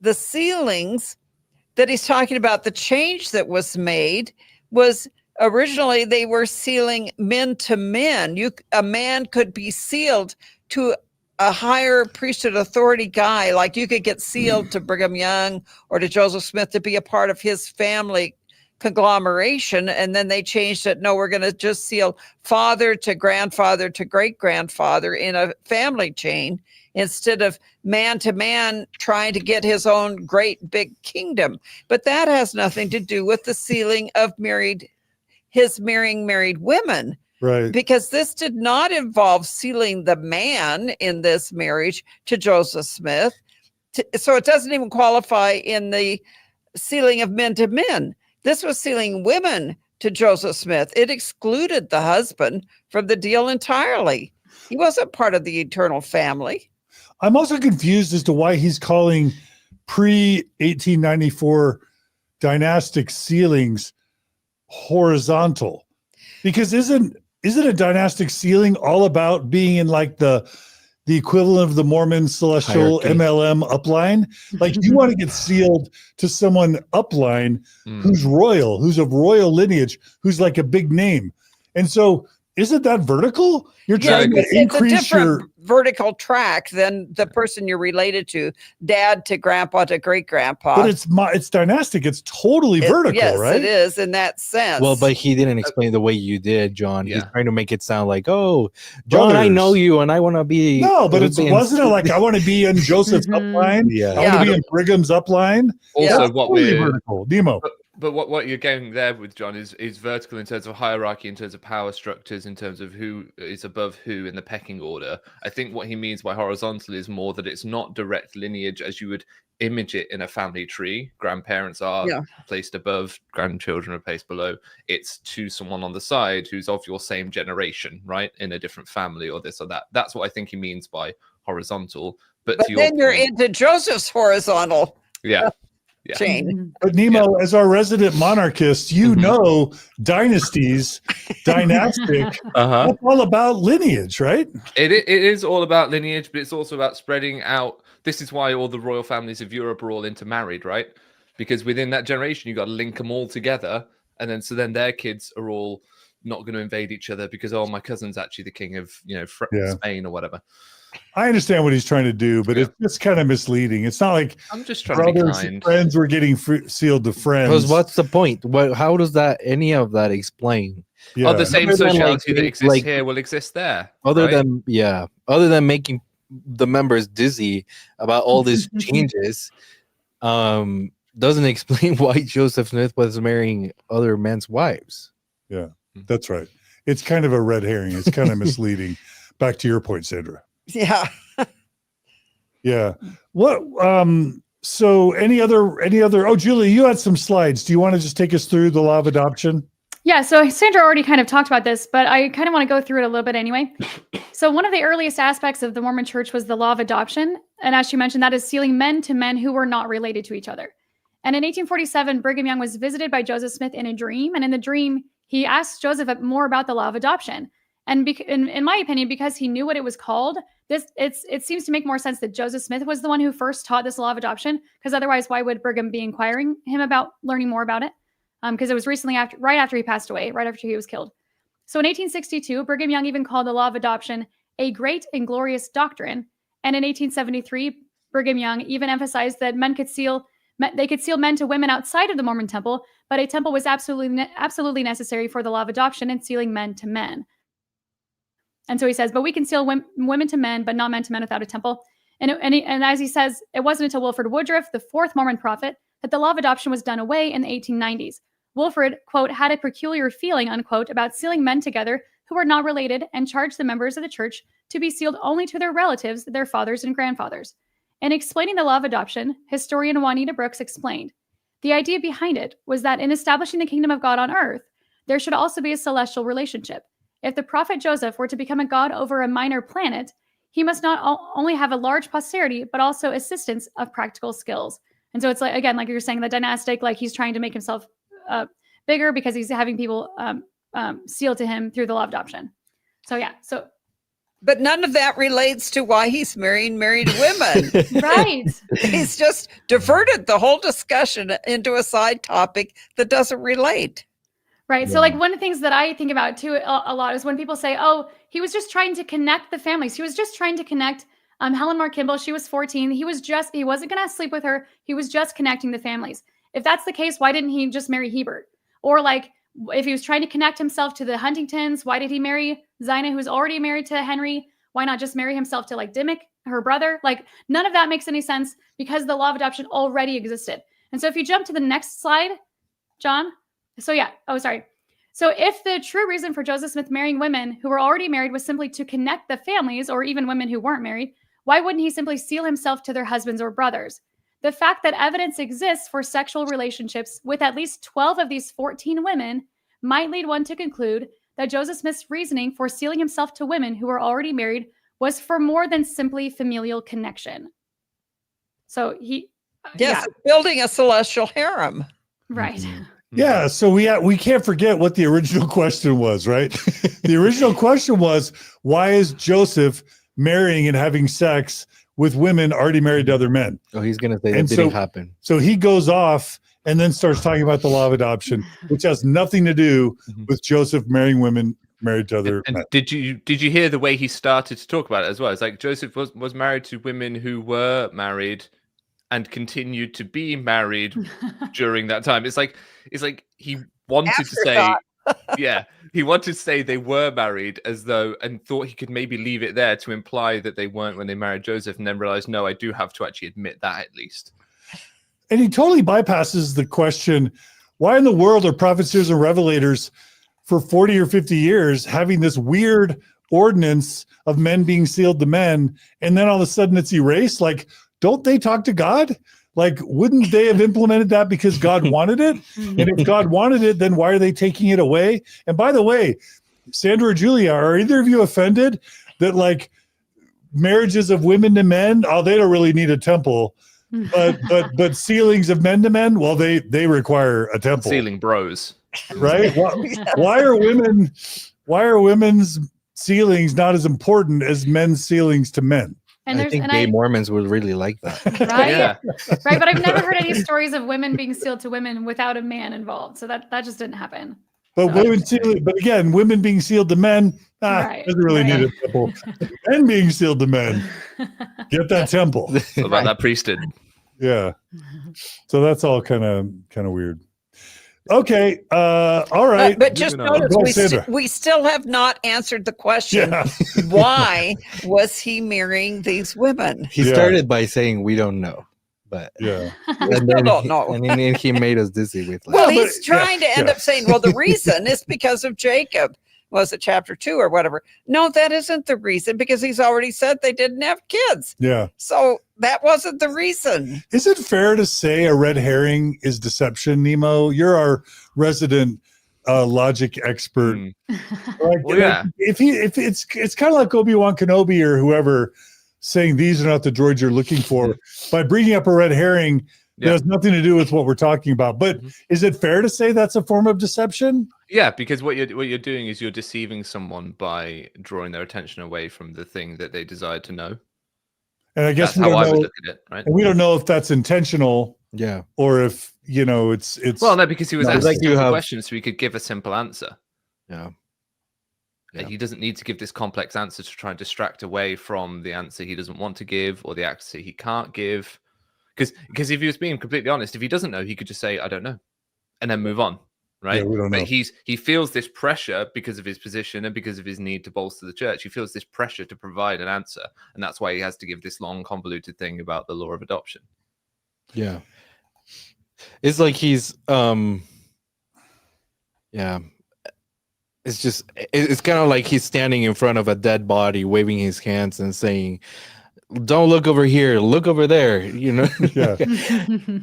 The sealings that he's talking about, the change that was made, was originally they were sealing men to men. A man could be sealed to a higher priesthood authority guy, like you could get sealed to Brigham Young or to Joseph Smith to be a part of his family conglomeration. And then they changed it. No, we're going to just seal father to great grandfather in a family chain instead of man to man trying to get his own great big kingdom. But that has nothing to do with the sealing of marrying married women. Right. Because this did not involve sealing the man in this marriage to Joseph Smith. So it doesn't even qualify in the sealing of men to men. This was sealing women to Joseph Smith. It excluded the husband from the deal entirely. He wasn't part of the eternal family. I'm also confused as to why he's calling pre-1894 dynastic sealings horizontal. Because isn't a dynastic sealing all about being in like the equivalent of the Mormon celestial hierarchy. MLM upline? Like you want to get sealed to someone upline who's royal, who's of royal lineage, who's like a big name. And so isn't that vertical? You're trying to increase your vertical track than the person you're related to, dad to grandpa to great grandpa. But it's dynastic. It's totally vertical, yes, right? It is in that sense. Well, but he didn't explain the way you did, John. Yeah. He's trying to make it sound like, oh, John, I Brothers. know you and I want to be. No, but wasn't it like I want to be in Joseph's upline? Yeah. I want to be in Brigham's upline. Also, That's what totally we're vertical. Nemo. But what you're going there with, John, is vertical in terms of hierarchy, in terms of power structures, in terms of who is above who in the pecking order. I think what he means by horizontal is more that it's not direct lineage as you would image it in a family tree. Grandparents are placed above, grandchildren are placed below. It's to someone on the side who's of your same generation, right? In a different family or this or that. That's what I think he means by horizontal. But to then you're point, into Joseph's horizontal. Yeah. Chain. But Nemo, as our resident monarchist, you know dynasties, dynastic, that's all about lineage, right? It is all about lineage, but it's also about spreading out. This is why all the royal families of Europe are all intermarried, right? Because within that generation, you got to link them all together. And then their kids are all not going to invade each other because, oh, my cousin's actually the king of, Spain or whatever. I understand what he's trying to do, but it's just kind of misleading. It's not like I'm just trying to be kind. And friends were getting sealed to friends. Because what's the point? How does any of that explain? Yeah. Oh, the same sociality that exists here will exist there. Other than making the members dizzy about all these changes, doesn't explain why Joseph Smith was marrying other men's wives. Yeah, that's right. It's kind of a red herring. It's kind of misleading. Back to your point, Sandra. Yeah. Yeah. What? So any other? Oh, Julie, you had some slides. Do you want to just take us through the law of adoption? Yeah, so Sandra already kind of talked about this, but I kind of want to go through it a little bit anyway. So one of the earliest aspects of the Mormon church was the law of adoption. And as she mentioned, that is sealing men to men who were not related to each other. And in 1847, Brigham Young was visited by Joseph Smith in a dream. And in the dream, he asked Joseph more about the law of adoption. And in my opinion, because he knew what it was called, it seems to make more sense that Joseph Smith was the one who first taught this law of adoption, because otherwise, why would Brigham be inquiring him about learning more about it? Because it was recently right after he passed away, right after he was killed. So in 1862, Brigham Young even called the law of adoption a great and glorious doctrine. And in 1873, Brigham Young even emphasized that they could seal men to women outside of the Mormon temple, but a temple was absolutely necessary for the law of adoption and sealing men to men. And so he says, but we can seal women to men, but not men to men without a temple. And as he says, it wasn't until Wilford Woodruff, the fourth Mormon prophet, that the law of adoption was done away in the 1890s. Wilford, quote, had a peculiar feeling, unquote, about sealing men together who were not related, and charged the members of the church to be sealed only to their relatives, their fathers and grandfathers. In explaining the law of adoption, historian Juanita Brooks explained, the idea behind it was that in establishing the kingdom of God on earth, there should also be a celestial relationship. If the prophet Joseph were to become a god over a minor planet, he must not only have a large posterity, but also assistance of practical skills. And so it's like, again, like you're saying, the dynastic, like he's trying to make himself bigger because he's having people sealed to him through the law of adoption. So yeah, but none of that relates to why he's marrying married women. Right. He's just diverted the whole discussion into a side topic that doesn't relate. Right. Yeah. So like one of the things that I think about too a lot is when people say, oh, he was just trying to connect the families. He was just trying to connect Helen Mar Kimball. She was 14. He wasn't going to sleep with her. He was just connecting the families. If that's the case, why didn't he just marry Hebert? Or like, if he was trying to connect himself to the Huntingtons, why did he marry Zina, who's already married to Henry? Why not just marry himself to like Dimmock, her brother? Like none of that makes any sense because the law of adoption already existed. And so if you jump to the next slide, John. So yeah. Oh, sorry. So if the true reason for Joseph Smith marrying women who were already married was simply to connect the families, or even women who weren't married, why wouldn't he simply seal himself to their husbands or brothers? The fact that evidence exists for sexual relationships with at least 12 of these 14 women might lead one to conclude that Joseph Smith's reasoning for sealing himself to women who were already married was for more than simply familial connection. So building a celestial harem. Right. Mm-hmm. Yeah, so we can't forget what the original question was, right? The original question was, why is Joseph marrying and having sex with women already married to other men? Oh, he's going to say that didn't happen. So he goes off and then starts talking about the law of adoption, which has nothing to do with Joseph marrying women married to other men. Did you hear the way he started to talk about it as well? It's like Joseph was married to women who were married and continued to be married during that time. It's like he wanted to say, he wanted to say they were married as though, and thought he could maybe leave it there to imply that they weren't when they married Joseph, and then realized, no, I do have to actually admit that at least. And he totally bypasses the question, Why in the world are prophets, seers, and revelators for 40 or 50 years having this weird ordinance of men being sealed to men, and then all of a sudden it's erased? Like, don't they talk to God? Like, wouldn't they have implemented that because God wanted it? And if God wanted it, then why are they taking it away? And by the way, Sandra or Julia, are either of you offended that like marriages of women to men, oh, they don't really need a temple, but sealings of men to men, well, they require a temple. Sealing bros, right? Why are women's sealings not as important as men's sealings to men? And I think gay Mormons would really like that. Right? Yeah. Right. But I've never heard any stories of women being sealed to women without a man involved. So that just didn't happen. But again, women being sealed to men, Right, doesn't really need a temple. Men being sealed to men, get that temple. What about that priesthood? Yeah. So that's all kind of weird. Okay. All right. But just notice, Go ahead, we still have not answered the question. Yeah. Why was he marrying these women? He started by saying we don't know, but yeah, We still don't know. and then he made us dizzy with like, Well, but- he's trying to end up saying, well, the reason is because of Jacob. Was it chapter 2 or whatever? No, that isn't the reason, because he's already said they didn't have kids. yeah. So that wasn't the reason. Is it fair to say a red herring is deception, Nemo? You're our resident logic expert. Mm. Like, Well, yeah. If it's kind of like Obi-Wan Kenobi or whoever saying these are not the droids you're looking for by bringing up a red herring. Yeah. It has nothing to do with what we're talking about. But is it fair to say that's a form of deception? Yeah, because what you're doing is you're deceiving someone by drawing their attention away from the thing that they desire to know. And I guess That's how I would know, look at it, right? and we don't know if that's intentional yeah. or if it's Well, no, because he was No, asked like you simple have- questions, so he could give a simple answer. Yeah. Like, Yeah. he doesn't need to give this complex answer to try and distract away from the answer he doesn't want to give or the answer he can't give. Because if he was being completely honest, if he doesn't know, he could just say, I don't know, and then move on. Right. Yeah, we don't know. But he feels this pressure because of his position and because of his need to bolster the church. He feels this pressure to provide an answer. And that's why he has to give this long, convoluted thing about the law of adoption. Yeah. It's like he's yeah. It's just it's kind of like he's standing in front of a dead body, waving his hands and saying, don't look over here, look over there, you know. yeah.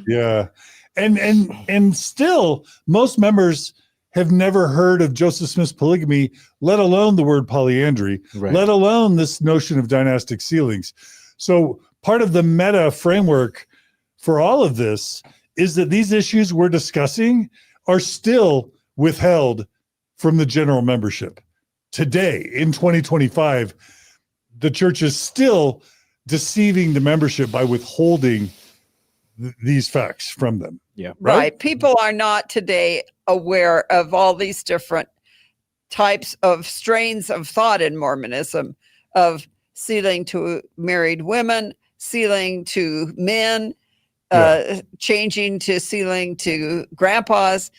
Yeah. And still most members have never heard of Joseph Smith's polygamy, let alone the word polyandry, Right. let alone this notion of dynastic sealings. So part of the meta framework for all of this is that these issues we're discussing are still withheld from the general membership. Today, in 2025, the church is still deceiving the membership by withholding these facts from them. Yeah. Right. People are not today aware of all these different types of strains of thought in Mormonism, of sealing to married women, sealing to men, changing to sealing to grandpas.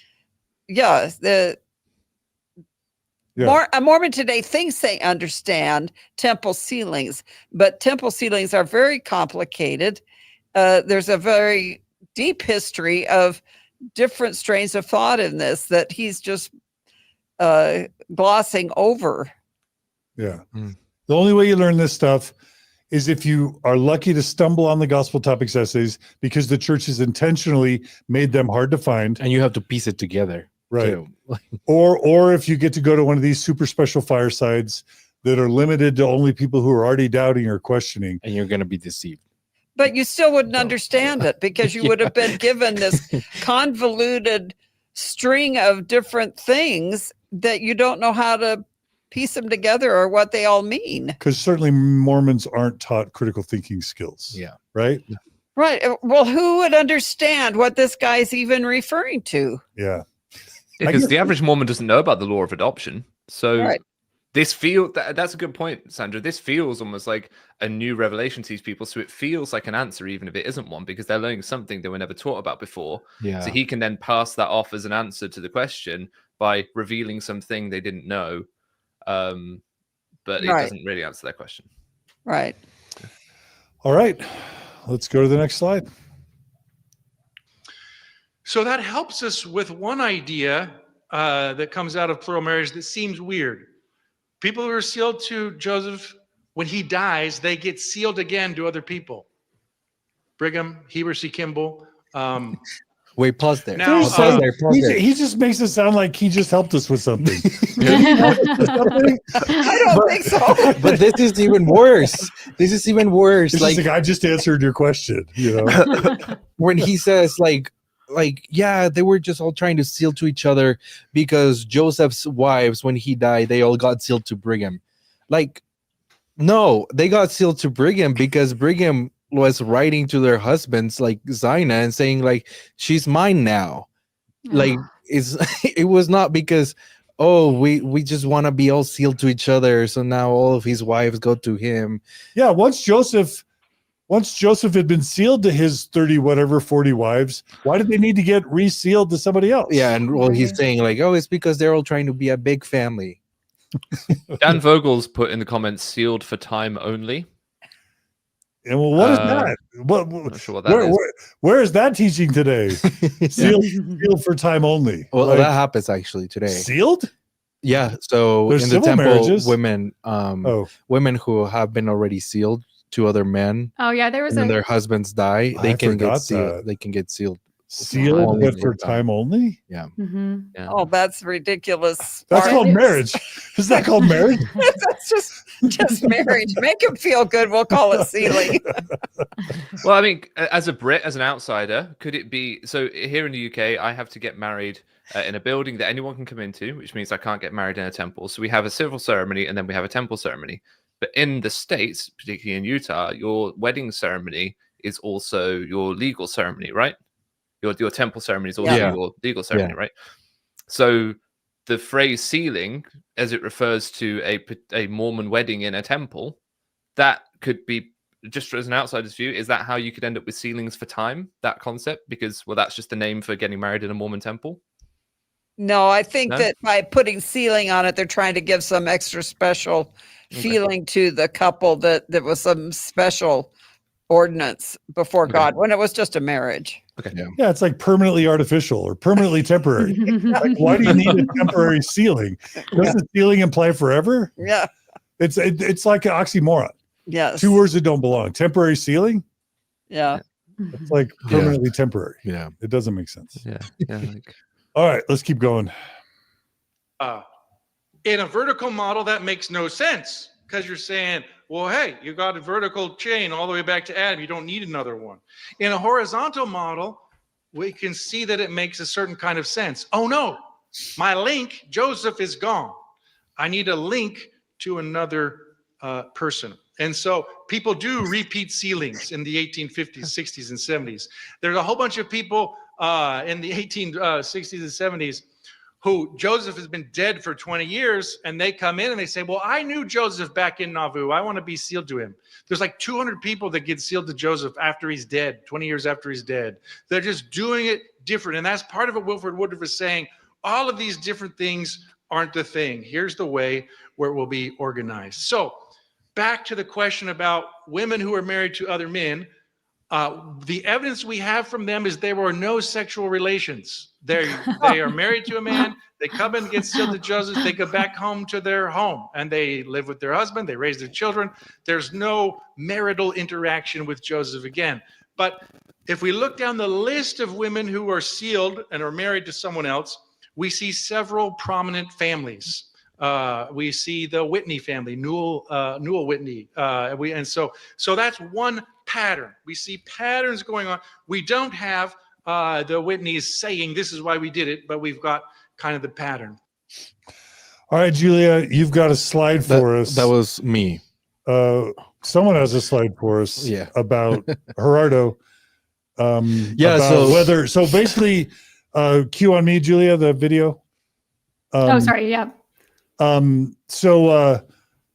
Yeah. A Mormon today thinks they understand temple sealings, but temple sealings are very complicated. There's a very deep history of different strains of thought in this that he's just glossing over. Yeah. Mm. The only way you learn this stuff is if you are lucky to stumble on the Gospel Topics essays, because the church has intentionally made them hard to find. And you have to piece it together. Right. too. Or if you get to go to one of these super special firesides that are limited to only people who are already doubting or questioning. And you're going to be deceived. But you still wouldn't understand it because you would have been given this convoluted string of different things that you don't know how to piece them together or what they all mean. Because certainly Mormons aren't taught critical thinking skills. Yeah. Right? Right. Well, who would understand what this guy's even referring to? Yeah. Because the average Mormon doesn't know about the law of adoption. So Right. this that's a good point, Sandra. This feels almost like a new revelation to these people. So it feels like an answer, even if it isn't one, because they're learning something they were never taught about before. Yeah. So he can then pass that off as an answer to the question by revealing something they didn't know. But it Right. doesn't really answer that question. Right. All right. Let's go to the next slide. So that helps us with one idea that comes out of plural marriage that seems weird. People who are sealed to Joseph, when he dies, they get sealed again to other people. Brigham, Heber C. Kimball. Wait, pause there. Now, Pause there. Pause there. He just makes it sound like he just helped us with something. I don't think so. But this is even worse. This is even worse. It's just like, I just answered your question, you know. When he says like yeah, they were just all trying to seal to each other because Joseph's wives, when he died, they all got sealed to Brigham. Like, no, they got sealed to Brigham because Brigham was writing to their husbands like Zina and saying like, she's mine now. Like, it was not because, oh, we just want to be all sealed to each other, so now all of his wives go to him. Yeah, once Joseph had been sealed to his 40 wives, why did they need to get resealed to somebody else? Yeah, and well, he's saying like, oh, it's because they're all trying to be a big family. Dan Vogel's put in the comments, sealed for time only. And well, what is that? I'm not sure what that is. Where is that teaching today? Sealed for time only. Well, Like, that happens actually today. sealed? Yeah, so There's in the civil temple, marriages. women who have been already sealed to other men, Oh yeah, there was and then their husbands die, I they can forgot get sealed. that. They can get sealed. Sealed, Only but for for time only? Mhm. Yeah. Oh, that's ridiculous. That's Mark. called marriage. Is that called marriage? That's just marriage. Make him feel good. We'll call it sealing. Well, I mean, as a Brit, as an outsider, could it be so? Here in the UK, I have to get married in a building that anyone can come into, which means I can't get married in a temple. So we have a civil ceremony and then we have a temple ceremony. But in the States, particularly in Utah, your wedding ceremony is also your legal ceremony, right? Your temple ceremony is also your legal ceremony, right? So the phrase sealing, as it refers to a Mormon wedding in a temple, that could be, just as an outsider's view, is that how you could end up with sealings for time, that concept? Because, well, that's just the name for getting married in a Mormon temple. No, I think No? that by putting sealing on it, they're trying to give some extra special feeling to the couple, that there was some special ordinance before God when it was just a marriage. Okay. Yeah, it's like permanently artificial or permanently temporary. Like, why do you need a temporary sealing? Doesn't sealing imply forever? Yeah. It's like an oxymoron. Yes. Two words that don't belong. Temporary sealing? Yeah. It's like permanently temporary. Yeah. It doesn't make sense. Yeah. Like, All right, let's keep going. In a vertical model, that makes no sense, because you're saying, well, hey, you got a vertical chain all the way back to Adam. You don't need another one. In a horizontal model, we can see that it makes a certain kind of sense. Oh, no, my link, Joseph, is gone. I need a link to another person. And so people do repeat sealings in the 1850s, 60s, and 70s. There's a whole bunch of people in the 1860s and 70s who Joseph has been dead for 20 years, and they come in and they say, well, I knew Joseph back in Nauvoo. I want to be sealed to him. There's like 200 people that get sealed to Joseph after he's dead, 20 years after he's dead. They're just doing it different. And that's part of what Wilford Woodruff is saying. All of these different things aren't the thing. Here's the way where it will be organized. So back to the question about women who are married to other men. The evidence we have from them is there were no sexual relations. They are married to a man. They come in and get sealed to Joseph. They go back home to their home and they live with their husband. They raise their children. There's no marital interaction with Joseph again. But if we look down the list of women who are sealed and are married to someone else, we see several prominent families. We see the Whitney family, Newell Whitney. So that's one pattern. We see patterns going on. We don't have the Whitneys saying this is why we did it, but we've got kind of the pattern. All right, Julia, you've got a slide for us. That was me. Someone has a slide for us about Gerardo. So basically, cue on me, Julia, the video. Sorry. Yeah. So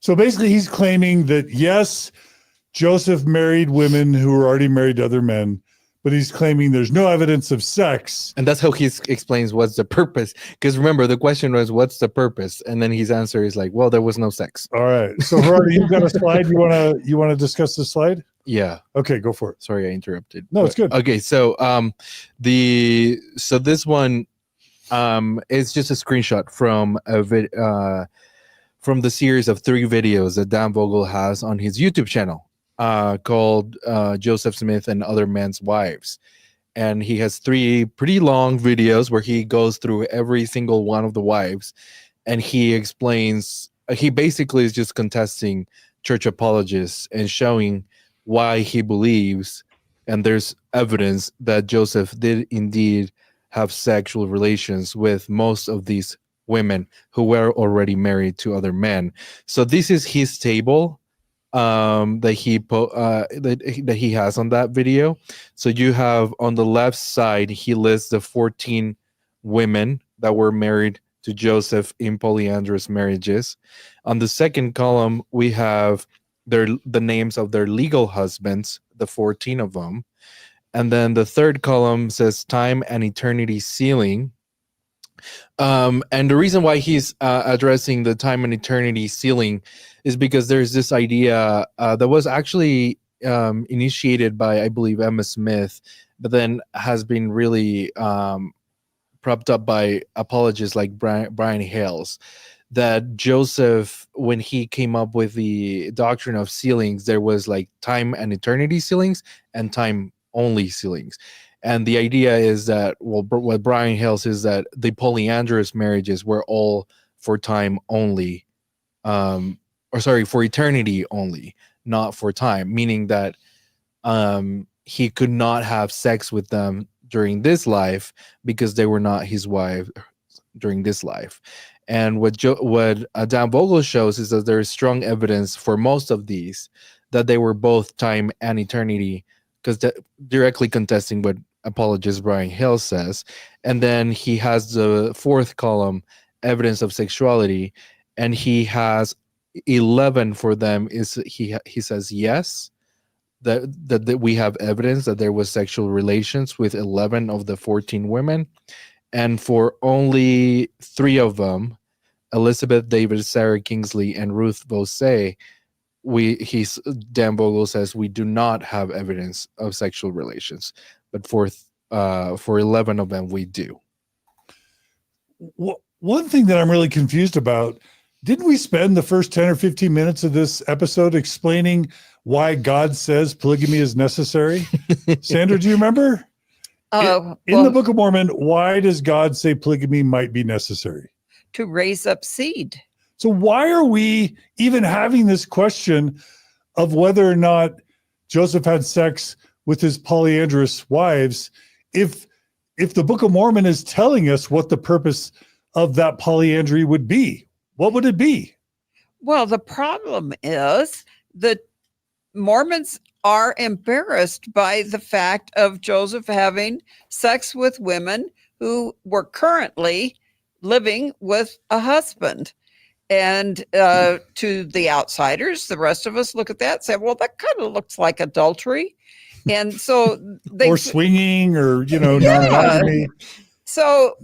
basically he's claiming that yes, Joseph married women who were already married to other men, but he's claiming there's no evidence of sex. And that's how he explains what's the purpose. Because remember, the question was, what's the purpose? And then his answer is like, well, there was no sex. All right. So Gerardo, you've got a slide. You wanna discuss the slide? Yeah. Okay, go for it. Sorry, I interrupted. No, it's good. Okay, so this one is just a screenshot from from the series of 3 videos that Dan Vogel has on his YouTube channel called Joseph Smith and Other Men's Wives. And he has 3 pretty long videos where he goes through every single one of the wives, and he explains, he basically is just contesting church apologists and showing why he believes, and there's evidence that Joseph did indeed have sexual relations with most of these women who were already married to other men. So this is his table that he has on that video. So you have on the left side, he lists the 14 women that were married to Joseph in polyandrous marriages. On the second column, we have the names of their legal husbands, the 14 of them. And then the third column says time and eternity sealing. And the reason why he's addressing the time and eternity sealing is because there's this idea that was actually initiated by, I believe, Emma Smith, but then has been really propped up by apologists like Brian Hales, that Joseph, when he came up with the doctrine of sealings, there was like time and eternity sealings and time only sealings. And the idea is that, well, what Brian Hales is that the polyandrous marriages were all for time only, for eternity only, not for time, meaning that he could not have sex with them during this life because they were not his wife during this life. And what Dan Vogel shows is that there is strong evidence for most of these that they were both time and eternity, because directly contesting what apologist Brian Hill says. And then he has the fourth column, evidence of sexuality, and he has 11 for them. He says yes, that we have evidence that there was sexual relations with 11 of the 14 women, and for only 3 of them, Elizabeth David, Sarah Kingsley, and Ruth Vosay, Dan Vogel says we do not have evidence of sexual relations, but for 11 of them we do. One thing that I'm really confused about, didn't we spend the first 10 or 15 minutes of this episode explaining why God says polygamy is necessary? Sandra, do you remember? In the Book of Mormon, why does God say polygamy might be necessary? To raise up seed. So why are we even having this question of whether or not Joseph had sex with his polyandrous wives if the Book of Mormon is telling us what the purpose of that polyandry would be? What would it be? Well, the problem is that Mormons are embarrassed by the fact of Joseph having sex with women who were currently living with a husband. And to the outsiders, the rest of us look at that and say, well, that kind of looks like adultery. And so they or swinging, or non-monogamy. So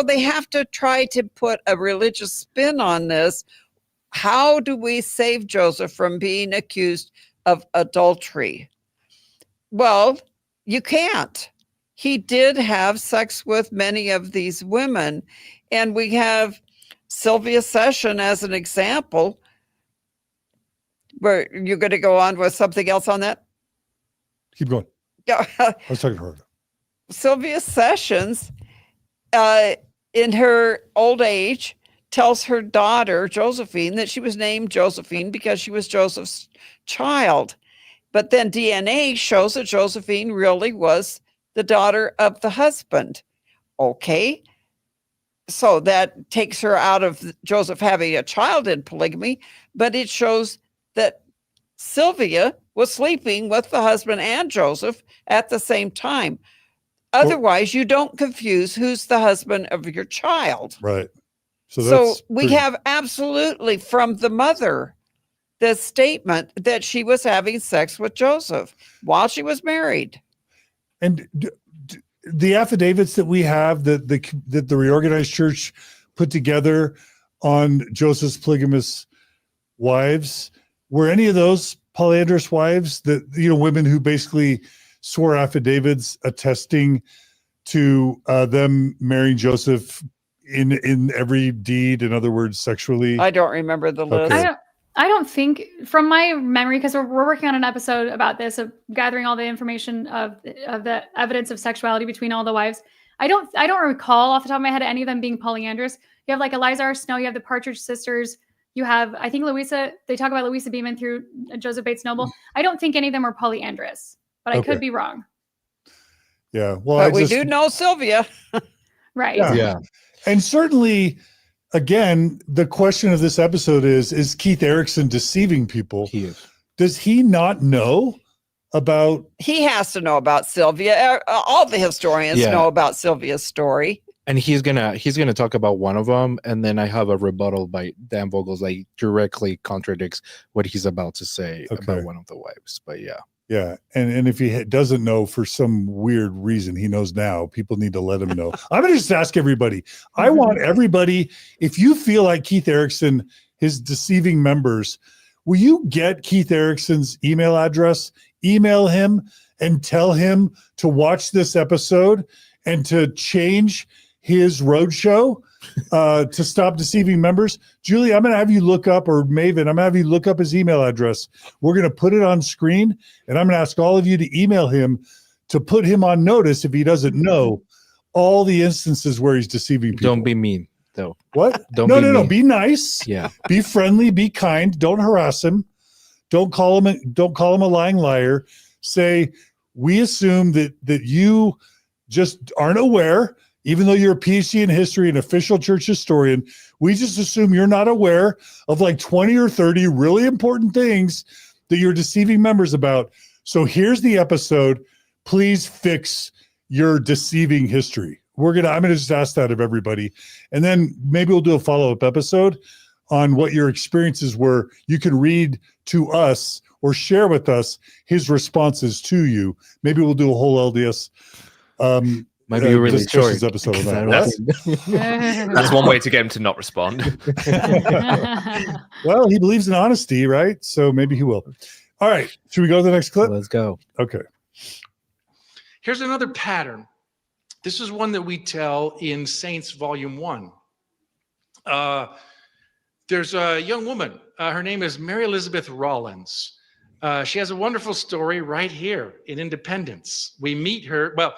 they have to try to put a religious spin on this. How do we save Joseph from being accused of adultery? Well, you can't. He did have sex with many of these women, and we have Sylvia Session as an example. Where you're going to go on with something else on that? Keep going. Yeah. I was talking to her. Sylvia Sessions, in her old age, tells her daughter, Josephine, that she was named Josephine because she was Joseph's child. But then DNA shows that Josephine really was the daughter of the husband. Okay. So that takes her out of Joseph having a child in polygamy, but it shows that Sylvia was sleeping with the husband and Joseph at the same time. Otherwise, you don't confuse who's the husband of your child. Right. So we have absolutely from the mother the statement that she was having sex with Joseph while she was married. And the affidavits that we have that the reorganized church put together on Joseph's polygamous wives, were any of those polyandrous wives, that, you know, women who basically swore affidavits attesting to them marrying Joseph in every deed, in other words, sexually? I don't remember the list. Okay. I don't think, from my memory, because we're working on an episode about this, of gathering all the information of the evidence of sexuality between all the wives. I don't recall off the top of my head any of them being polyandrous. You have like Eliza R. Snow, you have the Partridge sisters, you have, I think, Louisa. They talk about Louisa Beeman through Joseph Bates Noble. I don't think any of them were polyandrous, but I could be wrong. Yeah. Well, But we do know Sylvia. Right. Yeah. And certainly, again, the question of this episode is Keith Erekson deceiving people? He is. Does he not know about? He has to know about Sylvia. All the historians know about Sylvia's story. And he's gonna talk about one of them, and then I have a rebuttal by Dan Vogel's, like, directly contradicts what he's about to say about one of the wives. But yeah. Yeah. And if he doesn't know for some weird reason, he knows now. People need to let him know. I'm going to just ask everybody. I want everybody, if you feel like Keith Erekson is deceiving members, will you get Keith Erikson's email address, email him, and tell him to watch this episode and to change his roadshow to stop deceiving members? Julie, I'm going to have you look up, or Maven, I'm going to have you look up his email address. We're going to put it on screen, and I'm going to ask all of you to email him to put him on notice, if he doesn't know, all the instances where he's deceiving people. Don't be mean, though. What? Don't no, be no, no. mean. Be nice. Yeah. Be friendly. Be kind. Don't harass him. Don't call him a lying liar. Say, we assume that you just aren't aware. Even though you're a PhD in history and official church historian, we just assume you're not aware of like 20 or 30 really important things that you're deceiving members about. So here's the episode. Please fix your deceiving history. I'm gonna just ask that of everybody. And then maybe we'll do a follow-up episode on what your experiences were. You can read to us or share with us his responses to you. Maybe we'll do a whole LDS might be really short episode of that. That's one way to get him to not respond. Well, he believes in honesty, right? So maybe he will. All right. Should we go to the next clip? Let's go. Okay. Here's another pattern. This is one that we tell in Saints Volume 1. There's a young woman. Her name is Mary Elizabeth Rollins. She has a wonderful story right here in Independence. We meet her. Well,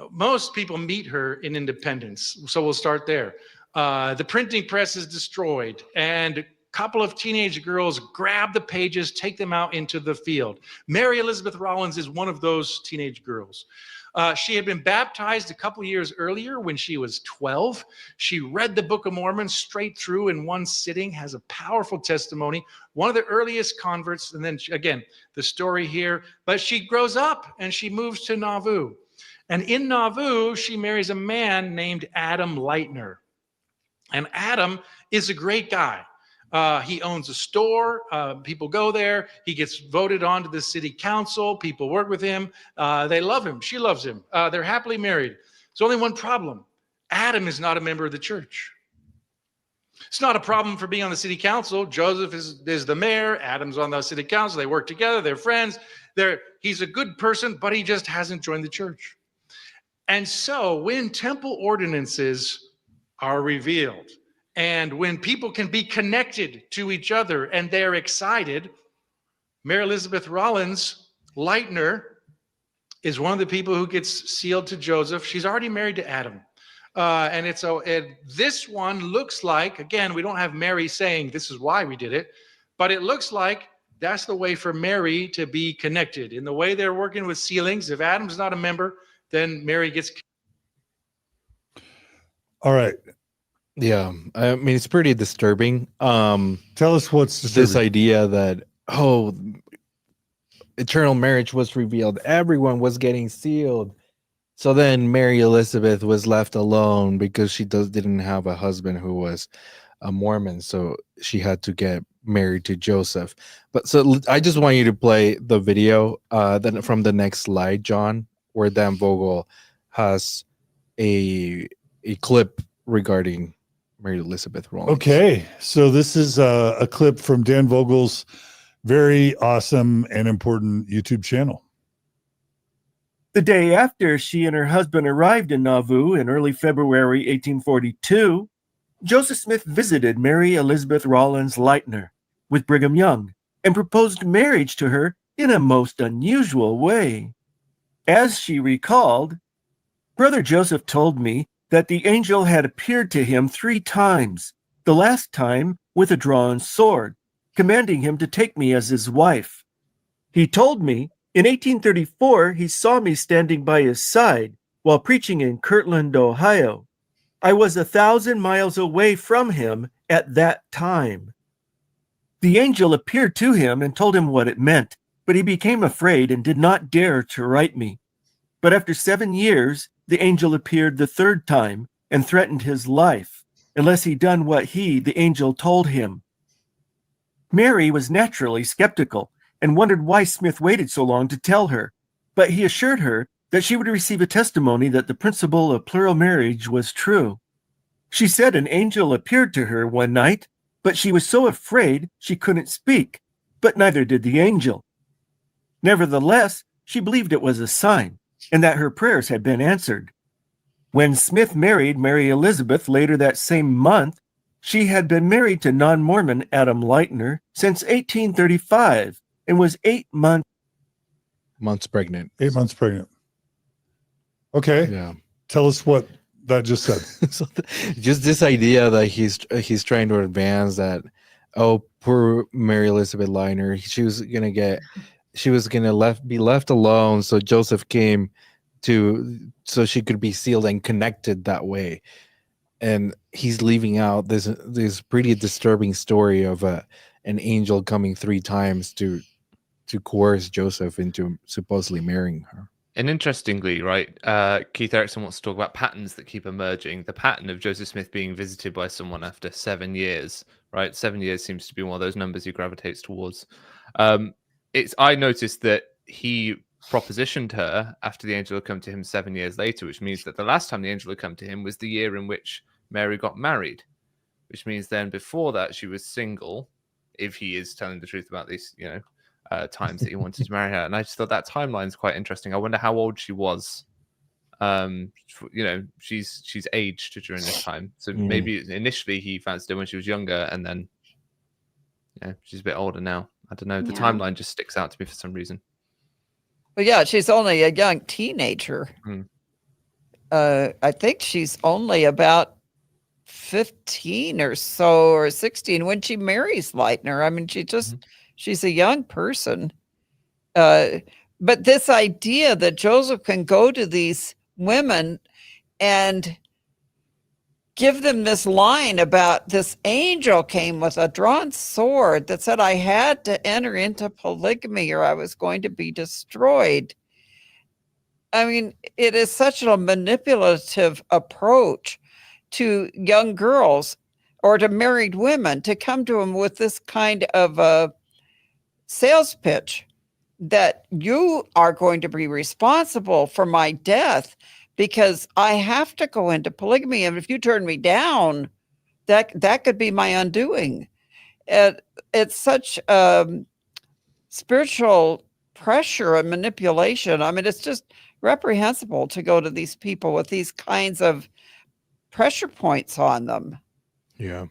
most people meet her in Independence, so we'll start there. The printing press is destroyed, and a couple of teenage girls grab the pages, take them out into the field. Mary Elizabeth Rollins is one of those teenage girls. She had been baptized a couple years earlier when she was 12. She read the Book of Mormon straight through in one sitting, has a powerful testimony, one of the earliest converts. And then, again, the story here. But she grows up and she moves to Nauvoo. And in Nauvoo, she marries a man named Adam Leitner. And Adam is a great guy. He owns a store. People go there. He gets voted on to the city council. People work with him. They love him. She loves him. They're happily married. There's only one problem. Adam is not a member of the church. It's not a problem for being on the city council. Joseph is the mayor. Adam's on the city council. They work together. They're friends. He's a good person, but he just hasn't joined the church. And so when temple ordinances are revealed, and when people can be connected to each other and they're excited, Mary Elizabeth Rollins, Leitner, is one of the people who gets sealed to Joseph. She's already married to Adam. This one looks like, again, we don't have Mary saying this is why we did it, but it looks like that's the way for Mary to be connected. In the way they're working with sealings, if Adam's not a member, then Mary gets. All right. Yeah, I mean, it's pretty disturbing. Tell us what's disturbing. This idea that, eternal marriage was revealed. Everyone was getting sealed. So then Mary Elizabeth was left alone because she didn't have a husband who was a Mormon. So she had to get married to Joseph. But so I just want you to play the video then from the next slide, John, where Dan Vogel has a clip regarding Mary Elizabeth Rollins. Okay, so this is a clip from Dan Vogel's very awesome and important YouTube channel. The day after she and her husband arrived in Nauvoo in early February 1842, Joseph Smith visited Mary Elizabeth Rollins Lightner with Brigham Young and proposed marriage to her in a most unusual way. As she recalled, Brother Joseph told me that the angel had appeared to him 3 times, the last time with a drawn sword, commanding him to take me as his wife. He told me in 1834 he saw me standing by his side while preaching in Kirtland, Ohio. I was 1,000 miles away from him at that time. The angel appeared to him and told him what it meant, but he became afraid and did not dare to write me. But after 7 years, the angel appeared the 3rd time and threatened his life, unless he done what he, the angel, told him. Mary was naturally skeptical and wondered why Smith waited so long to tell her, but he assured her that she would receive a testimony that the principle of plural marriage was true. She said an angel appeared to her one night, but she was so afraid she couldn't speak, but neither did the angel. Nevertheless, she believed it was a sign, and that her prayers had been answered. When Smith married Mary Elizabeth later that same month, she had been married to non-Mormon Adam Lightner since 1835 and was 8 months pregnant. 8 months pregnant. Okay. Yeah. Tell us what that just said. So just this idea that he's trying to advance that, oh, poor Mary Elizabeth Lightner, she was gonna be left alone. So Joseph came so she could be sealed and connected that way. And he's leaving out this pretty disturbing story of an angel coming 3 times to coerce Joseph into supposedly marrying her. And interestingly, right, Keith Erekson wants to talk about patterns that keep emerging. The pattern of Joseph Smith being visited by someone after 7 years, right? 7 years seems to be one of those numbers he gravitates towards. I noticed that he propositioned her after the angel had come to him 7 years later, which means that the last time the angel had come to him was the year in which Mary got married, which means then before that she was single, if he is telling the truth about these, times that he wanted to marry her. And I just thought that timeline is quite interesting. I wonder how old she was. She's aged during this time. So maybe initially he fancied her when she was younger, and then she's a bit older now. I don't know. The timeline just sticks out to me for some reason. Well, yeah, she's only a young teenager. I think she's only about 15 or so, or 16 when she marries Lightner. I mean, she's a young person. But this idea that Joseph can go to these women and give them this line about this angel came with a drawn sword that said I had to enter into polygamy or I was going to be destroyed. I mean, it is such a manipulative approach to young girls or to married women to come to them with this kind of a sales pitch that you are going to be responsible for my death because I have to go into polygamy. And if you turn me down, that could be my undoing. It's such spiritual pressure and manipulation. I mean, it's just reprehensible to go to these people with these kinds of pressure points on them. Yeah.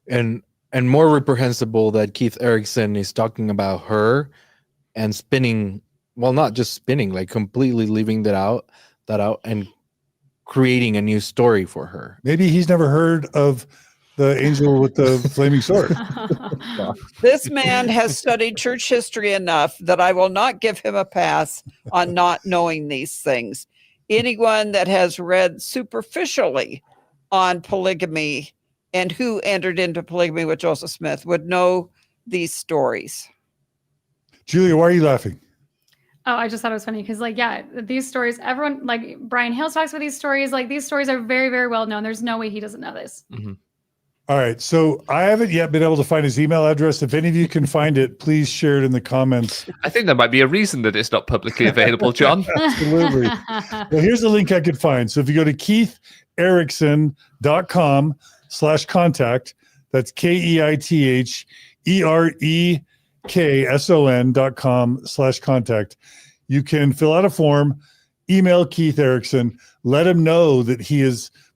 And more reprehensible that Keith Erekson is talking about her and spinning, well, not just spinning, like completely leaving that out and creating a new story for her. Maybe he's never heard of the angel with the flaming sword. This man has studied church history enough that I will not give him a pass on not knowing these things. Anyone that has read superficially on polygamy and who entered into polygamy with Joseph Smith would know these stories. Julia, why are you laughing? Oh, I just thought it was funny because, these stories, everyone, like Brian Hales talks about these stories. Like, these stories are very, very well known. There's no way he doesn't know this. Mm-hmm. All right. So I haven't yet been able to find his email address. If any of you can find it, please share it in the comments. I think there might be a reason that it's not publicly available, John. Absolutely. Well, here's the link I could find. So if you go to KeithErekson.com/contact, that's KeithErekson, keithekson.com/contact. You can fill out a form, email Keith Erekson, let him know that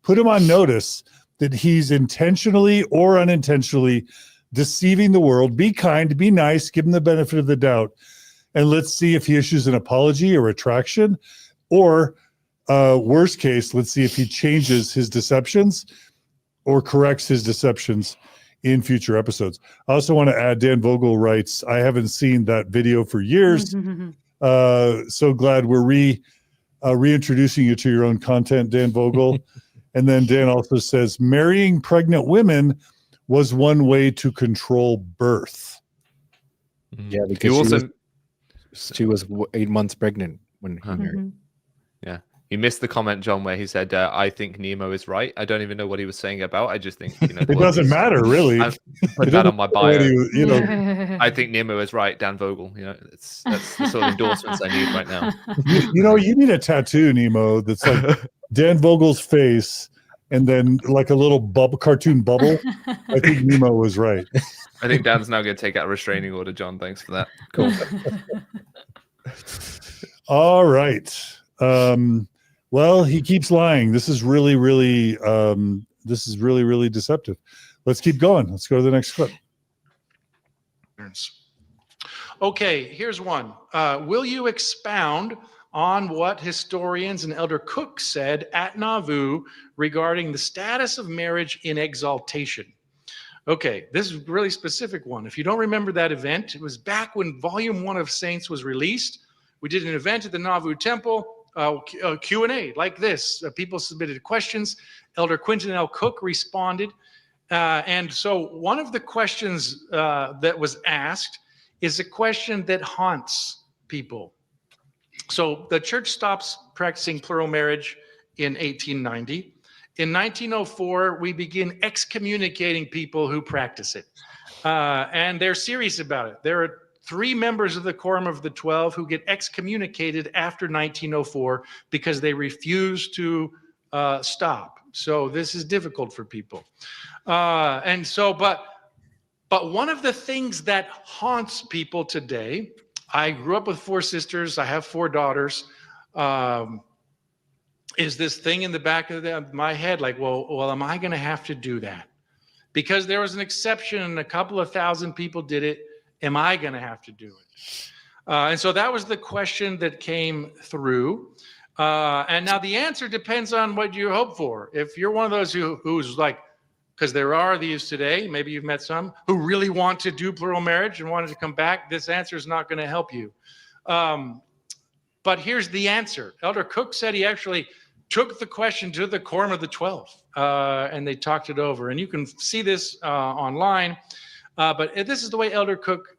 put him on notice that he's intentionally or unintentionally deceiving the world. Be kind, be nice, give him the benefit of the doubt. And let's see if he issues an apology or retraction, or worst case, let's see if he changes his deceptions or corrects his deceptions in future episodes. I also want to add, Dan Vogel writes, I haven't seen that video for years. So glad we're reintroducing you to your own content, Dan Vogel. And then Dan also says, marrying pregnant women was one way to control birth. Yeah, because she was 8 months pregnant when he married. Yeah. You missed the comment, John, where he said, I think Nemo is right. I don't even know what he was saying about. I just think, it doesn't matter, really. I put that on my bio. I think Nemo is right, Dan Vogel. That's the sort of endorsements I need right now. You need a tattoo, Nemo, that's like Dan Vogel's face and then like a little cartoon bubble. I think Nemo was right. I think Dan's now going to take out a restraining order, John. Thanks for that. Cool. All right. Well, he keeps lying. This is really, really deceptive. Let's keep going. Let's go to the next clip. Okay, here's one. Will you expound on what historians and Elder Cook said at Nauvoo regarding the status of marriage in exaltation? Okay, this is a really specific one. If you don't remember that event, it was back when Volume 1 of Saints was released. We did an event at the Nauvoo Temple. Q&A like this. People submitted questions. Elder Quinton L. Cook responded. And so one of the questions that was asked is a question that haunts people. So the church stops practicing plural marriage in 1890. In 1904, we begin excommunicating people who practice it. And they're serious about it. There are 3 members of the Quorum of the 12 who get excommunicated after 1904 because they refuse to stop. So this is difficult for people. But one of the things that haunts people today, I grew up with 4 sisters, I have 4 daughters, is this thing in the back of my head, like, well, am I going to have to do that? Because there was an exception and a couple of thousand people did it. Am I going to have to do it? And so that was the question that came through. And now the answer depends on what you hope for. If you're one of those who's like, because there are these today, maybe you've met some, who really want to do plural marriage and wanted to come back, this answer is not going to help you. But here's the answer. Elder Cook said he actually took the question to the Quorum of the 12, and they talked it over. And you can see this online. But this is the way Elder Cook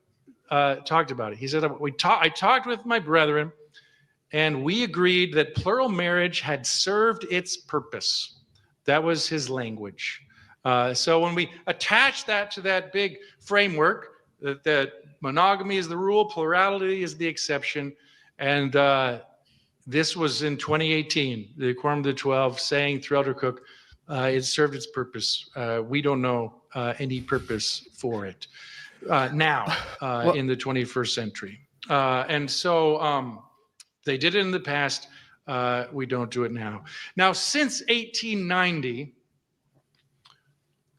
talked about it. He said, I talked with my brethren, and we agreed that plural marriage had served its purpose. That was his language. So when we attach that to that big framework, that monogamy is the rule, plurality is the exception, and this was in 2018, the Quorum of the 12 saying through Elder Cook, it served its purpose. We don't know any purpose for it now in the 21st century. And so they did it in the past. We don't do it now. Now, since 1890,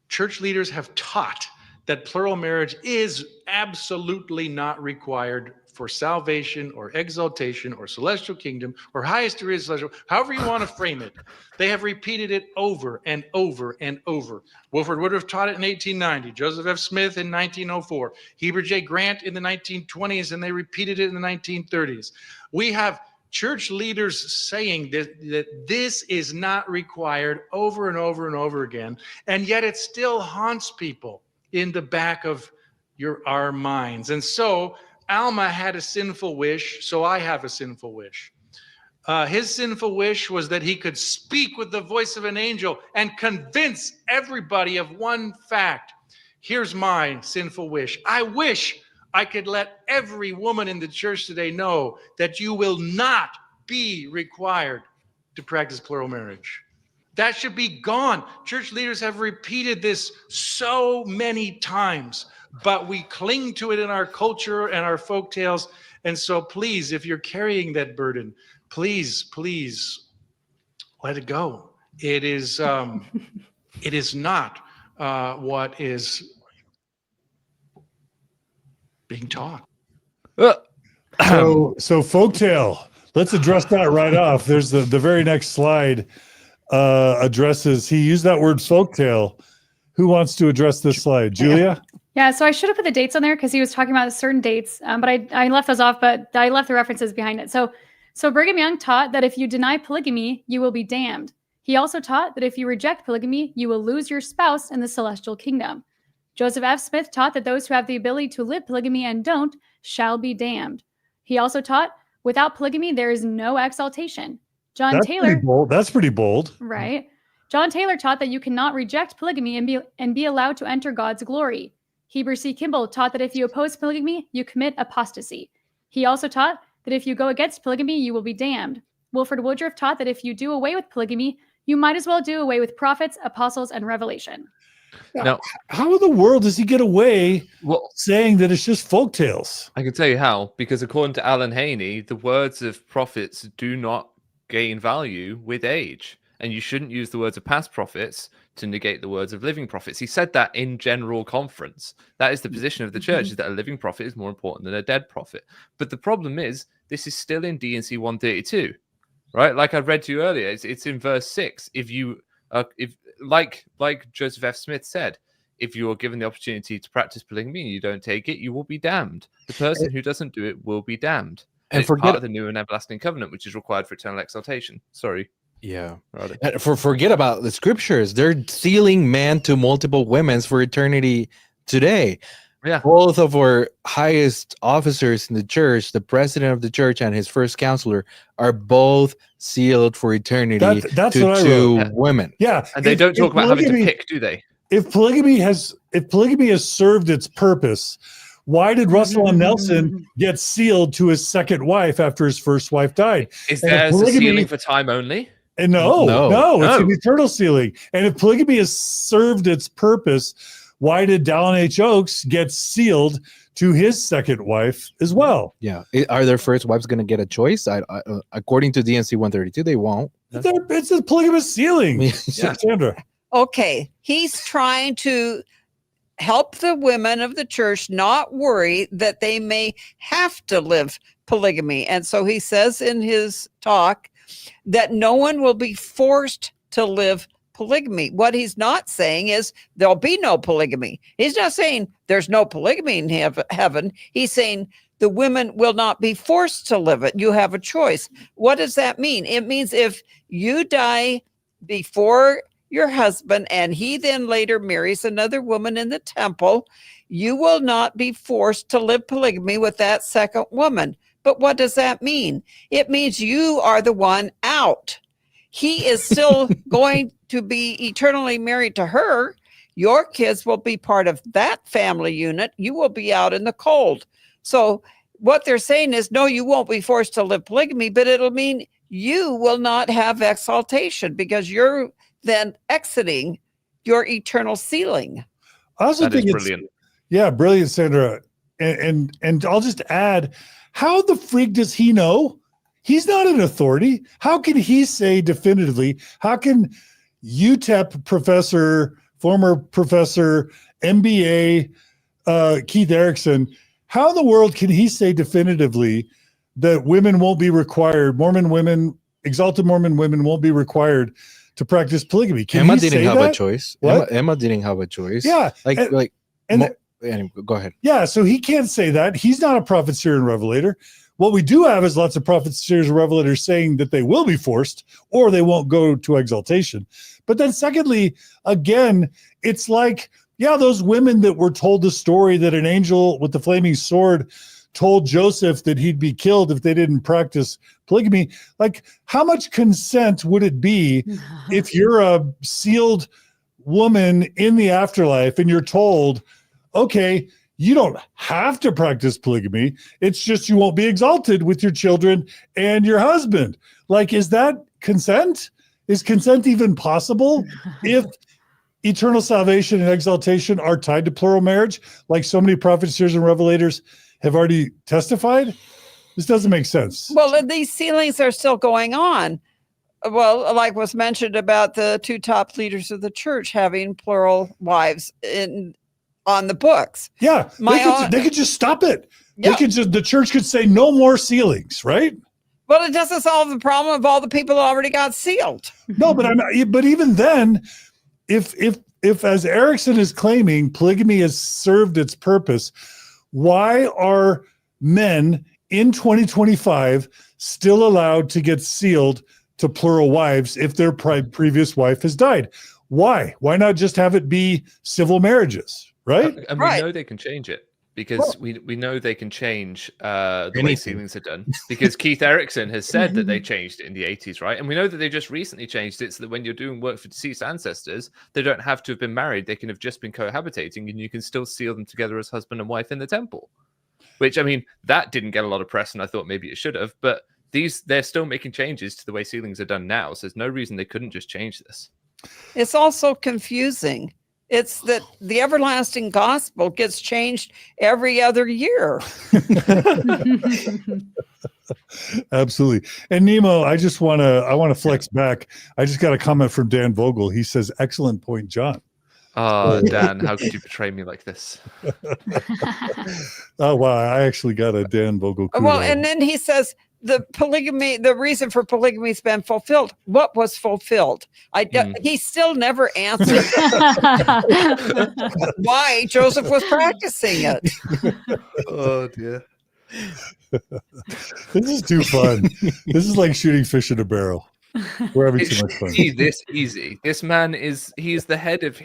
church leaders have taught that plural marriage is absolutely not required for salvation or exaltation or celestial kingdom or highest degree of celestial, however you want to frame it. They have repeated it over and over and over. Wilford Woodruff taught it in 1890, Joseph F. Smith in 1904, Heber J. Grant in the 1920s, and they repeated it in the 1930s. We have church leaders saying that this is not required over and over and over again, and yet it still haunts people in the back of our minds. And so Alma had a sinful wish, so I have a sinful wish. His sinful wish was that he could speak with the voice of an angel and convince everybody of one fact. Here's my sinful wish. I wish I could let every woman in the church today know that you will not be required to practice plural marriage. That should be gone. Church leaders have repeated this so many times, but we cling to it in our culture and our folk tales. And so please, if you're carrying that burden, please let it go. It is not what is being taught. So folktale. Let's address that right off. There's the very next slide addresses. He used that word folktale. Who wants to address this slide? Julia? Yeah, so I should have put the dates on there because he was talking about certain dates, but I left those off, but I left the references behind it. So Brigham Young taught that if you deny polygamy, you will be damned. He also taught that if you reject polygamy, you will lose your spouse in the celestial kingdom. Joseph F. Smith taught that those who have the ability to live polygamy and don't shall be damned. He also taught without polygamy, there is no exaltation. That's pretty bold. Right. John Taylor taught that you cannot reject polygamy and be allowed to enter God's glory. Heber C. Kimball taught that if you oppose polygamy, you commit apostasy. He also taught that if you go against polygamy, you will be damned. Wilford Woodruff taught that if you do away with polygamy, you might as well do away with prophets, apostles, and revelation. Now, how in the world does he get away saying that it's just folktales? I can tell you how, because according to Alan Haney, the words of prophets do not gain value with age. And you shouldn't use the words of past prophets to negate the words of living prophets. He said that in general conference. That is the position of the church, is that a living prophet is more important than a dead prophet. But the problem is, this is still in D&C 132, right? Like I read to you earlier, it's in verse 6. Like Joseph F. Smith said, if you are given the opportunity to practice polygamy and you don't take it, you will be damned. The person who doesn't do it will be damned. And it's part of the new and everlasting covenant, which is required for eternal exaltation. Sorry. Yeah. Forget about the scriptures. They're sealing man to multiple women for eternity today. Yeah. Both of our highest officers in the church, the president of the church and his first counselor, are both sealed for eternity that's to what I two wrote. women. Yeah. And they don't talk about having to pick, do they? If polygamy has served its purpose, why did Russell M. Nelson get sealed to his second wife after his first wife died? Is there a sealing for time only? And no, it's an eternal sealing. And if polygamy has served its purpose, why did Dallin H. Oaks get sealed to his second wife as well? Yeah. Are their first wives going to get a choice? According to DNC 132, they won't. It's a polygamous sealing. Yeah. Sandra. Okay. He's trying to help the women of the church not worry that they may have to live polygamy. And so he says in his talk that no one will be forced to live polygamy. What he's not saying is there'll be no polygamy. He's not saying there's no polygamy in heaven. He's saying the women will not be forced to live it. You have a choice. What does that mean? It means if you die before your husband and he then later marries another woman in the temple, you will not be forced to live polygamy with that second woman. But what does that mean? It means you are the one out. He is still going to be eternally married to her. Your kids will be part of that family unit. You will be out in the cold. So what they're saying is, no, you won't be forced to live polygamy, but it'll mean you will not have exaltation because you're then exiting your eternal sealing. I also think it's brilliant. Yeah, brilliant, Sandra. And I'll just add, how the freak does he know? He's not an authority. How can he say definitively? How can UTEP professor, former professor, MBA, Keith Erekson, how in the world can he say definitively that women won't be required, Mormon women, exalted Mormon women won't be required to practice polygamy? Emma didn't have a choice. Emma didn't have a choice. Yeah. Anyway, go ahead. Yeah, so he can't say that. He's not a prophet, seer, and revelator. What we do have is lots of prophets, seers, and revelators saying that they will be forced or they won't go to exaltation. But then secondly, again, it's like, yeah, those women that were told the story that an angel with the flaming sword told Joseph that he'd be killed if they didn't practice polygamy. Like, how much consent would it be if you're a sealed woman in the afterlife and you're told, okay, you don't have to practice polygamy. It's just you won't be exalted with your children and your husband. Like, is that consent? Is consent even possible if eternal salvation and exaltation are tied to plural marriage, like so many prophets, seers, and revelators have already testified? This doesn't make sense. Well, and these sealings are still going on. Well, like was mentioned about the 2 top leaders of the church having plural wives on the books. Yeah, they could just stop it. Yeah. The church could say no more sealings, right? Well, it doesn't solve the problem of all the people that already got sealed. No, but even then, if as Erekson is claiming, polygamy has served its purpose, why are men in 2025 still allowed to get sealed to plural wives if their previous wife has died? Why? Why not just have it be civil marriages, right? And we know they can change it because we know they can change the way sealings are done. Because Keith Erekson has said that they changed it in the 80s, right? And we know that they just recently changed it so that when you're doing work for deceased ancestors, they don't have to have been married. They can have just been cohabitating, and you can still seal them together as husband and wife in the temple. Which, I mean, that didn't get a lot of press, and I thought maybe it should have. But they're still making changes to the way sealings are done now. So there's no reason they couldn't just change this. It's also confusing. It's that the everlasting gospel gets changed every other year. Absolutely. And Nemo, I want to flex back. I just got a comment from Dan Vogel. He says, "Excellent point, John." Oh, Dan, how could you betray me like this? Oh, wow. I actually got a Dan Vogel. Well, and then he says the reason for polygamy has been fulfilled. What was fulfilled? He still never answered why Joseph was practicing it. Oh, dear. This is too fun. This is like shooting fish in a barrel. We're having too much fun. This easy. This man he's the head of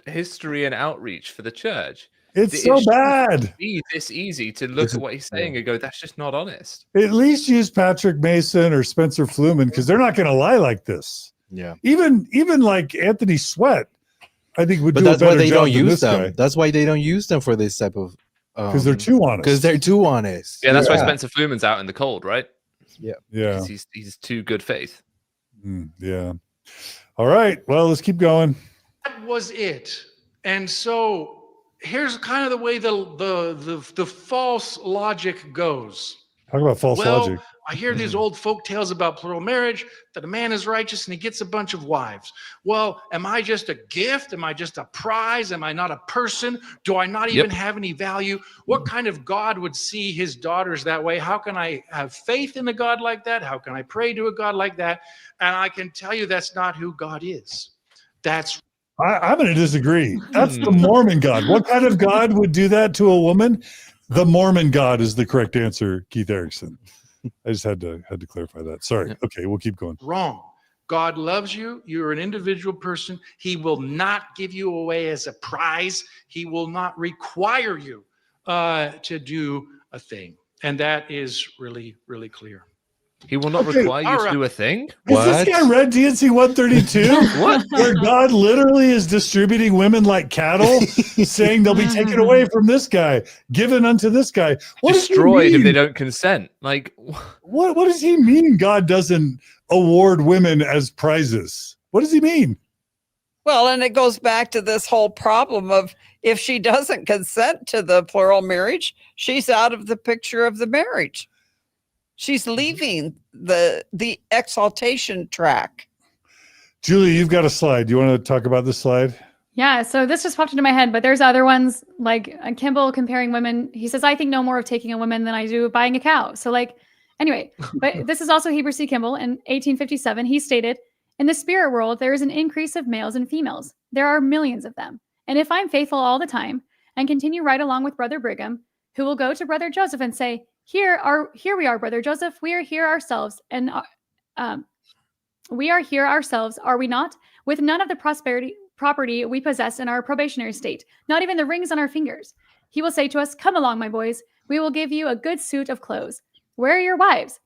history and outreach for the church. It's so bad. Be this easy to look at what he's saying and go, that's just not honest. At least use Patrick Mason or Spencer Fluman, because they're not going to lie like this. Yeah. Even like Anthony Sweat, I think would do a better job. But that's why they don't use them. Guy. That's why they don't use them for this type of. Because they're too honest. Because they're too honest. Yeah, that's why Spencer Fluman's out in the cold, right? Yeah. Yeah. He's too good faith. Yeah. All right. Well, let's keep going. That was it. And so here's kind of the way the false logic goes. Talk about false logic. I hear these old folk tales about plural marriage, that a man is righteous and he gets a bunch of wives. Well, am I just a gift? Am I just a prize? Am I not a person? Do I not even have any value? What kind of God would see his daughters that way? How can I have faith in a God like that? How can I pray to a God like that? And I can tell you that's not who God is. I'm going to disagree. That's the Mormon God. What kind of God would do that to a woman? The Mormon God is the correct answer, Keith Erekson. I just had to clarify that. Sorry. Okay, we'll keep going. Wrong. God loves you. You're an individual person. He will not give you away as a prize. He will not require you to do a thing. And that is really, really clear. He will not require you to do a thing? What? Is this guy read DNC 132? What? Where God literally is distributing women like cattle, saying they'll be taken away from this guy, given unto this guy. What destroyed if they don't consent. Like, what does he mean God doesn't award women as prizes? What does he mean? Well, and it goes back to this whole problem of if she doesn't consent to the plural marriage, she's out of the picture of the marriage. She's leaving the exaltation track. Julie, you've got a slide. Do you want to talk about this slide? Yeah, so this just popped into my head, but there's other ones like Kimball comparing women. He says, I think no more of taking a woman than I do buying a cow. So anyway, but this is also Heber C. Kimball in 1857. He stated, in the spirit world, there is an increase of males and females. There are millions of them. And if I'm faithful all the time and continue right along with Brother Brigham, who will go to Brother Joseph and say, here we are, Brother Joseph. We are here ourselves, and we are here ourselves, are we not? With none of the property we possess in our probationary state, not even the rings on our fingers. He will say to us, come along, my boys. We will give you a good suit of clothes. Where are your wives?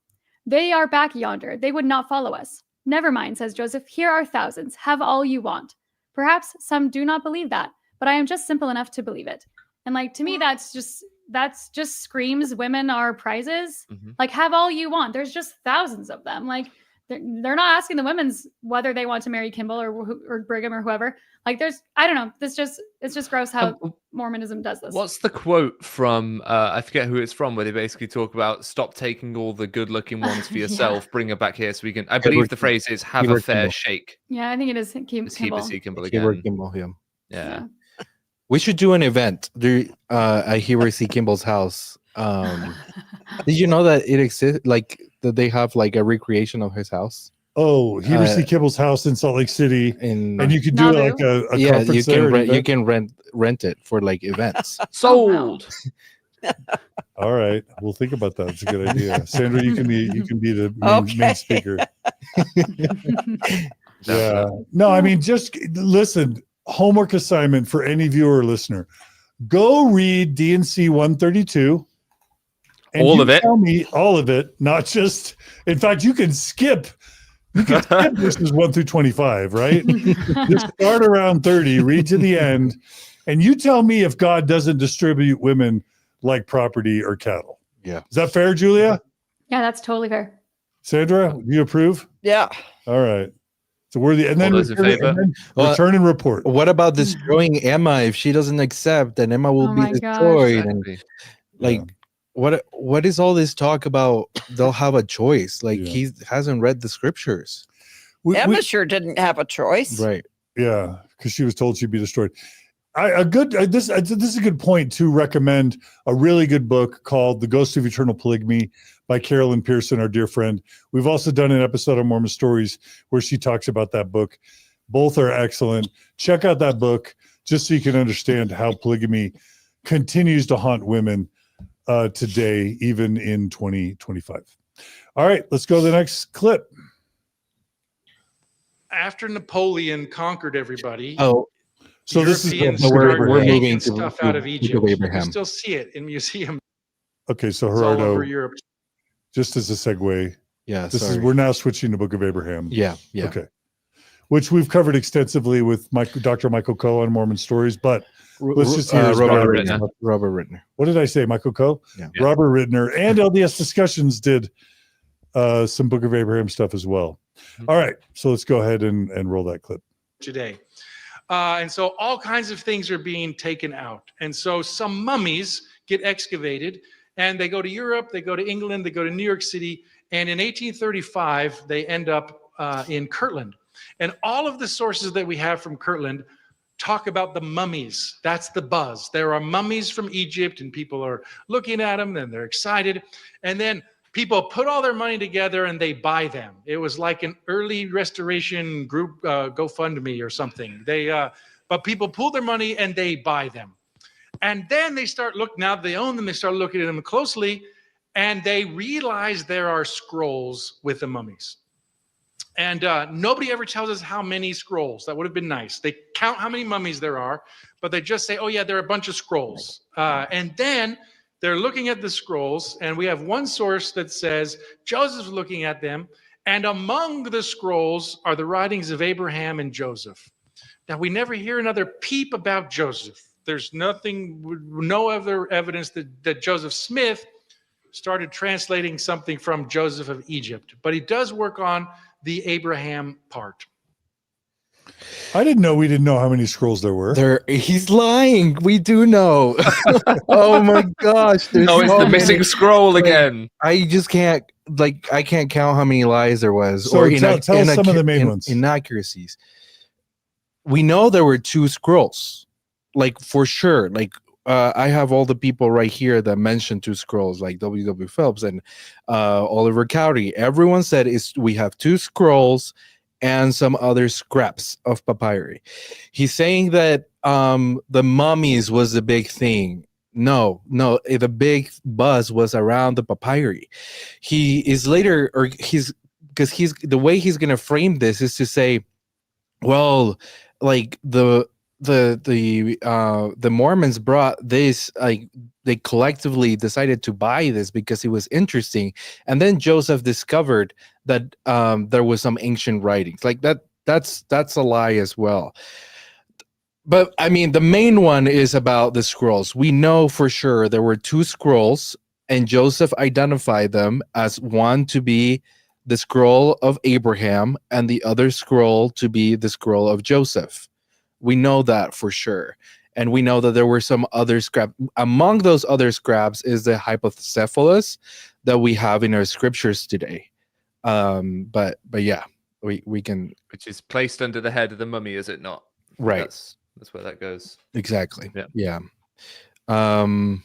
They are back yonder. They would not follow us. Never mind, says Joseph. Here are thousands. Have all you want. Perhaps some do not believe that, but I am just simple enough to believe it. And to me, that just screams women are prizes. Have all you want. There's just thousands of them. they're not asking the women's whether they want to marry Kimball or Brigham or whoever. Like I don't know. It's just gross how Mormonism does this. What's the quote from, I forget who it's from, where they basically talk about stop taking all the good looking ones for yourself, bring her back here so we can, I believe the phrase is have a fair shake. Yeah, I think it is Keeper C. Kimball again. Kimball, Yeah. We should do an event at Heber C. Kimball's house. Did you know that it exists? Like that they have like a recreation of his house. Oh, Heber C. Kimball's house in Salt Lake City, and you could do Nauvoo. like a yeah, conference you can rent it for like events. Sold. All right, we'll think about that. It's a good idea. Sandra, you can be the main speaker. Yeah. No, I mean, just listen. Homework assignment for any viewer or listener: go read D&C 132. And all of it. Tell me all of it, not just. In fact, you can skip. You can skip verses 1 through 25, right? Just start around 30, read to the end, and you tell me if God doesn't distribute women like property or cattle. Yeah. Is that fair, Julia? Yeah, that's totally fair. Sandra, do you approve? Yeah. All right. So we're and then, All those in favor? return and report. What about destroying Emma if she doesn't accept? Then Emma will Oh be my gosh. destroyed. Exactly. And like, what is all this talk about? They'll have a choice. Like he hasn't read the scriptures. Emma sure didn't have a choice. Right. Yeah, because she was told she'd be destroyed. This is a good point to recommend a really good book called The Ghost of Eternal Polygamy by Carolyn Pearson, our dear friend. We've also done an episode on Mormon Stories where she talks about that book. Both are excellent. Check out that book just so you can understand how polygamy continues to haunt women today, even in 2025. All right, let's go to the next clip. After Napoleon conquered everybody, Oh, so this is Europeans we're started moving taking stuff out of Egypt. You Abraham. can still see it in museums Okay, so all over Gerardo, Europe. just as a segue, Yeah. we're now switching to Book of Abraham. Yeah. Okay. Which we've covered extensively with Dr. Michael Coe on Mormon Stories, but let's just hear his Robert background. Rittner. What did I say, Michael Coe? Yeah. Robert Rittner and LDS Discussions did some Book of Abraham stuff as well. All right, so let's go ahead and roll that clip. Today. And so all kinds of things are being taken out. And so some mummies get excavated and they go to Europe, they go to England, they go to New York City. And in 1835, they end up in Kirtland. And all of the sources that we have from Kirtland talk about the mummies. That's the buzz. There are mummies from Egypt and people are looking at them and they're excited. And then people put all their money together and they buy them. It was like an early restoration group GoFundMe or something. But people pull their money and they buy them. And then they start looking, now they own them, they start looking at them closely and they realize there are scrolls with the mummies. And nobody ever tells us how many scrolls. That would have been nice. They count how many mummies there are, but they just say, oh yeah, there are a bunch of scrolls. And then they're looking at the scrolls, and we have one source that says Joseph's looking at them, and among the scrolls are the writings of Abraham and Joseph. Now, we never hear another peep about Joseph. There's no other evidence that Joseph Smith started translating something from Joseph of Egypt, but he does work on the Abraham part. I didn't know we didn't know how many scrolls there were. He's lying. We do know. Oh my gosh. Oh, it's the missing scroll again. I just can't I can't count how many lies there was. So tell us some of the main ones. Inaccuracies. We know there were 2 scrolls. Like for sure. Like I have all the people right here that mentioned 2 scrolls, like W.W. Phelps and Oliver Cowdery. Everyone said we have 2 scrolls and some other scraps of papyri. He's saying that the mummies was the big thing. No, the big buzz was around the papyri. He is later, because the way he's gonna frame this is to say, well, like the Mormons brought this, like they collectively decided to buy this because it was interesting, and then Joseph discovered that there was some ancient writings like that. That's a lie as well. But I mean, the main one is about the scrolls. We know for sure there were 2 scrolls, and Joseph identified them as one to be the scroll of Abraham and the other scroll to be the scroll of Joseph. We know that for sure. And we know that there were some other scraps. Among those other scraps is the hypocephalus that we have in our scriptures today. But yeah, we can, which is placed under the head of the mummy, is it not? Right. That's where that goes. Exactly. Yeah. But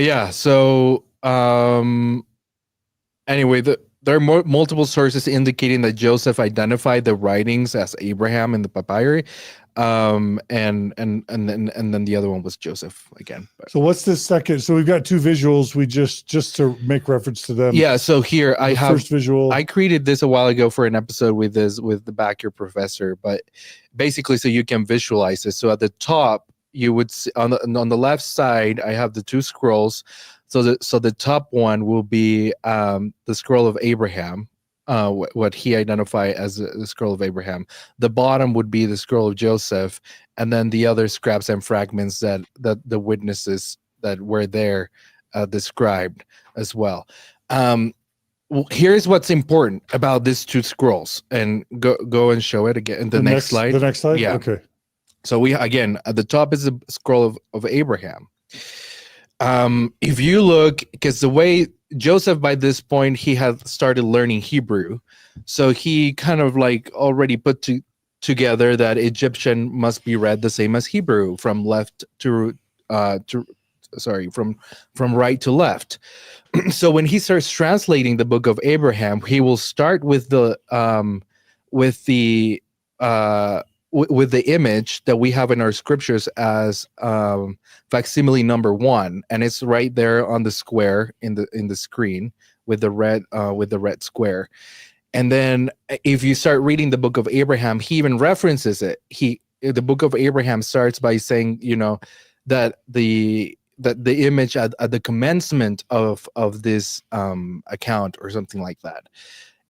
yeah, so anyway, there are multiple sources indicating that Joseph identified the writings as Abraham in the papyri, and then the other one was Joseph again. So what's the second? So we've got two visuals. We just to make reference to them. Yeah. So here I have first visual. I created this a while ago for an episode with the Back Your Professor, but basically so you can visualize it. So at the top you would see on the left side I have the two scrolls. So the top one will be the scroll of Abraham, what he identified as the scroll of Abraham. The bottom would be the scroll of Joseph, and then the other scraps and fragments that the witnesses that were there described as well. Here's what's important about these two scrolls, and go and show it again. The next slide. The next slide. Yeah. Okay. So we again at the top is the scroll of Abraham. If you look, because the way Joseph by this point he had started learning Hebrew, so he kind of like already put together that Egyptian must be read the same as Hebrew from left to from right to left. So when he starts translating the book of Abraham, he will start with the image that we have in our scriptures as facsimile number 1, and it's right there on the square in the screen with the red square. And then if you start reading the book of Abraham, he even references it. The book of Abraham starts by saying, that the image at the commencement of this account or something like that.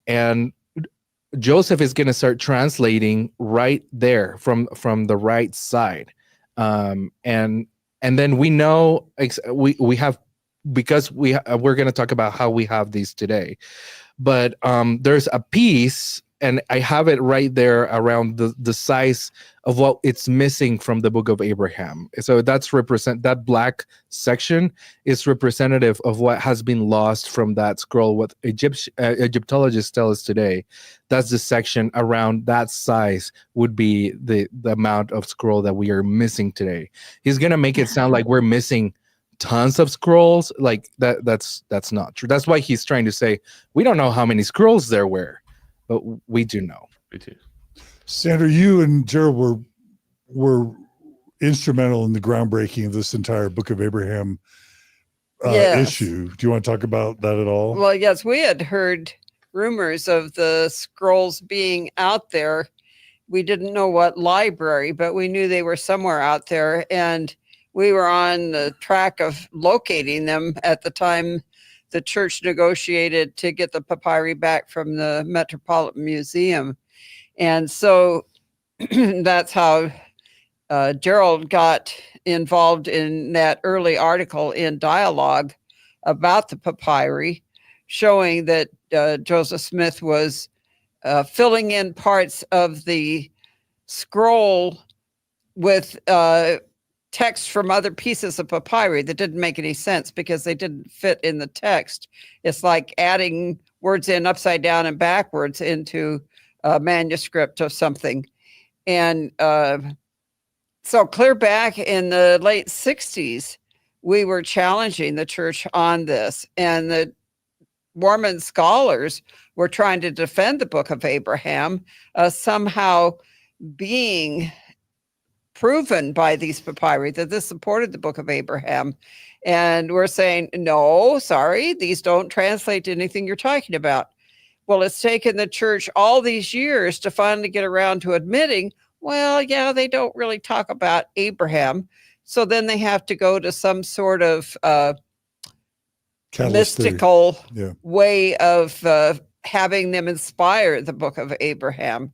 And Joseph is going to start translating right there from the right side, and then we know we have, because we're going to talk about how we have these today, but there's a piece, and I have it right there around the size of what it's missing from the book of Abraham. So that black section is representative of what has been lost from that scroll. What Egyptologists tell us today, that's the section around that size would be the amount of scroll that we are missing today. He's gonna make it sound like we're missing tons of scrolls. Like that's not true. That's why he's trying to say we don't know how many scrolls there were, but we do know. We do. Sandra, you and Gerald were instrumental in the groundbreaking of this entire Book of Abraham issue. Do you want to talk about that at all? Well, yes, we had heard rumors of the scrolls being out there. We didn't know what library, but we knew they were somewhere out there, and we were on the track of locating them at the time the church negotiated to get the papyri back from the Metropolitan Museum. And so that's how Gerald got involved in that early article in Dialogue about the papyri, showing that Joseph Smith was filling in parts of the scroll with text from other pieces of papyri that didn't make any sense because they didn't fit in the text. It's like adding words in upside down and backwards into a manuscript of something. And so clear back in the late 60s, we were challenging the church on this, and the Mormon scholars were trying to defend the Book of Abraham, somehow being proven by these papyri that this supported the Book of Abraham. And we're saying, no, sorry, these don't translate to anything you're talking about. Well, it's taken the church all these years to finally get around to admitting, well, yeah, they don't really talk about Abraham. So then they have to go to some sort of mystical way of having them inspire the Book of Abraham.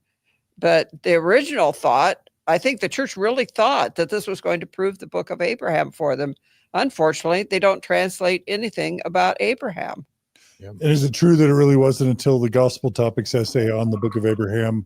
But the original thought, I think the church really thought that this was going to prove the Book of Abraham for them. Unfortunately, they don't translate anything about Abraham. And is it true that it really wasn't until the Gospel Topics essay on the Book of Abraham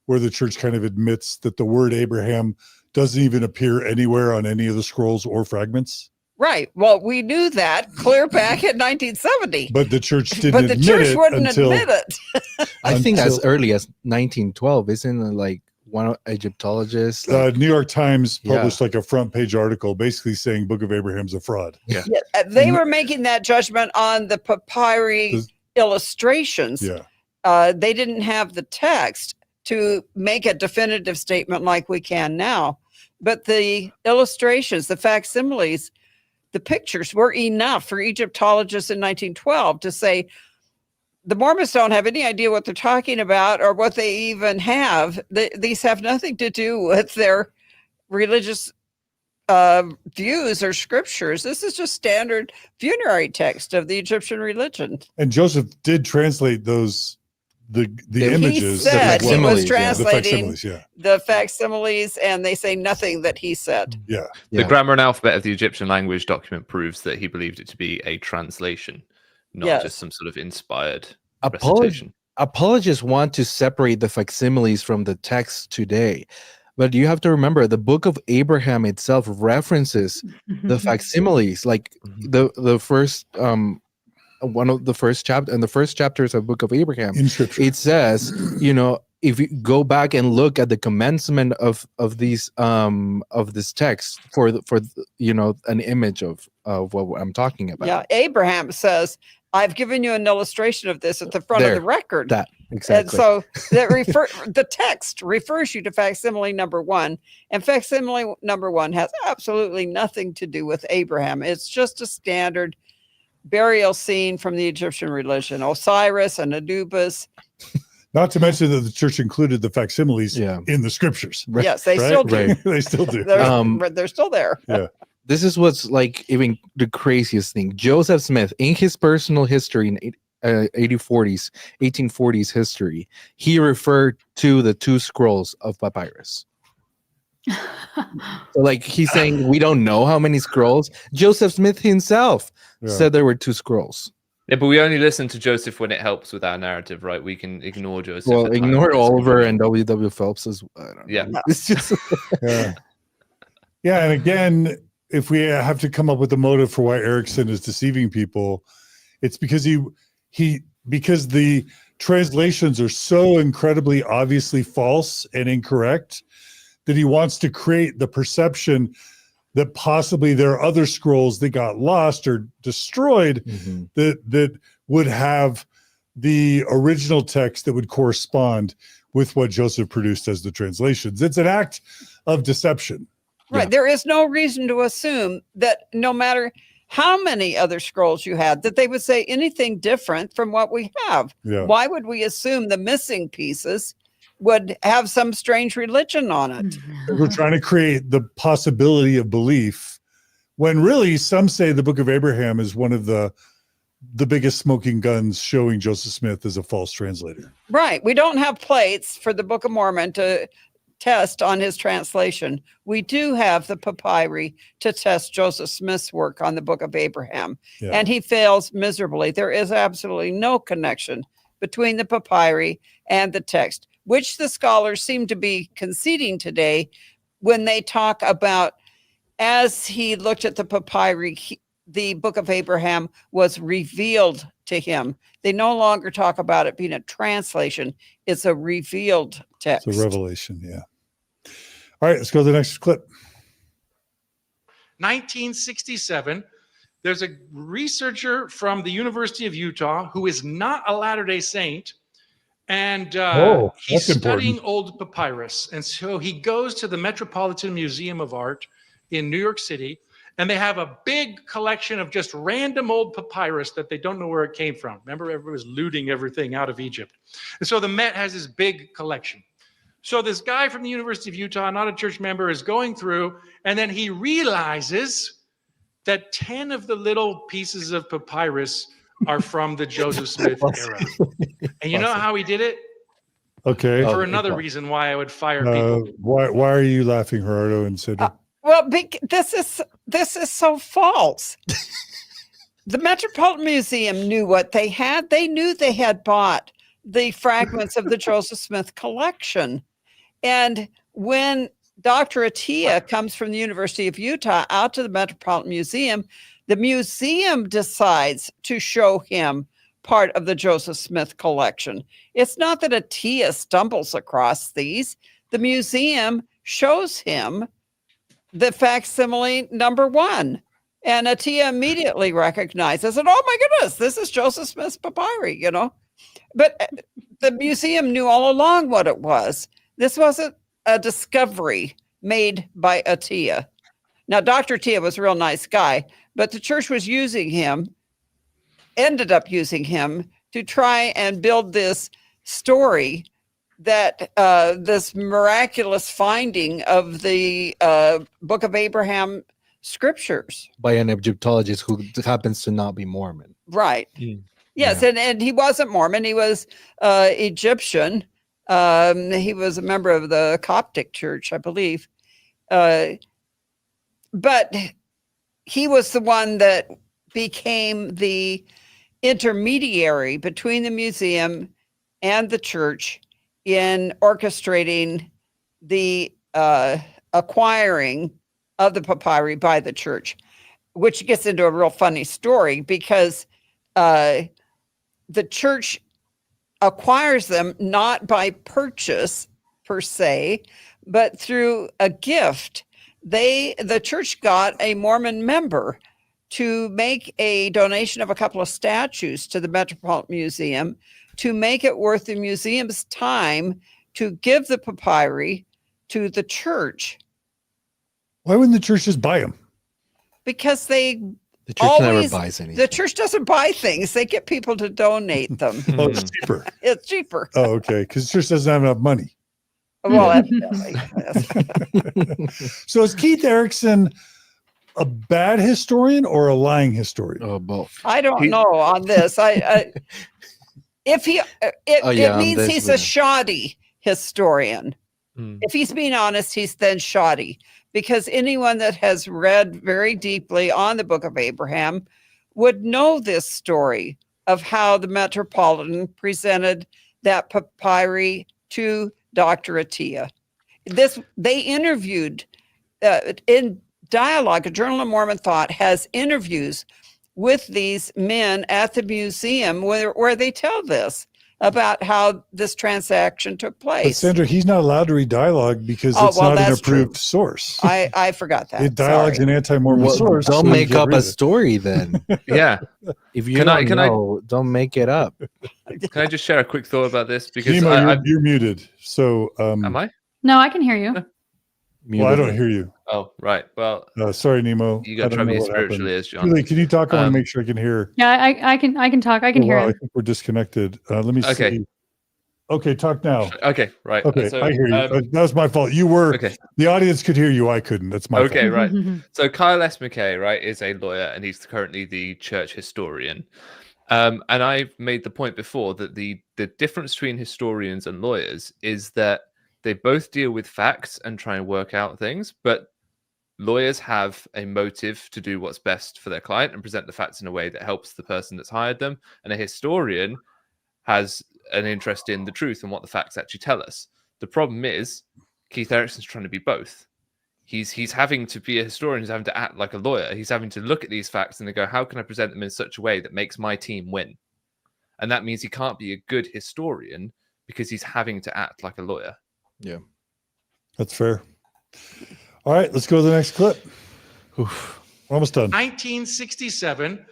where the church kind of admits that the word Abraham doesn't even appear anywhere on any of the scrolls or fragments? Right. Well, we knew that clear back in 1970. But the church didn't But the admit church it wouldn't until admit it. I think as until- early as 1912, isn't it like one of Egyptologists? Like, New York Times Yeah. published like a front page article basically saying Book of Abraham's a fraud. Yeah, they were making that judgment on the papyri The- illustrations. Yeah. They didn't have the text to make a definitive statement like we can now. But the illustrations, the facsimiles, the pictures were enough for Egyptologists in 1912 to say the Mormons don't have any idea what they're talking about or what they even have. These have nothing to do with their religious views or scriptures. This is just standard funerary text of the Egyptian religion. And Joseph did translate those the He images. said the he was facsimiles, yeah. the translating facsimiles, yeah. the facsimiles, and they say nothing that he said. Yeah. The Yeah. grammar and alphabet of the Egyptian language document proves that he believed it to be a translation, not Yes. just some sort of inspired Apolog- recitation. Apologists want to separate the facsimiles from the text today. But you have to remember the Book of Abraham itself references the facsimiles, like the first one of the first chapter and the first chapters of Book of Abraham. In scripture. It says, if you go back and look at the commencement of these of this text for an image of what I'm talking about. Yeah, Abraham says, I've given you an illustration of this at the front There, of the record. That And exactly. so the text refers you to facsimile number 1, and facsimile number 1 has absolutely nothing to do with Abraham. It's just a standard burial scene from the Egyptian religion, Osiris and Anubis. Not to mention that the church included the facsimiles Yeah. in the scriptures. Right, Yes, they right? still do. right. They still do. They're still there. This is what's like even the craziest thing. Joseph Smith, in his personal history in 1840s history, he referred to the 2 scrolls of papyrus. So like he's saying we don't know how many scrolls. Joseph Smith himself Yeah. said there were 2 scrolls. Yeah, but we only listen to Joseph when it helps with our narrative, right? We can ignore Joseph. Well, at times. ignore Oliver and W.W. Phelps as I don't know. Yeah. It's just Yeah. Yeah. And again, if we have to come up with a motive for why Erekson is deceiving people, it's because because the translations are so incredibly obviously false and incorrect that he wants to create the perception that possibly there are other scrolls that got lost or destroyed that would have the original text that would correspond with what Joseph produced as the translations. It's an act of deception. Right. There is no reason to assume that no matter how many other scrolls you had, that they would say anything different from what we have. Yeah. Why would we assume the missing pieces would have some strange religion on it? We're trying to create the possibility of belief when really some say the Book of Abraham is one of the biggest smoking guns showing Joseph Smith as a false translator. Right. We don't have plates for the Book of Mormon to test on his translation. We do have the papyri to test Joseph Smith's work on the Book of Abraham, Yeah. and he fails miserably. There is absolutely no connection between the papyri and the text, which the scholars seem to be conceding today when they talk about, as he looked at the papyri, the Book of Abraham was revealed to him. They no longer talk about it being a translation. It's a revealed text. It's a revelation. Yeah. All right, let's go to the next clip. 1967, there's a researcher from the University of Utah who is not a Latter-day Saint, and he's that's studying important. old papyrus. And so he goes to the Metropolitan Museum of Art in New York City, and they have a big collection of just random old papyrus that they don't know where it came from. Remember, everybody was looting everything out of Egypt. And so the Met has this big collection. So this guy from the University of Utah, not a church member, is going through, and then he realizes that 10 of the little pieces of papyrus are from the Joseph Smith era. And you know how he did it? Okay. For another reason why I would fire people. Why are you laughing, Gerardo and Sidra? Well, this is so false. The Metropolitan Museum knew what they had. They knew they had bought the fragments of the Joseph Smith collection. And when Dr. Atiyah comes from the University of Utah out to the Metropolitan Museum, the museum decides to show him part of the Joseph Smith collection. It's not that Atiyah stumbles across these. The museum shows him the facsimile number 1. And Atiyah immediately recognizes it. Oh my goodness, this is Joseph Smith's papyri, you know. But the museum knew all along what it was. This wasn't a discovery made by Atiyah. Now, Dr. Atiyah was a real nice guy, but the church was using him, ended up using him to try and build this story that this miraculous finding of the Book of Abraham scriptures by an Egyptologist who happens to not be Mormon. Right. Yes, Yeah. and he wasn't Mormon. He was Egyptian. He was a member of the Coptic Church, I believe. But he was the one that became the intermediary between the museum and the church in orchestrating the acquiring of the papyri by the church, which gets into a real funny story because the church acquires them not by purchase per se, but through a gift. The church got a Mormon member to make a donation of a couple of statues to the Metropolitan Museum to make it worth the museum's time to give the papyri to the church. Why wouldn't the church just buy them? Because the church never buys anything. The church doesn't buy things. They get people to donate them. Oh, it's cheaper. It's cheaper. Oh, okay. Because the church doesn't have enough money. Well, evidently. So is Keith Erekson a bad historian or a lying historian? Oh, both. I don't know on this. If he, it means he's a shoddy historian. If he's being honest, he's then shoddy, because anyone that has read very deeply on the Book of Abraham would know this story of how the Metropolitan presented that papyri to Dr. Atiyah. They interviewed in Dialogue, a Journal of Mormon Thought has interviews with these men at the museum where they tell this about how this transaction took place. But Sandra, he's not allowed to read Dialogue because it's not an approved source. I forgot that. Dialogue's an anti-Mormon source. Don't make up a story then. Yeah. If you don't make it up. Can I just share a quick thought about this? Because Nemo, you're muted. So am I? No, I can hear you. Well, I don't hear you. Oh, right. Well, sorry, Nemo. You got to try me spiritually as John. Julie, can you talk? I want to make sure I can hear. Yeah, I can talk. I can hear I it. think we're disconnected. Let me see. Okay, talk now. Okay, right. Okay, so, I hear you. That was my fault. You were. Okay. The audience could hear you. I couldn't. That's my fault. Okay, right. So Kyle S. McKay, right, is a lawyer, and he's currently the church historian. And I've made the point before that the difference between historians and lawyers is that they both deal with facts and try and work out things, but lawyers have a motive to do what's best for their client and present the facts in a way that helps the person that's hired them. And a historian has an interest in the truth and what the facts actually tell us. The problem is Keith Erekson's trying to be both. He's having to be a historian. He's having to act like a lawyer. He's having to look at these facts and they go, how can I present them in such a way that makes my team win? And that means he can't be a good historian because he's having to act like a lawyer. Yeah, that's fair. All right, let's go to the next clip. Oof. We're almost done. 1967.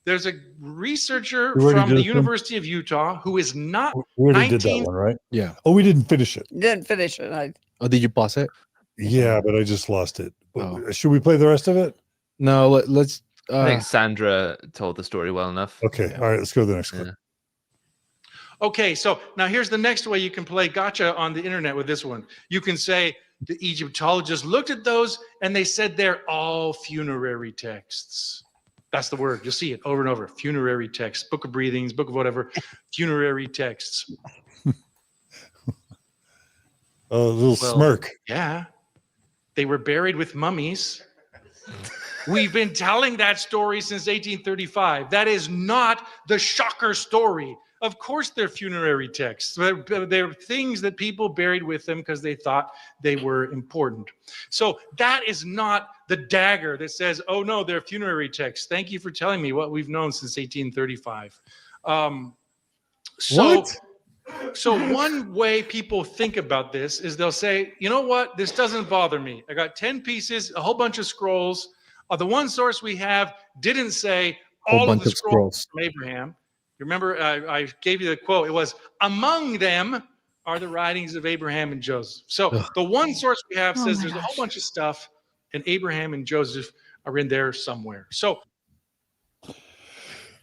There's a researcher from the University of Utah who is not. We already did that one, right? Yeah. Oh, we didn't finish it. Didn't finish it. Oh, did you pause it? Yeah, but I just lost it. Oh. Should we play the rest of it? No, let's. I think Sandra told the story well enough. Okay. All right, let's go to the next clip. Yeah. Okay, so now here's the next way you can play gotcha on the internet with this one. You can say the Egyptologists looked at those and they said they're all funerary texts. That's the word. You'll see it over and over. Funerary texts, book of breathings, book of whatever, funerary texts. A little smirk. Yeah. They were buried with mummies. We've been telling that story since 1835. That is not the shocker story. Of course, they're funerary texts. They're things that people buried with them because they thought they were important. So that is not the dagger that says, oh no, they're funerary texts. Thank you for telling me what we've known since 1835. So one way people think about this is they'll say, you know what, this doesn't bother me. I got 10 pieces, a whole bunch of scrolls. The one source we have didn't say all of the scrolls from Abraham. You remember I gave you the quote. It was, among them are the writings of Abraham and Joseph. So the one source we have says there's a whole bunch of stuff, and Abraham and Joseph are in there somewhere. So,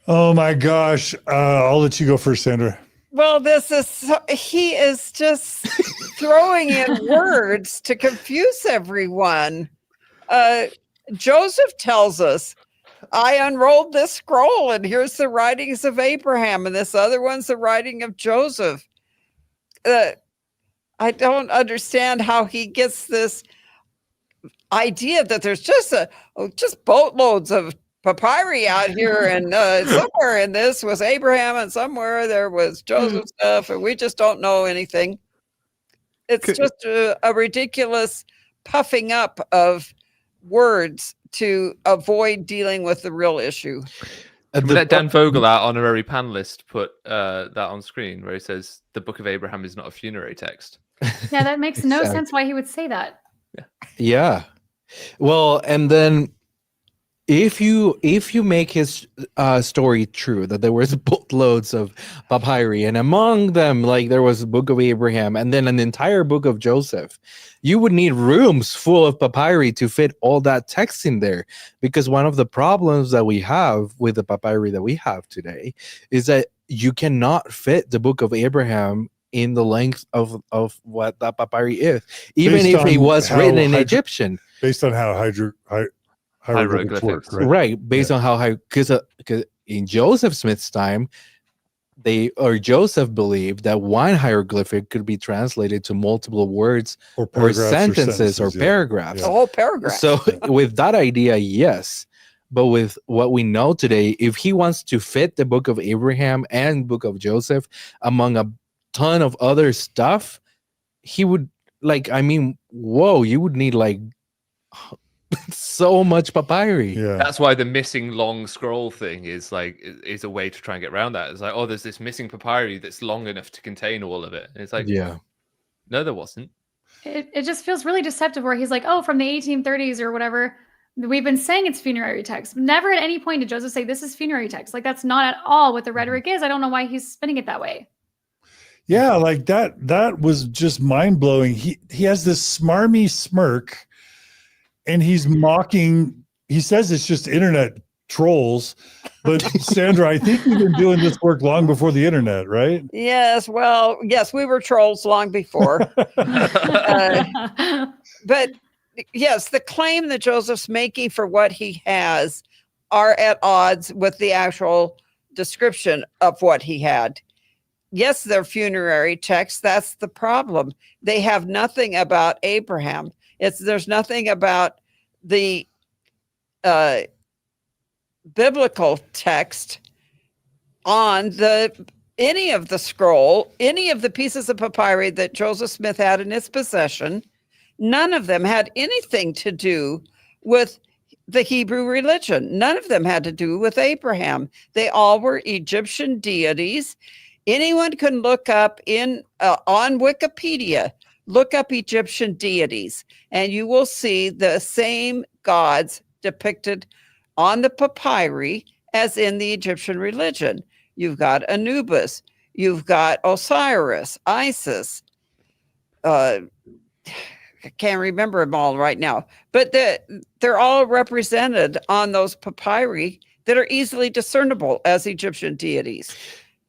oh my gosh. I'll let you go first, Sandra. Well, he is just throwing in words to confuse everyone. Joseph tells us, I unrolled this scroll and here's the writings of Abraham, and this other one's the writing of Joseph. I don't understand how he gets this idea that there's just boatloads of papyri out here, and somewhere in this was Abraham and somewhere there was Joseph stuff, and we just don't know anything. It's just a ridiculous puffing up of words to avoid dealing with the real issue. Can we let Dan Vogel, our honorary panelist, put that on screen where he says the Book of Abraham is not a funerary text? Yeah, that makes no sense why he would say that. Yeah. Well, and then if you make his story true, that there was boatloads of papyri, and among them, like, there was the Book of Abraham and then an entire Book of Joseph, you would need rooms full of papyri to fit all that text in there. Because one of the problems that we have with the papyri that we have today is that you cannot fit the Book of Abraham in the length of what that papyri is, even if it was written in Egyptian. Based on how hieroglyphics work, right? Right, based on how because in Joseph Smith's time, Joseph believed that one hieroglyphic could be translated to multiple words or sentences or paragraphs. The whole paragraph. So with that idea, yes. But with what we know today, if he wants to fit the Book of Abraham and Book of Joseph among a ton of other stuff, he would you would need so much papyri. Yeah. That's why the missing long scroll thing is a way to try and get around that. It's like, oh, there's this missing papyri that's long enough to contain all of it. And it's like, yeah, no, there wasn't. It just feels really deceptive where he's like, oh, from the 1830s or whatever, we've been saying it's funerary text. Never at any point did Joseph say this is funerary text. Like, that's not at all what the rhetoric is. I don't know why he's spinning it that way. Yeah, like that was just mind-blowing. He has this smarmy smirk, and he's mocking. He says it's just internet trolls, but Sandra, I think you've been doing this work long before the internet, right? Yes, well, yes, we were trolls long before. But yes, the claim that Joseph's making for what he has are at odds with the actual description of what he had. Yes, they're funerary texts. That's the problem. They have nothing about Abraham. There's nothing about the biblical text on any of the scroll, any of the pieces of papyri that Joseph Smith had in his possession. None of them had anything to do with the Hebrew religion. None of them had to do with Abraham. They all were Egyptian deities. Anyone can look up on Wikipedia, look up Egyptian deities, and you will see the same gods depicted on the papyri as in the Egyptian religion. You've got Anubis, you've got Osiris, Isis. I can't remember them all right now, but they're all represented on those papyri that are easily discernible as Egyptian deities.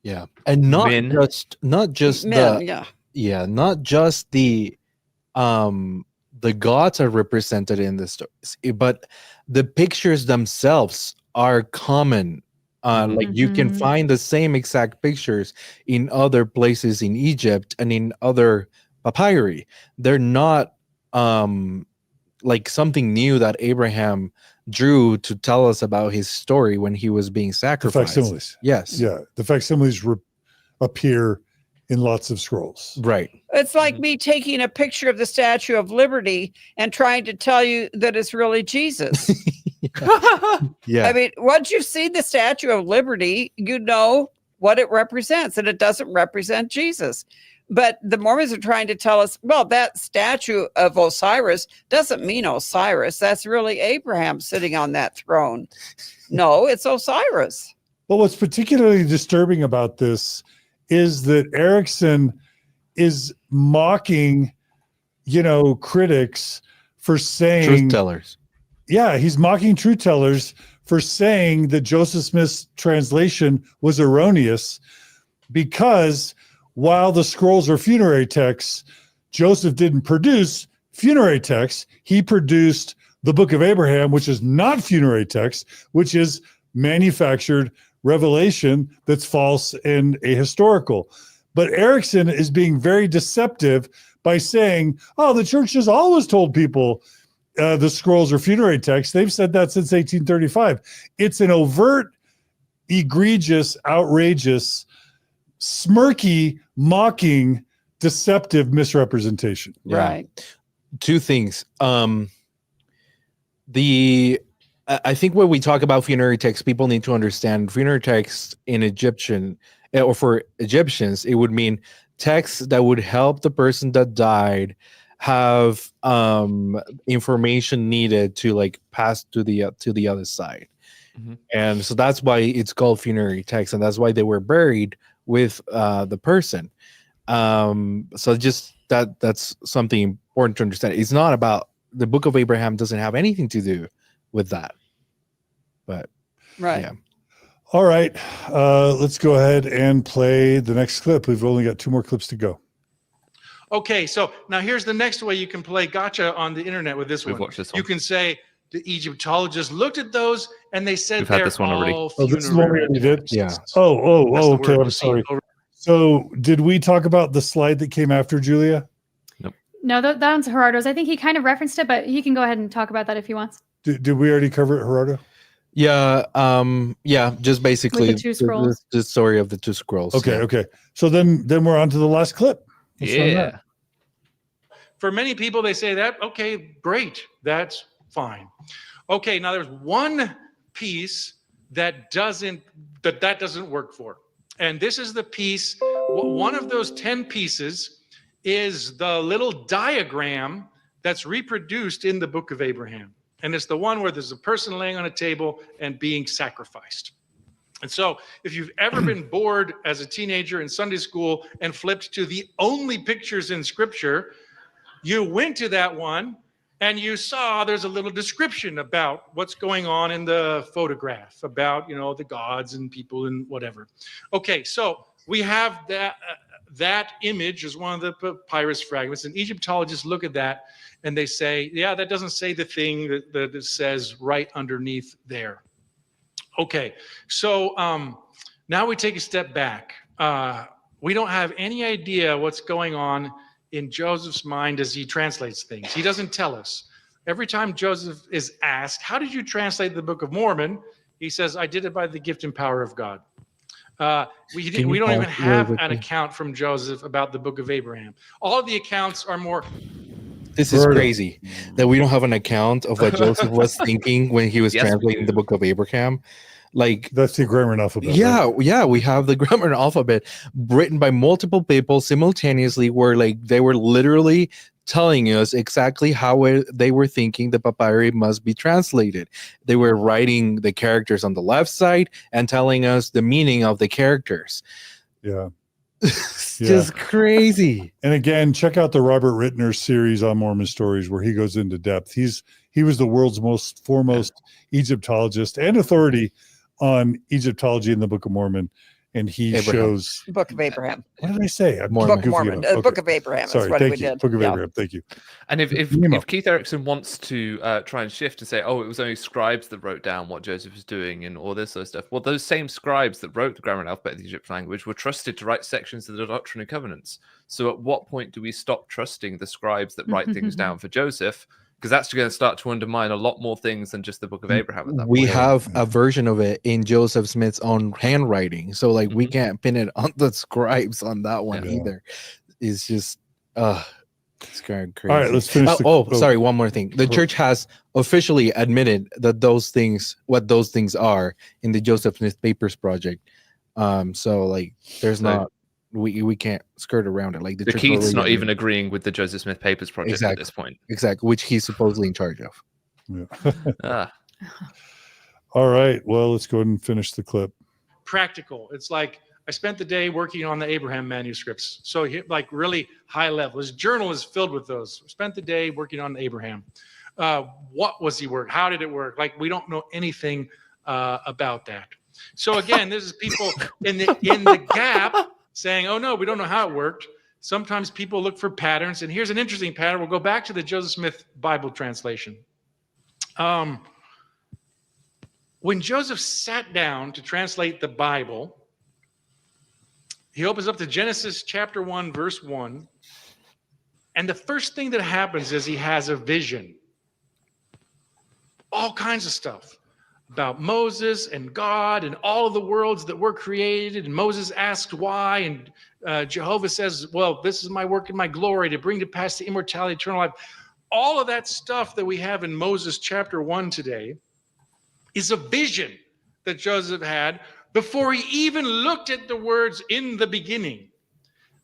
Yeah, and not just not just the gods are represented in the stories, but the pictures themselves are common. Like you can find the same exact pictures in other places in Egypt and in other papyri. They're not like something new that Abraham drew to tell us about his story when he was being The sacrificed. facsimiles. Yes. Yeah. The facsimiles appear in lots of scrolls. Right. It's like me taking a picture of the Statue of Liberty and trying to tell you that it's really Jesus. Yeah. I mean, once you've seen the Statue of Liberty, you know what it represents, and it doesn't represent Jesus. But the Mormons are trying to tell us, well, that statue of Osiris doesn't mean Osiris. That's really Abraham sitting on that throne. No, it's Osiris. But what's particularly disturbing about this is that Erekson is mocking, critics for saying Truth tellers. Yeah, he's mocking truth tellers for saying that Joseph Smith's translation was erroneous because while the scrolls are funerary texts, Joseph didn't produce funerary texts. He produced the Book of Abraham, which is not funerary text, which is manufactured revelation that's false and ahistorical. But Erekson is being very deceptive by saying, oh, the church has always told people the scrolls are funerary texts. They've said that since 1835. It's an overt, egregious, outrageous, smirky, mocking, deceptive misrepresentation. Yeah. Right. Two things. I think when we talk about funerary texts, people need to understand funerary texts in Egyptian, or for Egyptians, it would mean texts that would help the person that died have information needed to like pass to the other side. Mm-hmm. And so that's why it's called funerary text, and that's why they were buried with the person. So just that's something important to understand. It's not about the Book of Abraham, doesn't have anything to do with that. But Right. yeah. All right, let's go ahead and play the next clip. We've only got 2 more clips to go. Okay, so now here's the next way you can play gotcha on the internet with this We've one. watched this one. You can say the Egyptologists looked at those and they said We've had they're this one already. all Oh, this is what we funerary already did? texts. Yeah. That's the Okay, word I'm you see sorry. over- So did we talk about the slide that came after, Julia? No, that one's Gerardo's. I think he kind of referenced it, but he can go ahead and talk about that if he wants. Did we already cover it, Gerardo? Yeah, just basically With the 2 scrolls. the story of the 2 scrolls. Okay, yeah. okay. So then we're on to the last clip. Let's run Yeah. that. For many people, they say that, okay, great, that's fine. Okay, now there's one piece that doesn't work for. And this is the piece, one of those 10 pieces is the little diagram that's reproduced in the Book of Abraham. And it's the one where there's a person laying on a table and being sacrificed. And so if you've ever been bored as a teenager in Sunday school and flipped to the only pictures in Scripture, you went to that one and you saw there's a little description about what's going on in the photograph, about, the gods and people and whatever. Okay, so we have that image as one of the papyrus fragments, and Egyptologists look at that and they say, yeah, that doesn't say the thing that it says right underneath there. Okay, so now we take a step back. We don't have any idea what's going on in Joseph's mind as he translates things. He doesn't tell us. Every time Joseph is asked, how did you translate the Book of Mormon? He says, I did it by the gift and power of God. We don't even have an account from Joseph about the Book of Abraham. All of the accounts are more... This is crazy that we don't have an account of what Joseph was thinking when he was Yes, we translating do. the Book of Abraham. Like, That's the grammar and alphabet. yeah, right? yeah, we have the grammar and alphabet written by multiple people simultaneously, where like they were literally telling us exactly how they were thinking the papyri must be translated. They were writing the characters on the left side and telling us the meaning of the characters. Yeah. It's Yeah. just crazy. And again, check out the Robert Rittner series on Mormon stories where he goes into depth. He was the world's most foremost Egyptologist and authority on Egyptology in the Book of Mormon. And he Abraham. shows, Book of Abraham. what did I say? I'm Mormon. Book goofing of Mormon. it up. Book Okay. of Abraham Sorry, is what thank we you. did. Book of Yeah. Abraham. Thank you. And if Nemo. Keith Erekson wants to try and shift and say, oh, it was only scribes that wrote down what Joseph was doing and all this sort of stuff, well, those same scribes that wrote the grammar and alphabet of the Egyptian language were trusted to write sections of the Doctrine and Covenants. So at what point do we stop trusting the scribes that write things down for Joseph because that's going to start to undermine a lot more things than just the Book of Abraham. At that We point. have a version of it in Joseph Smith's own handwriting, so like we can't pin it on the scribes on that one either. It's just it's kind of crazy. All right, let's finish. Sorry, one more thing. The church has officially admitted that those things are in the Joseph Smith Papers project. So like there's not we can't skirt around it. Like the Keith's not even agreeing with the Joseph Smith Papers project at this point. Exactly, which he's supposedly in charge of. Yeah. All right. Well, let's go ahead and finish the clip. Practical. It's like I spent the day working on the Abraham manuscripts. So like really high level. His journal is filled with those. Spent the day working on Abraham. What was he work? How did it work? Like we don't know anything about that. So again, this is people in the gap saying, "Oh no, we don't know how it worked." Sometimes people look for patterns, and here's an interesting pattern. We'll go back to the Joseph Smith Bible translation. When Joseph sat down to translate the Bible, he opens up to Genesis chapter 1, verse 1. And the first thing that happens is he has a vision. All kinds of stuff about Moses and God and all of the worlds that were created. And Moses asked why. And Jehovah says, well, this is my work and my glory to bring to pass the immortality, eternal life. All of that stuff that we have in Moses chapter 1 today is a vision that Joseph had before he even looked at the words in the beginning.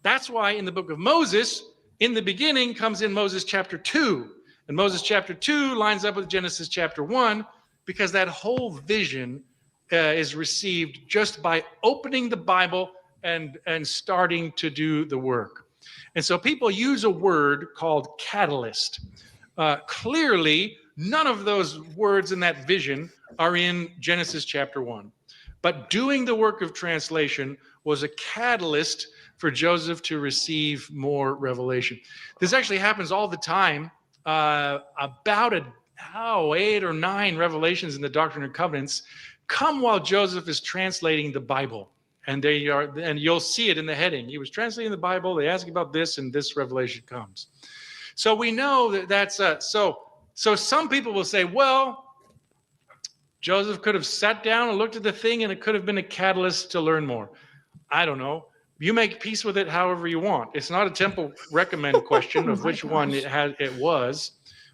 That's why in the book of Moses, in the beginning comes in Moses chapter 2. And Moses chapter 2 lines up with Genesis chapter 1 because that whole vision is received just by opening the Bible and starting to do the work. And so people use a word called catalyst. Clearly, none of those words in that vision are in Genesis chapter 1. But doing the work of translation was a catalyst for Joseph to receive more revelation. This actually happens all the time. About 8 or 9 revelations in the Doctrine and Covenants come while Joseph is translating the Bible. And you'll see it in the heading. He was translating the Bible. They ask about this, and this revelation comes. So we know that's so some people will say, well, Joseph could have sat down and looked at the thing, and it could have been a catalyst to learn more. I don't know. You make peace with it however you want. It's not a temple recommend question of which one it was.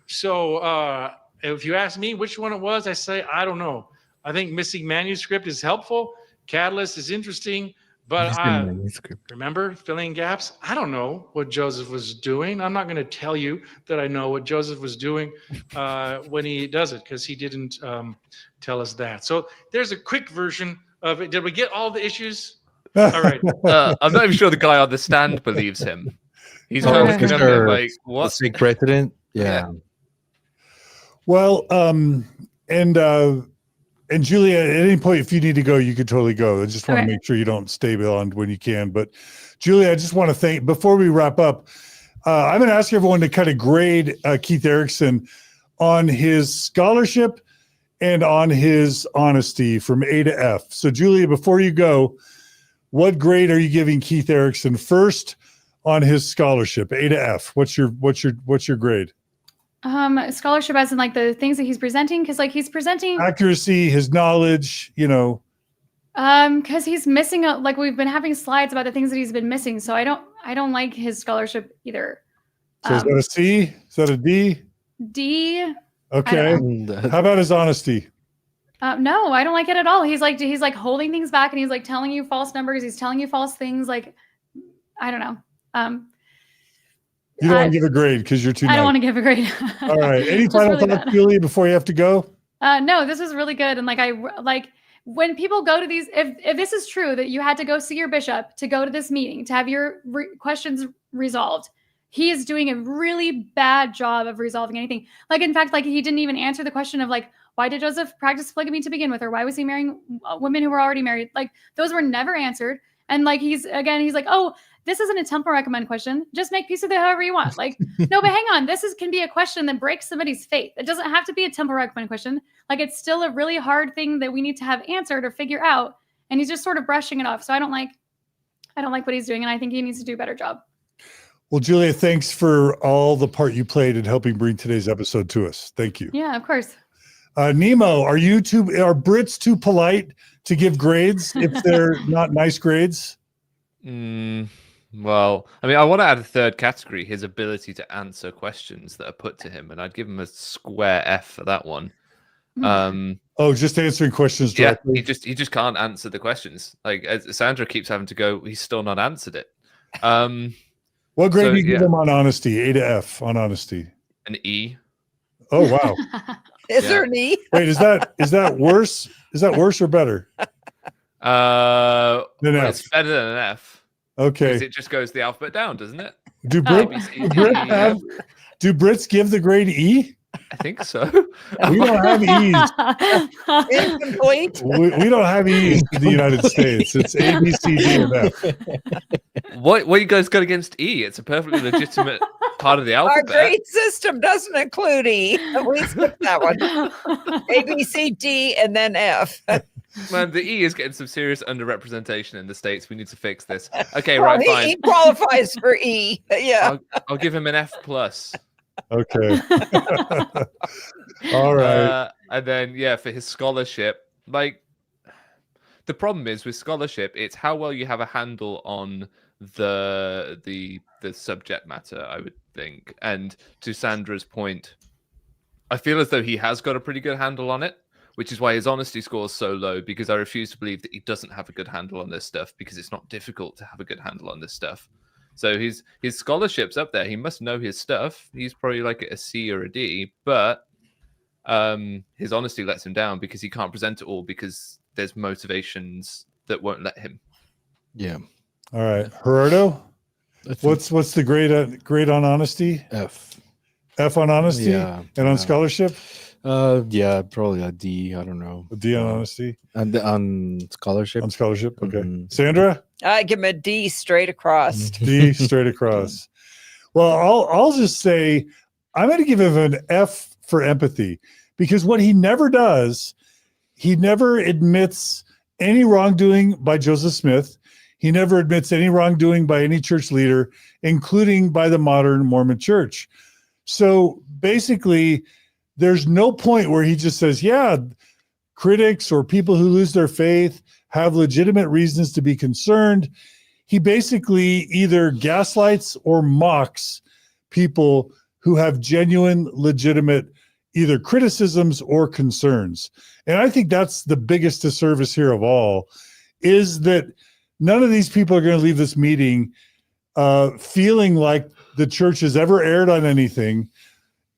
So if you ask me which one it was, I say, I don't know. I think missing manuscript is helpful. Catalyst is interesting. But remember filling gaps? I don't know what Joseph was doing. I'm not going to tell you that I know what Joseph was doing when he does it, because he didn't tell us that. So there's a quick version of it. Did we get all the issues? All right. I'm not even sure the guy on the stand believes him. He's kind of looking at like, what? The president? Yeah. Well, and Julia, at any point, if you need to go, you could totally go. I just want to make sure you don't stay beyond when you can. But Julia, I just want to thank, before we wrap up, I'm going to ask everyone to kind of grade Keith Erekson on his scholarship and on his honesty from A to F. So Julia, before you go, what grade are you giving Keith Erekson first on his scholarship, A to F? What's your grade? Scholarship as in like the things that he's presenting, because like he's presenting accuracy, his knowledge, because he's missing like we've been having slides about the things that he's been missing. So I don't like his scholarship either. So is that a C? Is that a D? D. Okay. How about his honesty? No, I don't like it at all. He's like holding things back, and he's like telling you false numbers. He's telling you false things. Like, I don't know. You don't want to give a grade because you're too nice. I don't want to give a grade. All right. Any final thoughts, Julie, before you have to go? No, this was really good. And like when people go to these, if this is true that you had to go see your bishop to go to this meeting to have your questions resolved, he is doing a really bad job of resolving anything. Like, in fact, like he didn't even answer the question of like, why did Joseph practice polygamy to begin with? Or why was he marrying women who were already married? Like, those were never answered. And like, he's like, oh, this isn't a temple recommend question. Just make peace with it however you want. Like, no, but hang on. This can be a question that breaks somebody's faith. It doesn't have to be a temple recommend question. Like, it's still a really hard thing that we need to have answered or figure out. And he's just sort of brushing it off. So I don't like what he's doing. And I think he needs to do a better job. Well, Julia, thanks for all the part you played in helping bring today's episode to us. Thank you. Yeah, of course. Nemo, are Brits too polite to give grades if they're not nice grades? Well, I mean, I want to add a third category, his ability to answer questions that are put to him, and I'd give him a square F for that one. Just answering questions directly. Yeah, he just can't answer the questions. Like, as Sandra keeps having to go, he's still not answered it. What grade do you give him on honesty? A to F on honesty. An E. Oh wow. Is there an E? Wait, is that worse? Is that worse or better? Than F. It's better than an F. Okay. Because it just goes the alphabet down, doesn't it? Do Brits give the grade E? I think so. We don't have E's. Incomplete. We don't have E's in the United States. It's A, B, C, D, and F. What you guys got against E? It's a perfectly legitimate part of the alphabet. Our grade system doesn't include E. We skipped that one. A, B, C, D, and then F. Man, the E is getting some serious underrepresentation in the States. We need to fix this. Okay, right, fine. He qualifies for E. Yeah. I'll give him an F plus. Okay. All right. And then, for his scholarship, like, the problem is with scholarship, it's how well you have a handle on the subject matter, I would think. And to Sandra's point, I feel as though he has got a pretty good handle on it, which is why his honesty score is so low, because I refuse to believe that he doesn't have a good handle on this stuff, because it's not difficult to have a good handle on this stuff. So his scholarship's up there. He must know his stuff. He's probably like a C or a D, but his honesty lets him down because he can't present it all because there's motivations that won't let him. Yeah. All right, Gerardo, what's the grade on honesty? F. F on honesty. Yeah. And on scholarship? Yeah, probably a D. I don't know. A D on honesty. And on scholarship. On scholarship. Okay. Sandra? I give him a D straight across. D straight across. Well, I'll just say I'm going to give him an F for empathy, because what he never does, he never admits any wrongdoing by Joseph Smith. He never admits any wrongdoing by any church leader, including by the modern Mormon church. So basically, there's no point where he just says, yeah, critics or people who lose their faith have legitimate reasons to be concerned. He basically either gaslights or mocks people who have genuine, legitimate either criticisms or concerns. And I think that's the biggest disservice here of all, is that none of these people are going to leave this meeting feeling like the church has ever erred on anything,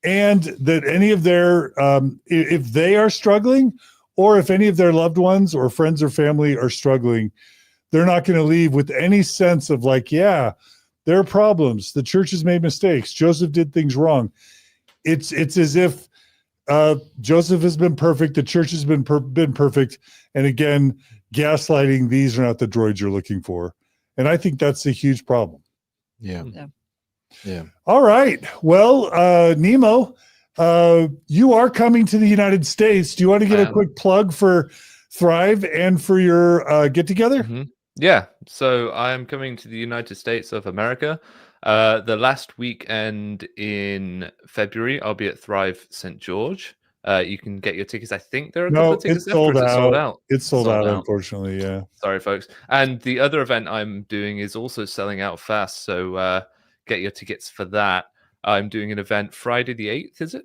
and that any of their, if they are struggling, or if any of their loved ones or friends or family are struggling, they're not going to leave with any sense of like, yeah, there are problems. The church has made mistakes. Joseph did things wrong. It's as if Joseph has been perfect. The church has been perfect. And again, gaslighting, these are not the droids you're looking for. And I think that's a huge problem. Yeah. All right. Well, Nemo, you are coming to the United States. Do you want to give a quick plug for Thrive and for your get-together? Mm-hmm. Yeah. So I am coming to the United States of America. The last weekend in February, I'll be at Thrive St. George. You can get your tickets. I think there are a couple of tickets it's sold left, out. It's sold out, unfortunately. Yeah. Sorry, folks. And the other event I'm doing is also selling out fast. So get your tickets for that. I'm doing an event Friday the 8th, is it?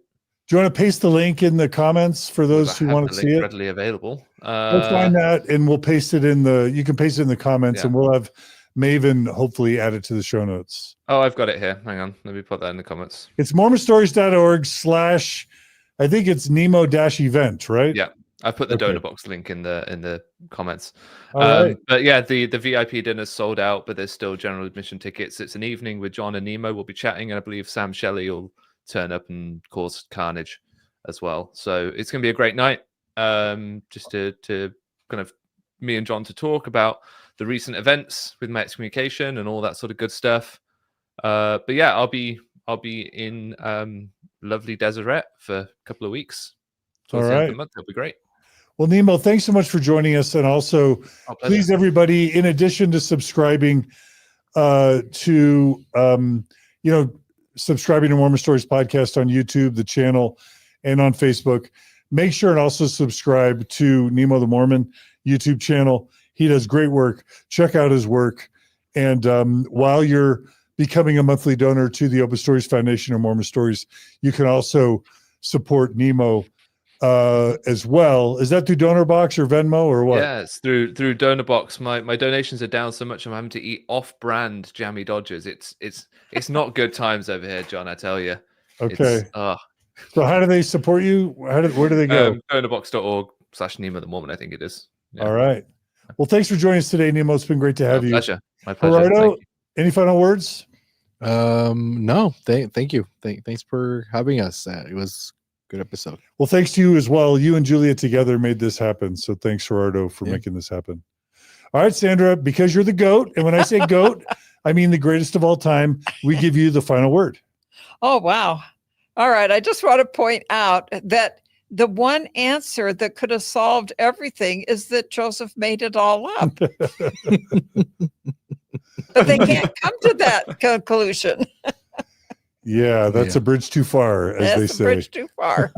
Do you want to paste the link in the comments for those who want to see it? Readily available. We'll find that and we'll paste it in the, you can paste it in the comments and we'll have Maven hopefully add it to the show notes. Oh, I've got it here. Hang on. Let me put that in the comments. It's mormonstories.org/ I think it's Nemo-event, right? Yeah. I put the donor box link in the comments. Right. But yeah, the VIP dinner's sold out, but there's still general admission tickets. It's an evening with John and Nemo. We'll be chatting, and I believe Sam Shelley will turn up and cause carnage as well. So it's going to be a great night. Just to kind of me and John to talk about the recent events with my excommunication and all that sort of good stuff. But yeah, I'll be in lovely Deseret for a couple of weeks. Towards the end of the month, it'll be great. Well, Nemo, thanks so much for joining us. And also, please, everybody, in addition to subscribing to subscribing to Mormon Stories podcast on YouTube, the channel, and on Facebook. Make sure and also subscribe to Nemo the Mormon YouTube channel. He does great work. Check out his work. And while you're becoming a monthly donor to the Open Stories Foundation or Mormon Stories, you can also support Nemo as well. Is that through DonorBox or Venmo or what? Yeah, it's through DonorBox. My donations are down so much I'm having to eat off-brand Jammy Dodgers. It's not good times over here, John, I tell you. Okay. So how do they support you? Where do they go? DonorBox.org/Nemo the Mormon, I think it is. Yeah. All right. Well, thanks for joining us today, Nemo. It's been great to have you. My pleasure. Gerardo, any final words? No. Thank you. Thanks for having us. It was a good episode. Well, thanks to you as well. You and Julia together made this happen. So thanks, Gerardo, for making this happen. All right, Sandra, because you're the GOAT, and when I say GOAT, I mean the greatest of all time, we give you the final word. Oh, wow. All right. I just want to point out that the one answer that could have solved everything is that Joseph made it all up. But they can't come to that conclusion. Yeah, that's a bridge too far, as they say. A bridge too far.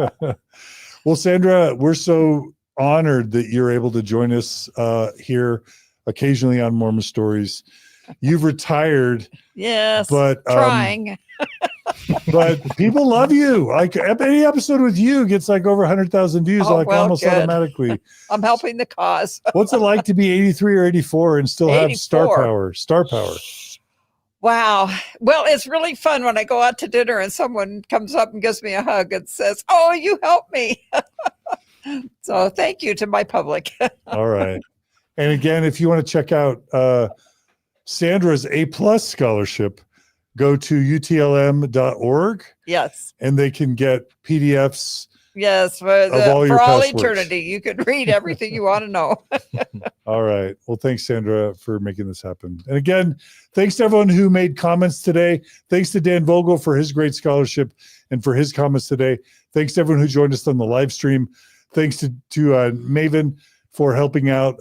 Well, Sandra, we're so honored that you're able to join us here occasionally on Mormon Stories. You've retired. Yes, but trying. But people love you. Like any episode with you gets like over 100,000 views, almost good. Automatically. I'm helping the cause. What's it like to be 83 or 84 and still have star power? Star power. Wow. Well, it's really fun when I go out to dinner and someone comes up and gives me a hug and says, "Oh, you helped me." So thank you to my public. All right. And again, if you want to check out Sandra's A+ scholarship, go to utlm.org. Yes. And they can get PDFs. Yes. For all eternity. You can read everything you want to know. All right. Well, thanks, Sandra, for making this happen. And again, thanks to everyone who made comments today. Thanks to Dan Vogel for his great scholarship and for his comments today. Thanks to everyone who joined us on the live stream. Thanks to Maven for helping out,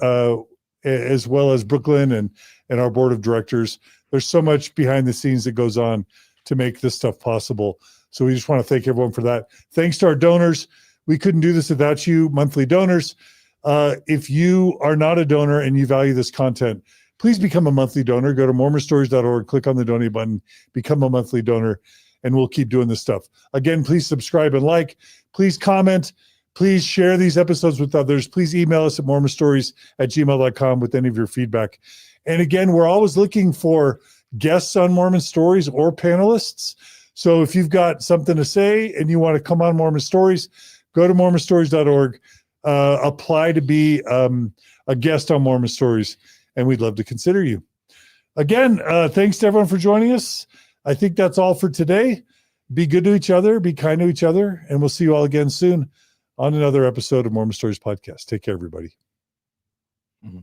as well as Brooklyn and our board of directors. There's so much behind the scenes that goes on to make this stuff possible. So we just want to thank everyone for that. Thanks to our donors. We couldn't do this without you, monthly donors. If you are not a donor and you value this content, please become a monthly donor. Go to mormonstories.org, click on the donate button, become a monthly donor, and we'll keep doing this stuff. Again, please subscribe and like. Please comment. Please share these episodes with others. Please email us at mormonstories@gmail.com with any of your feedback. And again, we're always looking for guests on Mormon Stories or panelists. So if you've got something to say and you want to come on Mormon Stories, go to mormonstories.org, apply to be a guest on Mormon Stories, and we'd love to consider you. Again, thanks to everyone for joining us. I think that's all for today. Be good to each other, be kind to each other, and we'll see you all again soon on another episode of Mormon Stories Podcast. Take care, everybody. Mm-hmm.